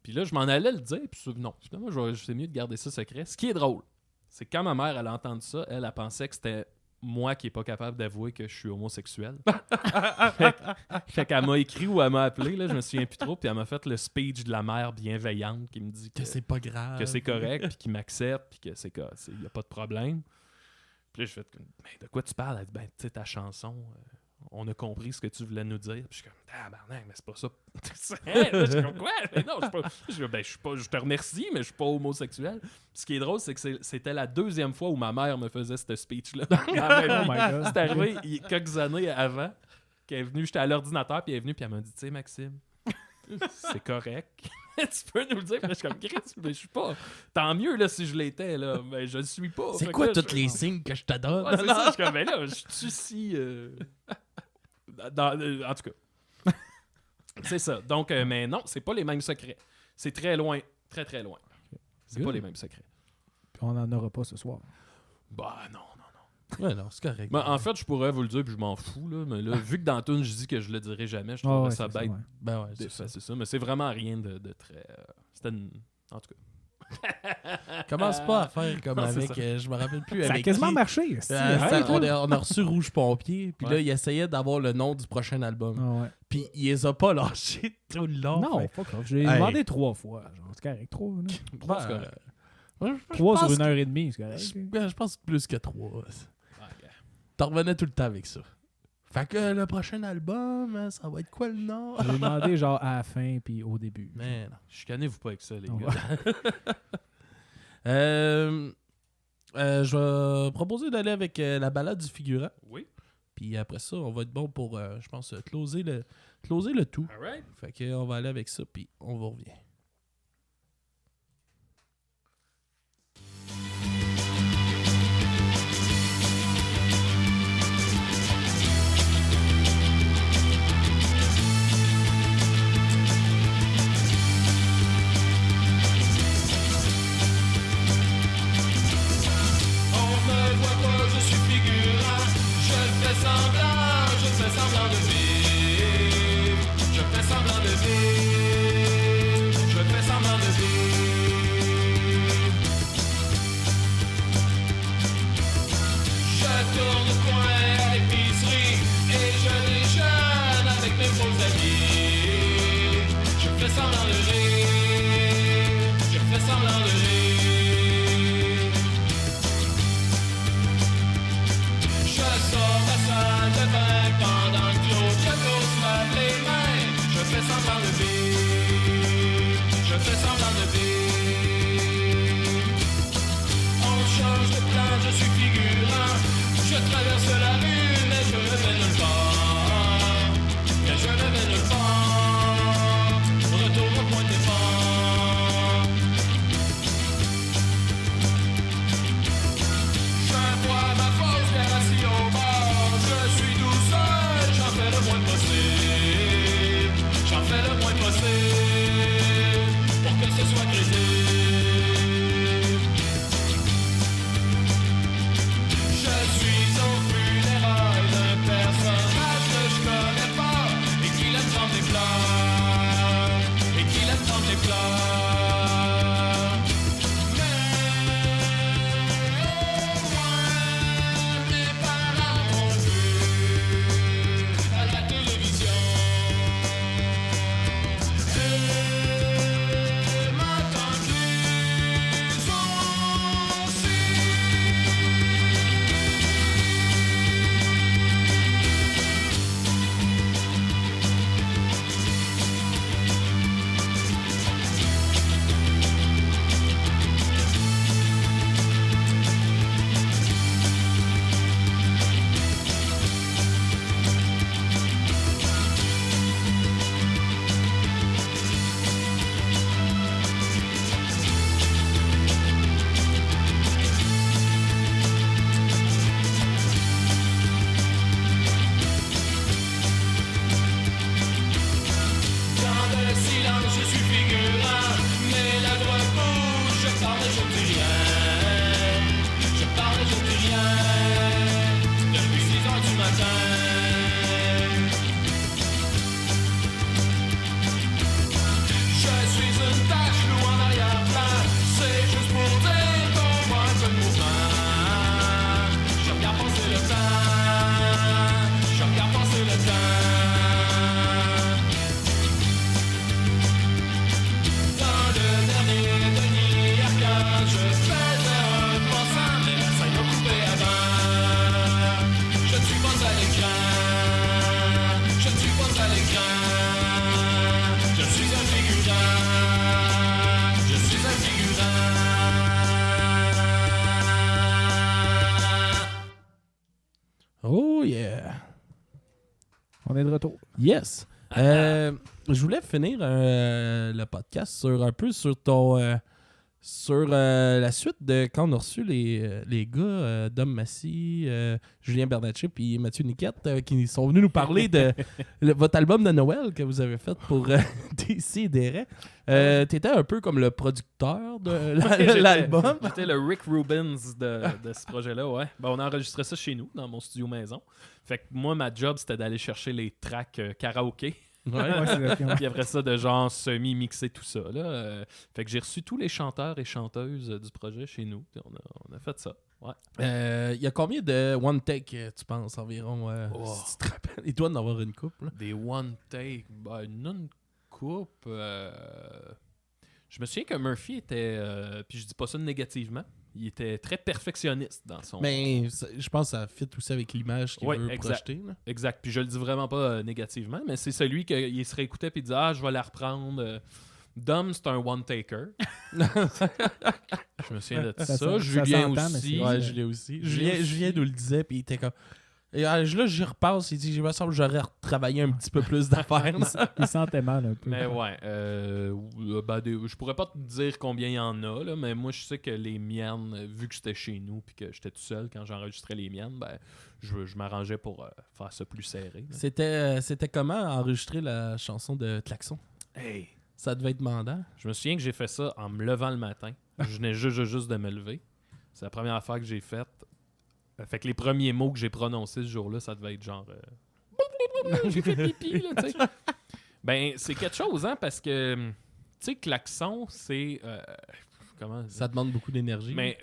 Puis là, je m'en allais le dire, puis non, finalement, c'est mieux de garder ça secret. Ce qui est drôle, c'est que quand ma mère, elle a entendu ça, elle pensait que c'était moi qui n'est pas capable d'avouer que je suis homosexuel. fait qu'elle m'a écrit ou elle m'a appelé, là, je me souviens plus trop, puis elle m'a fait le speech de la mère bienveillante qui me dit Que c'est pas grave. que c'est correct, puis qui m'accepte, puis que il n'y a pas de problème. Puis là, je fais mais de quoi tu parles? Elle dit, ben, tu sais, ta chanson, on a compris ce que tu voulais nous dire. Puis je suis comme, tabarnak, mais c'est pas ça. Je suis comme, quoi? Mais non, je te remercie, mais je suis pas homosexuel. Puis ce qui est drôle, c'est que c'était la deuxième fois où ma mère me faisait ce speech-là. Oh my God. C'est arrivé quelques années avant qu'elle est venue, j'étais à l'ordinateur, puis elle est venue, puis elle m'a dit, tu sais, Maxime, c'est correct. Tu peux nous le dire. Puis je suis comme, Chris, mais je suis pas. Tant mieux là, si je l'étais, là. Mais je le suis pas. C'est Fait quoi que là, tous les signes que je te donne? Ouais, c'est ça, je suis comme, mais là, je suis si. En tout cas. C'est ça. Donc, mais non, c'est pas les mêmes secrets. C'est très loin. Très, très loin. C'est Good. pas les mêmes secrets. Puis on n'en aura pas ce soir. Bah, non. Ouais, non, c'est correct. Ben, en fait, je pourrais vous le dire, puis je m'en fous, là. Mais là, vu que dans la tune, je dis que je le dirai jamais, je trouverais ça bête. Ouais. Ben ouais, c'est ça. C'est ça. Mais c'est vraiment rien de très. C'était une. En tout cas. Commence pas à faire comme Non, c'est avec... ça. je me rappelle plus Ça a avec quasiment qui. marché. On a reçu Rouge Pompier, puis là, Ouais. il essayait d'avoir le nom du prochain album. Ah ouais. Puis il les a pas lâchés tout le long. Non, fait- pas grave. J'ai Hey. demandé 3 fois. Genre, c'est correct. 3, là. Trois, c'est correct. ouais, je 3 sur pense 1 heure et demie, c'est correct. je pense plus que 3. Ouais, T'en revenais tout le temps avec ça. Fait que le prochain album, ça va être quoi le nom? J'ai demandé genre à la fin puis au début. Mais non. chicanez-vous pas avec ça, les On gars. Je vais proposer d'aller avec la balade du figurant. Oui. Puis après ça, on va être bon pour, je pense, closer le tout. Alright. Fait que on va aller avec ça, puis on va revient. On me voit pas, je suis figurant. Je fais semblant de vivre. Je fais semblant de vivre. Je fais semblant de vivre. Je tourne au coin à l'épicerie et je déjeune avec mes faux amis. Je fais semblant de rire. Je fais semblant de rire. Je sors ma salle de bain pendant que Claudia se lave les mains. Je fais semblant de vivre. Je fais semblant de vivre. On change de plan, je suis figurant. Je traverse la rue, mais je ne vais nulle part. Mais je ne vais nulle part. Retour au point de départ. Je bois ma fausse bière assis au bar. Je suis tout seul, j'en fais le moins possible. J'en fais le moins possible pour que ce soit crédible. Je suis au funérailles d'un personnage que je connais pas et qui l'aime dans des pleurs. Et qui l'aime dans des pleurs. Mes parents m'ont vu à la télévision et m'entendent aussi. On est de retour. Yes. Je voulais finir le podcast sur ton... sur la suite de quand on a reçu les gars, Dom Massy, Julien Bernatchez puis Mathieu Niquette qui sont venus nous parler de votre album de Noël que vous avez fait pour Décideret. T'étais un peu comme le producteur de l'album. J'étais le Rick Rubens de ce projet-là, ouais. Ben, on a enregistré ça chez nous, dans mon studio maison. Fait que moi, ma job, c'était d'aller chercher les tracks karaoké. Ouais, c'est vrai. Puis après ça, de genre semi-mixer tout ça. Là. Fait que j'ai reçu tous les chanteurs et chanteuses du projet chez nous. Puis on a fait ça. Ouais. Il y a combien de one take, tu penses, environ? Si tu te rappelles? Il doit en avoir une couple. Là. Des one take, ben, une coupe. Je me souviens que Murphy était, puis je dis pas ça négativement, il était très perfectionniste dans son... Mais je pense que ça fit aussi avec l'image qu'il veut projeter. Là. Exact, puis je le dis vraiment pas négativement, mais c'est celui qu'il se réécoutait puis il disait « Ah, je vais la reprendre. Dom, c'est un one-taker. » Je me souviens de ça. Julien aussi. Ouais, Julien aussi. Julien nous le disait, puis il était comme... Et là, j'y repasse, il dit, il me semble que j'aurais retravaillé un petit peu plus d'affaires. Il sentait mal un peu. Mais ouais, je pourrais pas te dire combien il y en a, là, mais moi, je sais que les miennes, vu que j'étais chez nous puis que j'étais tout seul quand j'enregistrais les miennes, ben, je m'arrangeais pour faire ça plus serré. C'était comment enregistrer la chanson de Klaxon? Hey! Ça devait être demandant. Je me souviens que j'ai fait ça en me levant le matin. Je venais juste de me lever. C'est la première affaire que j'ai faite. Fait que les premiers mots que j'ai prononcés ce jour-là, ça devait être genre... j'ai fait pipi, là, tu sais. Ben, c'est quelque chose, hein, parce que, tu sais, klaxon, c'est... comment... Ça demande beaucoup d'énergie. Mais,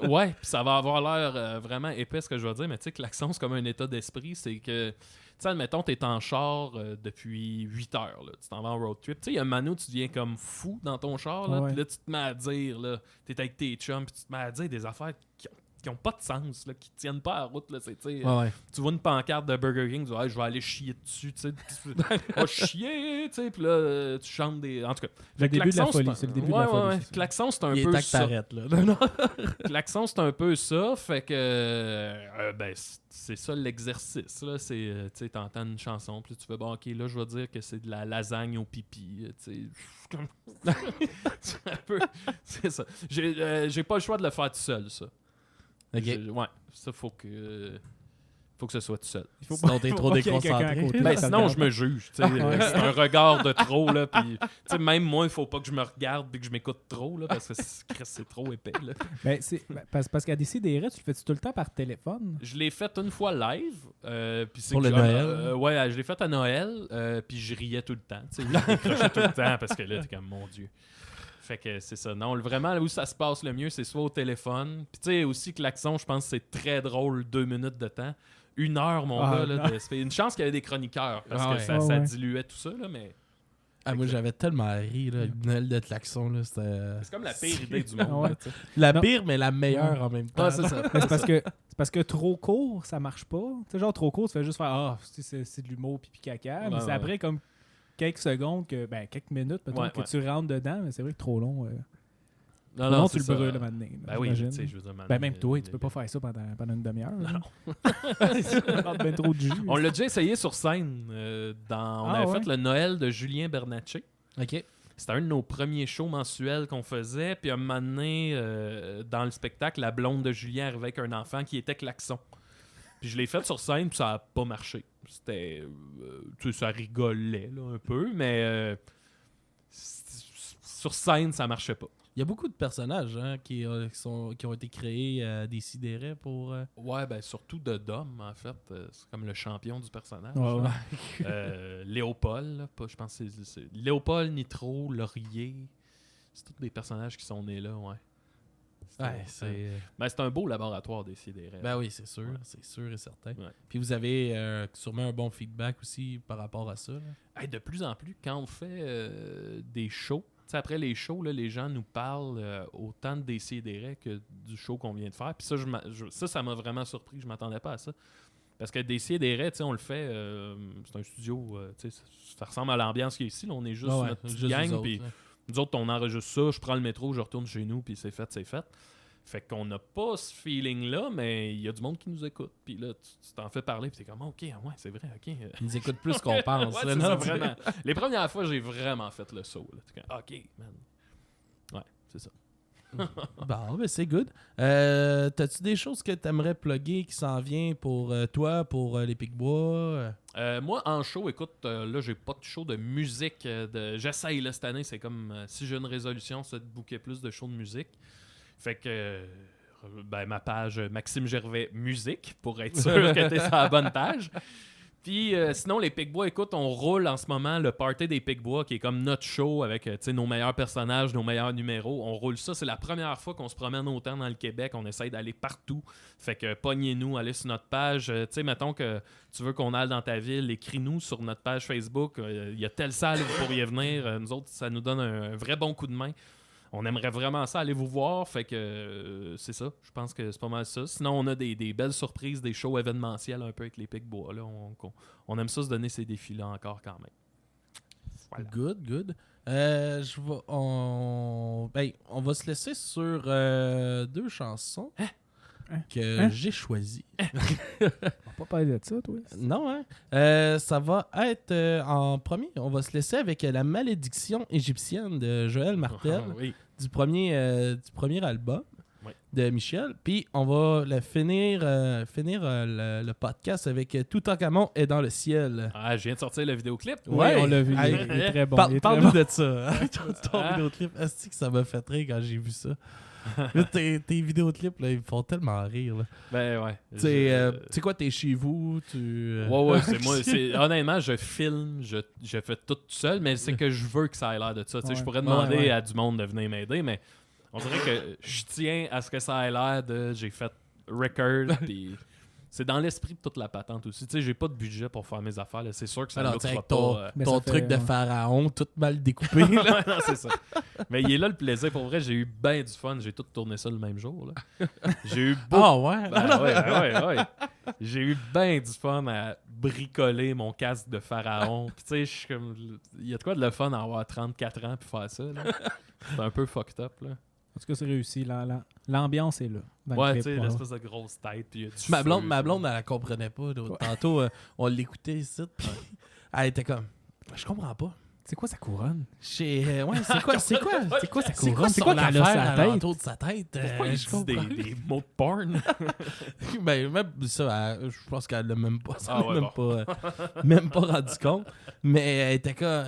ouais, puis ça va avoir l'air vraiment épais, ce que je vais dire, mais tu sais, klaxon, c'est comme un état d'esprit, c'est que... Tu sais, admettons, t'es en char depuis 8 heures, là. Tu t'en vas en road trip. Tu sais, il y a un moment où tu deviens comme fou dans ton char, là, Ouais. puis là, tu te mets à dire, là, t'es avec tes chums, puis tu te mets à dire des affaires qui ont pas de sens, là, qui tiennent pas à la route, là, Ouais. tu vois une pancarte de Burger King, tu dis, hey, je vais aller chier dessus, tu sais, chier, tu sais, puis là, tu chantes des... En tout cas, Le début de la klaxon, folie, c'est le début de la folie. ouais. c'est ça. Klaxon, c'est un Il est peu temps que ça. t'arrêtes, là. Non. Klaxon, c'est un peu ça, fait que, ben, c'est ça l'exercice, là, c'est, tu sais, t'entends une chanson, puis tu fais, bon, ok, là, je vais dire que c'est de la lasagne au pipi, tu sais, c'est un peu, c'est ça. J'ai pas le choix de le faire tout seul, ça. OK. Ouais, ça, faut que ce soit tout seul. Sinon, t'es trop faut qu'il y ait quelqu'un à déconcentré. côté. Ben, ça sinon, regarde je me juge. Tu sais, c'est un regard de trop. Là, puis, tu sais, même moi, il faut pas que je me regarde et que je m'écoute trop là, parce que c'est trop épais. Là. Ben, parce qu'à Décideret, tu le fais tout le temps par téléphone. Je l'ai fait une fois live. Puis c'est Pour que le genre, Noël. ouais, je l'ai fait à Noël. Puis je riais tout le temps. Tu sais, je décrochais tout le temps parce que là, t'es comme, mon Dieu. Fait que c'est ça. Non, vraiment, là où ça se passe le mieux, c'est soit au téléphone. Puis tu sais, aussi, klaxon, je pense que c'est très drôle, 2 minutes de temps. 1 heure, mon gars. Là, c'est une chance qu'il y avait des chroniqueurs parce que ça diluait tout ça, là, mais... Moi, j'avais tellement ri, là, le Noël de Klaxon, là, c'était... C'est comme la pire idée du monde. Ouais. Là, tu sais. La Non. pire, mais la meilleure en même temps. Ah, c'est ça. Mais c'est parce que trop court, ça marche pas. Tu sais, genre trop court, tu fais juste faire ah, c'est de l'humour pipi caca. Mais c'est après comme quelques secondes, quelques minutes, mettons, que tu rentres dedans. Mais c'est vrai que trop long. Non, tu le c'est brûles ça. le matin. Ben oui, tu sais, je veux dire... Ben même toi, tu peux pas faire ça pendant une demi-heure. Non. Ça rentre ben trop de jus. On l'a déjà essayé sur scène. On avait fait le Noël de Julien Bernatchez. OK. C'était un de nos premiers shows mensuels qu'on faisait. Puis un moment donné, dans le spectacle, la blonde de Julien arrivait avec un enfant qui était klaxon. Puis je l'ai fait sur scène, puis ça n'a pas marché. C'était... tu sais, ça rigolait là, un peu, mais sur scène, ça marchait pas. Il y a beaucoup de personnages hein, qui ont été créés à Décideret pour... Ouais, ben surtout de Dom, en fait. C'est comme le champion du personnage. Ouais. Léopold, là, je pense que c'est Léopold, Nitro, Laurier. C'est tous des personnages qui sont nés là, ouais. C'est un beau laboratoire Décideret. Ben oui, c'est sûr et certain. Ouais. Puis vous avez sûrement un bon feedback aussi par rapport à ça. Hey, de plus en plus, quand on fait des shows, t'sais, après les shows, là, les gens nous parlent autant de Décideret que du show qu'on vient de faire. Puis ça, ça m'a vraiment surpris. Je m'attendais pas à ça. Parce que Décideret, on le fait, c'est un studio, ça ressemble à l'ambiance qu'il y a ici. Là, on est juste notre petite gang. Puis nous autres, on enregistre ça, je prends le métro, je retourne chez nous, puis c'est fait. Fait qu'on n'a pas ce feeling-là, mais il y a du monde qui nous écoute. Puis là, tu t'en fais parler, puis t'es comme, OK, ouais, c'est vrai, OK. Ils nous écoutent plus qu'on pense. Ouais, là, c'est non, ça, vraiment. Les premières fois, j'ai vraiment fait le saut. Là. T'es comme, OK, man. Ouais, c'est ça. Bon, ben c'est good. T'as-tu des choses que t'aimerais plugger qui s'en vient pour toi, pour les Picbois? Moi, en show, écoute, là, j'ai pas de show de musique. J'essaye, là, cette année, c'est comme, si j'ai une résolution, c'est de booker plus de shows de musique. Fait que, ma page Maxime Gervais Musique, pour être sûr que t'es sur la bonne page. Puis sinon, les Picbois, écoute, on roule en ce moment le Party des Picbois, qui est comme notre show avec nos meilleurs personnages, nos meilleurs numéros. On roule ça. C'est la première fois qu'on se promène autant dans le Québec. On essaye d'aller partout. Fait que pognez-nous, allez sur notre page. Tu sais, mettons que tu veux qu'on aille dans ta ville, écris-nous sur notre page Facebook. Il y a telle salle où vous pourriez venir. Nous autres, ça nous donne un vrai bon coup de main. On aimerait vraiment ça, aller vous voir. Fait que c'est ça. Je pense que c'est pas mal ça. Sinon, on a des belles surprises, des shows événementiels un peu avec les Picbois. Là, on aime ça se donner ces défis-là encore quand même. Voilà. Good. On va se laisser sur 2 chansons que j'ai choisies. On va pas parler de ça, toi. Non, hein? Ça va être en premier. On va se laisser avec La Malédiction égyptienne de Joël Martel, Oui. du premier album Oui. de Michel. Puis on va finir le podcast avec Toutankhamon est dans le ciel. Ah, je viens de sortir le vidéoclip. Ouais. On l'a vu. Hey, Il est très bon. il est très Parle-nous bon. de ça. Ton vidéoclip, est-ce que ça m'a fait rire quand j'ai vu ça? Là, tes vidéoclips, là, ils me font tellement rire. Là. Ben ouais. Tu sais quoi, t'es chez vous, Ouais, c'est moi. Honnêtement, je filme, je fais tout seul, mais c'est que je veux que ça ait l'air de ça. Tu sais, je pourrais demander Ouais. à du monde de venir m'aider, mais on dirait que je tiens à ce que ça ait l'air de j'ai fait record, puis c'est dans l'esprit de toute la patente aussi. Tu sais, j'ai pas de budget pour faire mes affaires. Là. C'est sûr que ça ne Alors, lookera avec ton, pas. Mais ton ça fait, truc de ouais. pharaon, tout mal découpé. Là. Non, c'est ça. Mais il est là le plaisir. Pour vrai, j'ai eu bien du fun. J'ai tout tourné ça le même jour. Là. J'ai eu beaucoup. Ah ouais? Ouais. J'ai eu bien du fun à bricoler mon casque de pharaon. Puis tu sais, je suis comme. Il y a de quoi de le fun à avoir 34 ans puis faire ça. Là. C'est un peu fucked up. Là. En tout cas, c'est réussi. L'ambiance est là. dans le Ouais, clip, tu sais, ouais. l'espèce de grosse tête. Puis il y a du Ma blonde, feu. elle la comprenait pas. Là. Tantôt, on l'écoutait ici. Puis elle était comme, je comprends pas. C'est quoi sa couronne? Ouais, c'est quoi C'est quoi sa C'est couronne? quoi C'est son quoi qu'elle a affaire sa tête? autour de sa tête? Pourquoi il je dit comprends. des mots de porn? Ben, même ça, je pense qu'elle l'a même pas. Ça l'a ouais, même pas rendu compte. Mais elle était comme,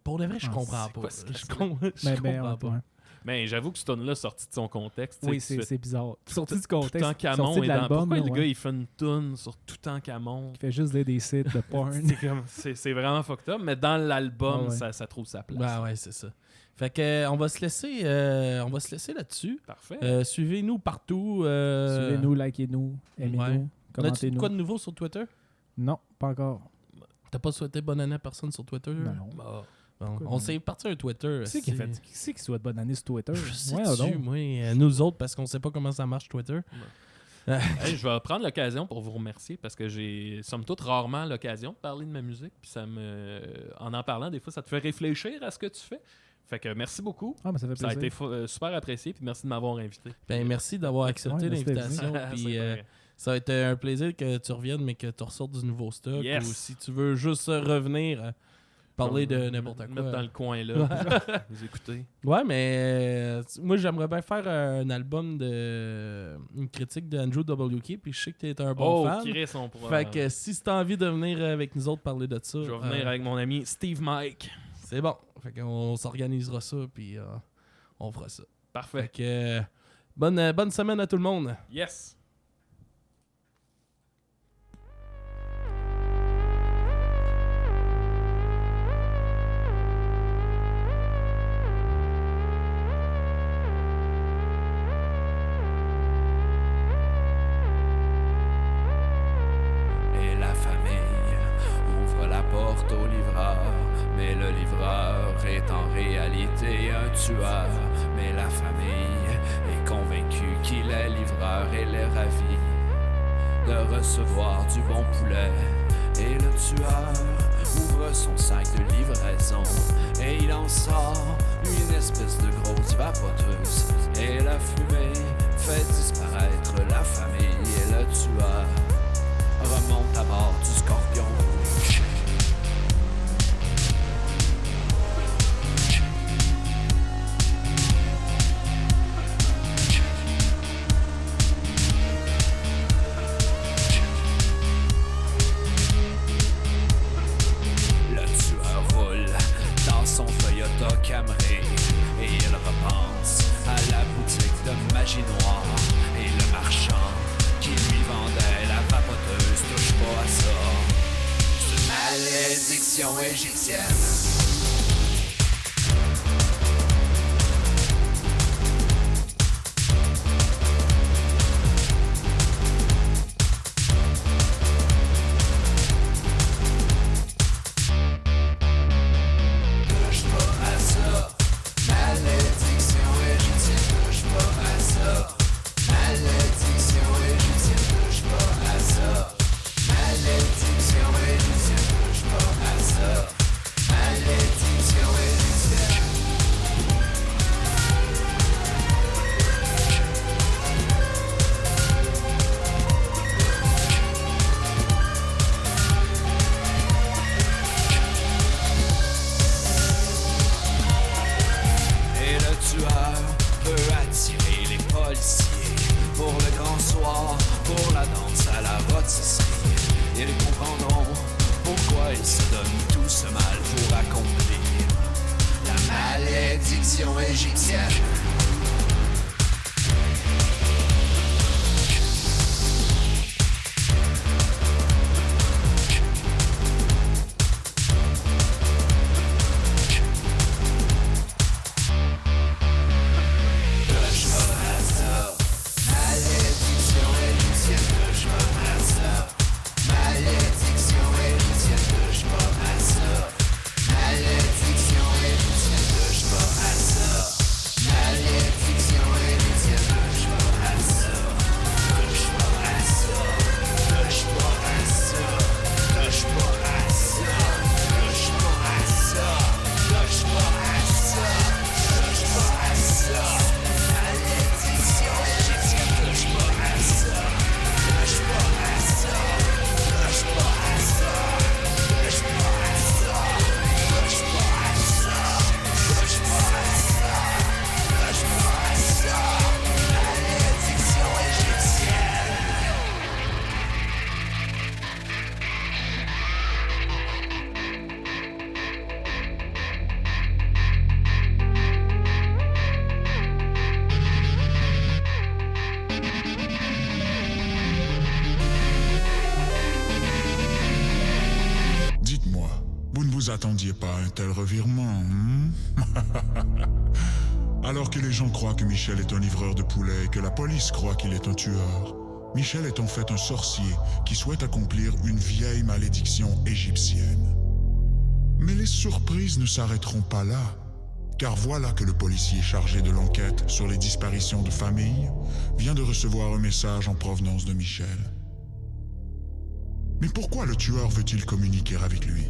pour de vrai, je Ah, comprends c'est pas. quoi ce Je casque-là? comprends pas. Ouais. Mais j'avoue que ce tune-là, sorti de son contexte. tu sais, Oui, tu fais c'est bizarre. Sorti du contexte. Toutankhamon Sorti de est dans... l'album. Pourquoi là, le ouais. gars, il fait une tune sur Toutankhamon? Il fait juste des sites de porn. C'est vraiment fucked up, mais dans l'album, Ah ouais. ça trouve sa place. Ben ouais, c'est ça. Fait que on va se laisser là-dessus. Parfait. Suivez-nous partout. Suivez-nous, likez-nous, aimez-nous, On a-tu commentez-nous. quoi de nouveau sur Twitter? Non, pas encore. T'as pas souhaité bonne année à personne sur Twitter? Non. Bon. Pourquoi On non? s'est parti un Twitter. Qui c'est qui souhaite bonne année sur Twitter? Je sais Ouais, dessus, donc. moi, nous autres, parce qu'on sait pas comment ça marche Twitter. Hey, je vais prendre l'occasion pour vous remercier parce que j'ai, somme toute, rarement l'occasion de parler de ma musique. Puis en parlant, des fois, ça te fait réfléchir à ce que tu fais. Fait que merci beaucoup. Ah, mais ça fait Ça a plaisir. été super apprécié. Puis merci de m'avoir invité. Ben, merci d'avoir accepté Ouais, merci d'être l'invitation. C'est Puis vrai. ça va être un plaisir que tu reviennes, mais que tu ressortes du nouveau stock. Yes. Ou si tu veux juste revenir, parler de n'importe Me quoi. mettre dans le coin là. Vous écoutez. Ouais, mais moi, j'aimerais bien faire un album une critique de Andrew W.K. Puis je sais que tu es un bon fan. Chris, on pourra... Fait que si tu as envie de venir avec nous autres parler de ça, Je vais venir avec mon ami Steve Mike. c'est bon. Fait qu'on s'organisera ça, puis on fera ça. Fait Parfait. que bonne semaine à tout le monde. Yes. Et la famille ouvre la porte au livreur, mais le livreur est en réalité un tueur. Mais la famille est convaincue qu'il est livreur et les ravie de recevoir du bon poulet. Et le tueur ouvre son sac de livraison et il en sort une espèce de grosse vapoteuse. Et la fumée fait disparaître la famille et le tueur remonte à bord du Scorpion rouge. Le tueur roule dans son Toyota Camry et il repense à la boutique de magie noire et le marchand qui lui vendait la vapoteuse. Touche pas à ça, c'est une malédiction égyptienne. Vous attendiez pas un tel revirement, Alors que les gens croient que Michel est un livreur de poulet et que la police croit qu'il est un tueur, Michel est en fait un sorcier qui souhaite accomplir une vieille malédiction égyptienne. Mais les surprises ne s'arrêteront pas là, car voilà que le policier chargé de l'enquête sur les disparitions de famille vient de recevoir un message en provenance de Michel. Mais pourquoi le tueur veut-il communiquer avec lui ?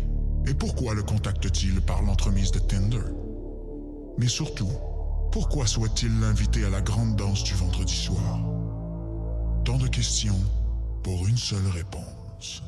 Et pourquoi le contacte-t-il par l'entremise de Tinder? Mais surtout, pourquoi souhaite-t-il l'inviter à la grande danse du vendredi soir? Tant de questions pour une seule réponse.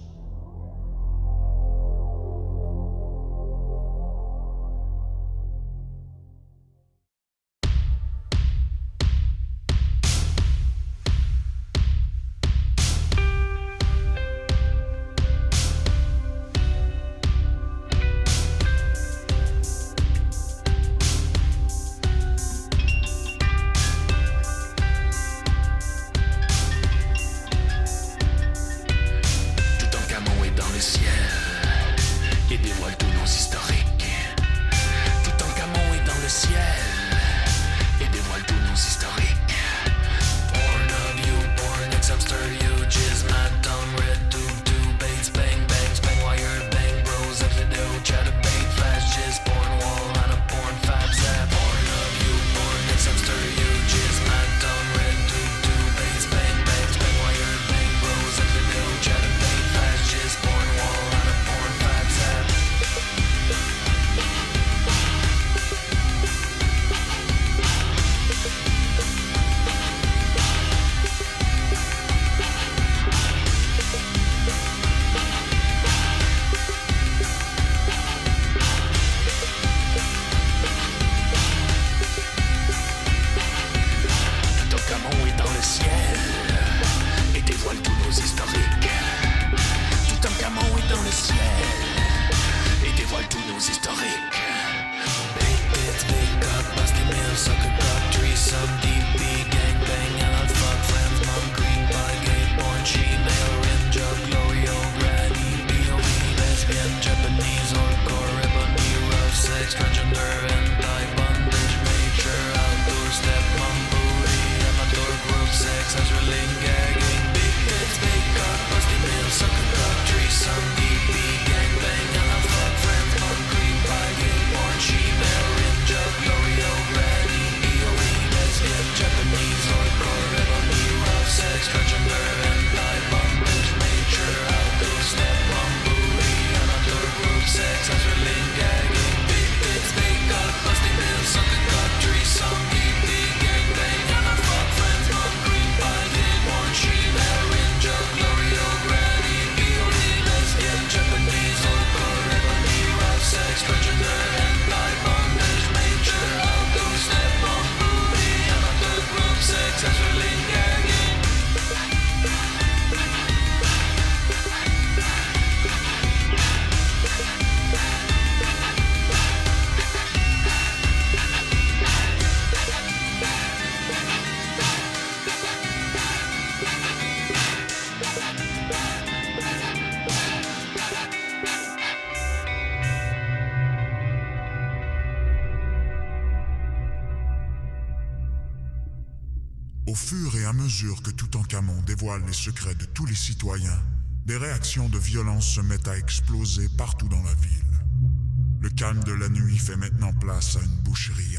historiques. Big tits, big cock, busty meal, sucker cock, threesome, DP, gangbang, and fuck friends, mom, green pie, gay, born, she, male, rim, jug, glory, old granny, BOE, lesbian, Japanese, hardcore, ebony, rough sex, transgender, hentai, bondage, major, outdoor, step, mom, booty, amateur, group sex, hazarding, gagging, big tits, big cock, busty meal, sucker cock, threesome, DP, gangbang, and fuck friends, mom, green pie, gay, born, she, male, rim, jug, glory, old granny, BOE, lesbian, Japanese, hardcore, ebony, rough sex, transgender, hentai, bondage, major, outdoor, step, mom, booty, amateur, group sex, hazarding, gagging, big tits, big cock, busty meal, sucker cock, threesome, DP, gangbang, and fuck friends, mom, green pie, gay, born, she, male, rim, jug, glory, old granny, BOE, lesbian, Japanese, hardcore, ebony, rough sex, transgender, hentai, bondage, major, outdoor, step, mom, booty, amateur, group sex, hazarding, gagging. Au fur et à mesure que Toutankhamon dévoile les secrets de tous les citoyens, des réactions de violence se mettent à exploser partout dans la ville. Le calme de la nuit fait maintenant place à une boucherie